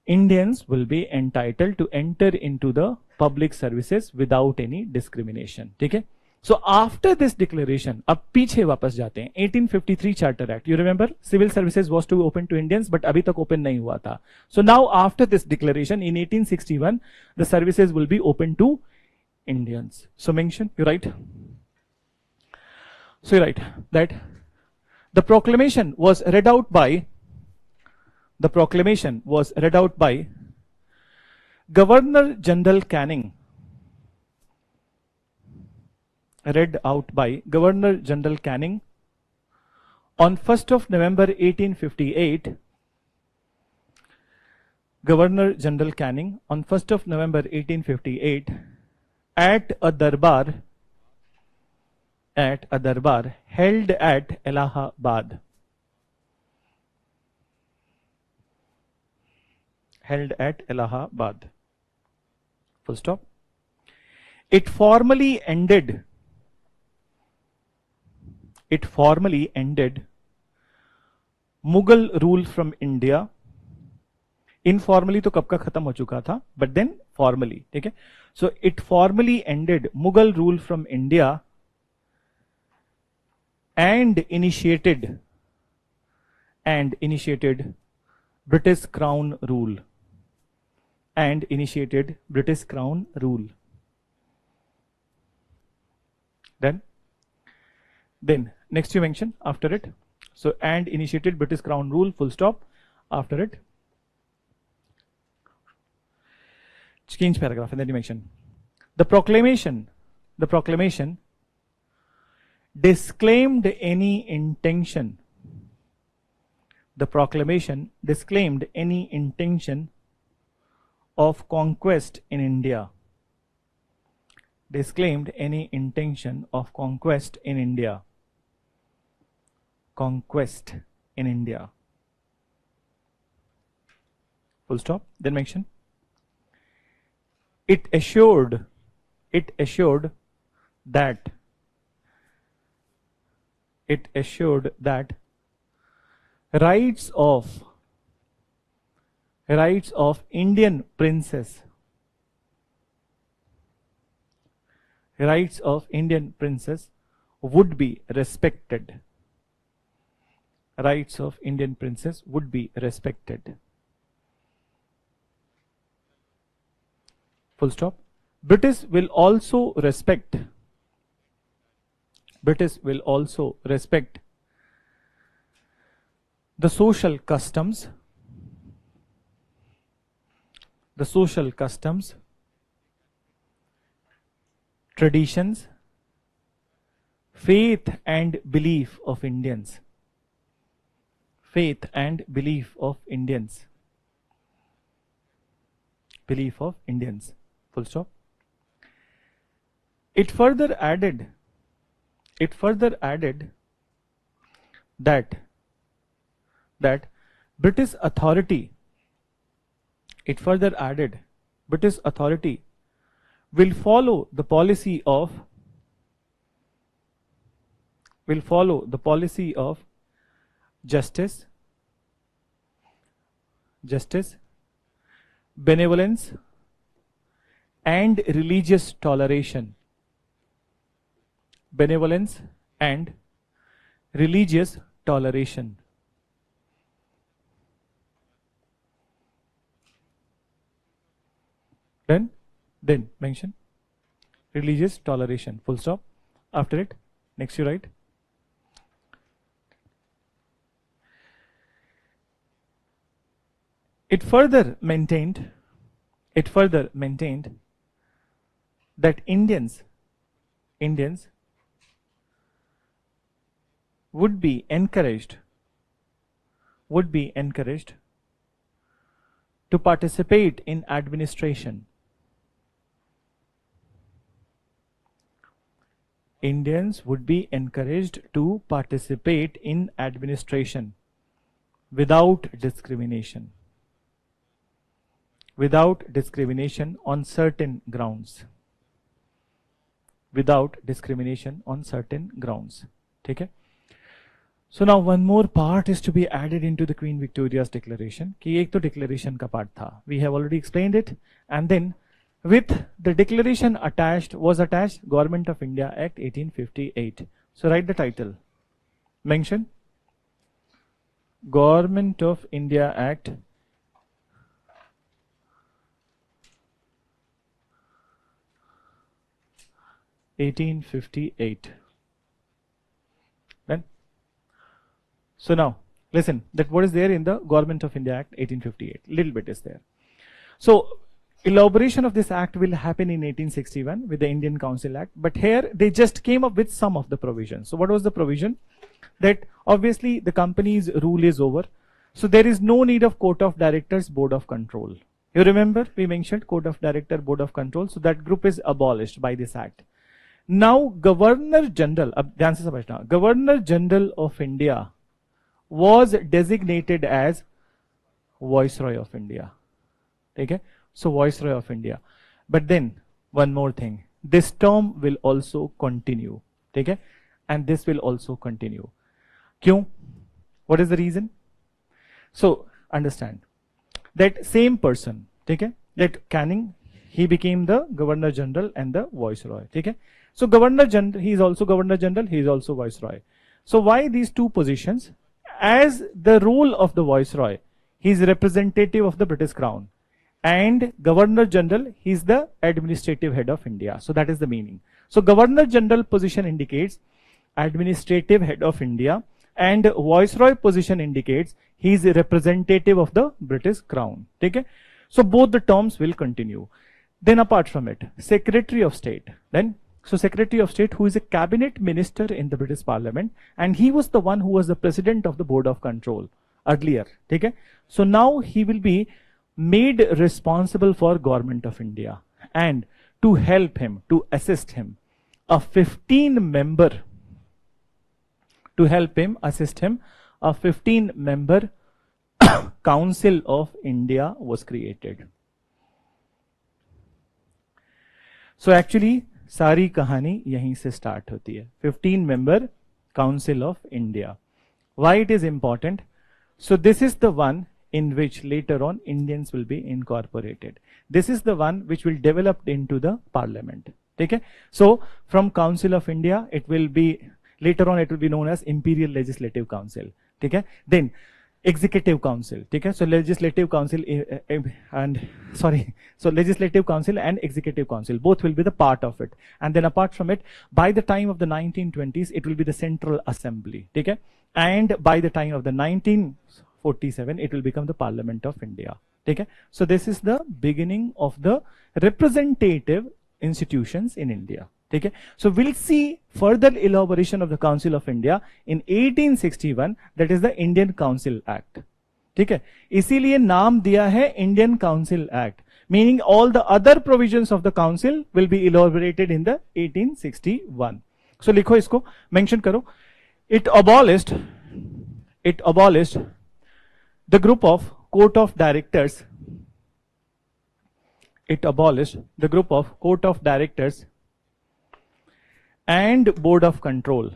S1: Indians will be entitled to enter into the public services without any discrimination. ठीक है? So after this declaration, अब पीछे वापस जाते हैं 1853 Charter Act. You remember civil services was to open to Indians, but अभी तक open नहीं हुआ था. So now after this declaration in 1861, the services will be open to Indians. So mention, you write. So you write that the proclamation was read out by Governor General Canning. Read out by Governor General Canning on 1st of November 1858. Governor General Canning on 1st of November 1858 at a darbar held at Allahabad. Held at Allahabad. Full stop. It formally ended Mughal rule from India. Informally तो कब का खत्म हो चुका था, but then formally. ठीक है? So it formally ended Mughal rule from India and initiated British Crown rule. And initiated British Crown rule. Then next you mention after it. So and initiated British Crown rule, full stop. After it, change paragraph and then you mention the proclamation disclaimed any intention. The proclamation disclaimed any intention of conquest in India. Disclaimed any intention of conquest in India. Conquest in India. Full stop. Then mention. It assured that rights of Indian princes would be respected. Rights of Indian princes would be respected. Full stop. British will also respect the social customs, traditions, faith and belief of Indians. Faith and belief of Indians. Belief of Indians. Full stop. It further added that British authority will follow the policy of justice, benevolence and religious toleration. benevolence, and religious toleration. Then mention religious toleration, full stop. After it, next you write it further maintained that Indians would be encouraged to participate in administration. Indians would be encouraged to participate in administration without discrimination on certain grounds. Okay? So now one more part is to be added into the Queen Victoria's declaration. कि एक तो declaration का part था. We have already explained it. And then with the declaration was attached Government of India Act 1858. So write the title. Mention Government of India Act 1858. Then, so now listen that what is there in the Government of India Act 1858. Little bit is there. So elaboration of this act will happen in 1861 with the Indian Council Act, but here they just came up with some of the provisions. So what was the provision? That obviously the company's rule is over, so there is no need of Court of Directors, Board of Control. You remember we mentioned Court of Director, Board of Control, so that group is abolished by this act. Now Governor General, अब ध्यान से समझना, Governor General of India was designated as Viceroy of India. Okay, so Viceroy of India. But then one more thing, this term will also continue. Okay, and this will also continue. Kyun? What is the reason? So understand that same person, okay, that Canning, he became the Governor General and the Viceroy. Okay, so Governor General, he is also Governor General, he is also Viceroy. So why these two positions? As the role of the Viceroy, he is representative of the British Crown, and Governor General, he is the administrative head of India. So that is the meaning. So Governor General position indicates administrative head of India, and Viceroy position indicates he is a representative of the British Crown. Okay, so both the terms will continue. Then apart from it, Secretary of State. Then so Secretary of State, who is a cabinet minister in the British Parliament, and he was the one who was the president of the Board of Control earlier. Okay, so now he will be made responsible for Government of India, and to help him, to assist him, a 15-member Council of India was created. So actually सारी कहानी यहीं से start होती है. 15-member Council of India. Why it is important? So this is the one in which later on Indians will be incorporated. This is the one which will develop into the Parliament. Okay? So from Council of India, it will be later on it will be known as Imperial Legislative Council. Okay? Then Executive Council. Okay? So Legislative Council Legislative Council and Executive Council, both will be the part of it. And then apart from it, by the time of the 1920s, it will be the Central Assembly. Okay? And by the time of the 1947, it will become the Parliament of India. Okay? So this is the beginning of the representative institutions in India. Okay? So we'll see further elaboration of the Council of India in 1861, that is the Indian Council Act. ठीक है, इसीलिए नाम दिया है Indian Council Act, meaning all the other provisions of the council will be elaborated in the 1861. So लिखो इसको, mention करो. It abolished the group of Court of Directors. It abolished the group of Court of Directors and Board of Control.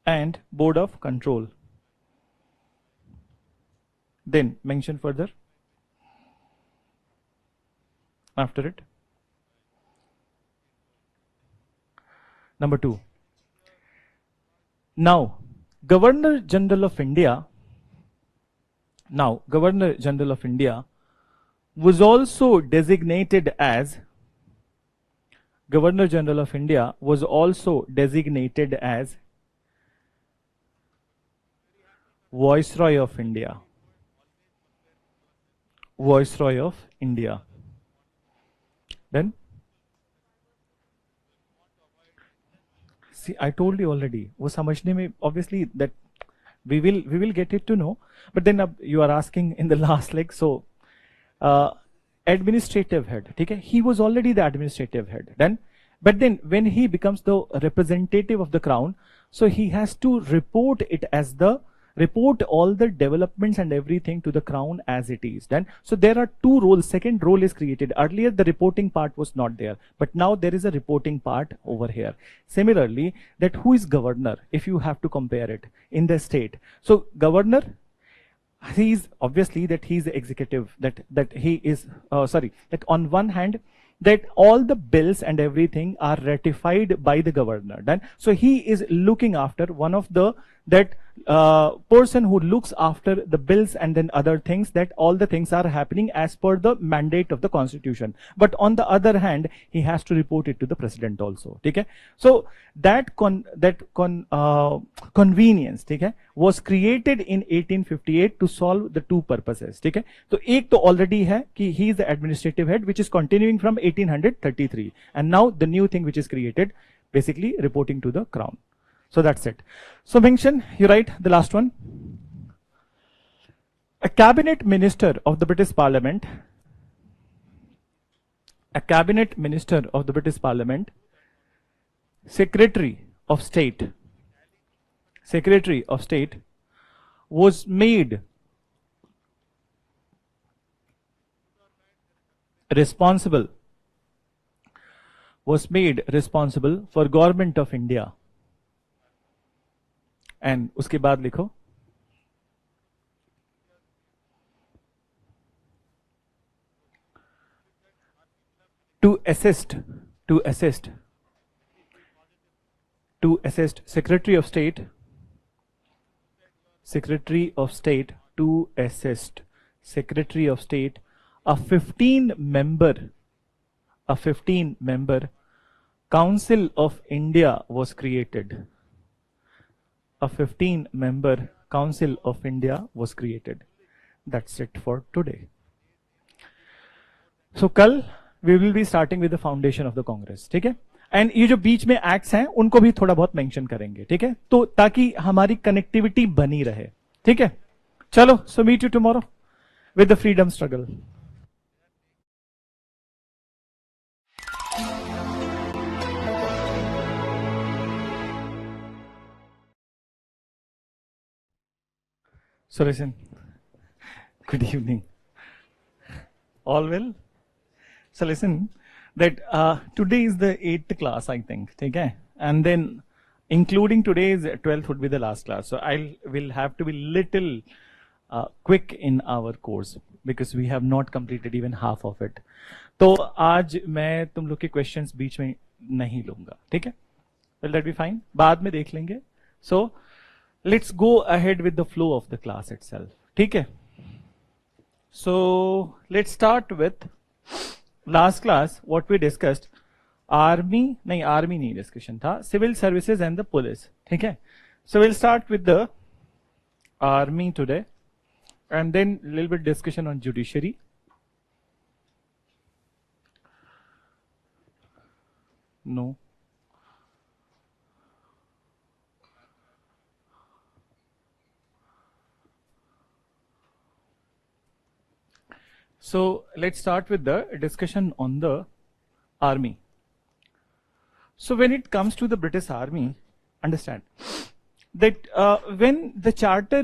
S1: And Board of Control. Then mention further after it. Number 2. Now, Governor General of India was also designated as Viceroy of India. Then, see, I told you already. वो समझने में obviously that we will get it to know. But then you are asking in the last leg. So, administrative head. ठीक है? He was already the administrative head. But then when he becomes the representative of the crown, so he has to report all the developments and everything to the crown as it is. So there are two roles. Second role is created. Earlier the reporting part was not there, but now there is a reporting part over here. Similarly, that who is governor, if you have to compare it in the state. So governor, he is obviously that he is the executive, that on one hand, that all the bills and everything are ratified by the governor. So he is looking after one of the person who looks after the bills and then other things, that all the things are happening as per the mandate of the constitution. But on the other hand, he has to report it to the president also. Okay? So that convenience, okay, was created in 1858 to solve the two purposes. Okay? So एक तो already है कि he is the administrative head, which is continuing from 1833, and now the new thing which is created, basically reporting to the crown. So that's it. So mention, you write the last one. A cabinet minister of the British Parliament, Secretary of State was made responsible for Government of India. And उसके बाद लिखो to assist Secretary of State a 15-member Council of India was created. A 15-member Council of India was created. That's it for today. So कल we will be starting with the foundation of the Congress. ठीक है? And ये जो बीच में acts हैं उनको भी थोड़ा बहुत mention करेंगे. ठीक है? तो ताकि हमारी connectivity बनी रहे. ठीक है? चलो, so meet you tomorrow with the freedom struggle. So listen, good evening. All well? So listen, that today is the 8th class, I think, okay? And then including today's 12th would be the last class. So will have to be little quick in our course because we have not completed even half of it. तो आज मैं तुम लोग के questions बीच में नहीं लूँगा, ठीक है? Will that be fine? बाद में देख लेंगे. So let's go ahead with the flow of the class itself. ठीक है? So let's start with last class. What we discussed, army नहीं discussion था, civil services and the police. ठीक है? So we'll start with the army today, and then a little bit discussion on judiciary. No. So let's start with the discussion on the army. So when it comes to the British Army, understand that when the charter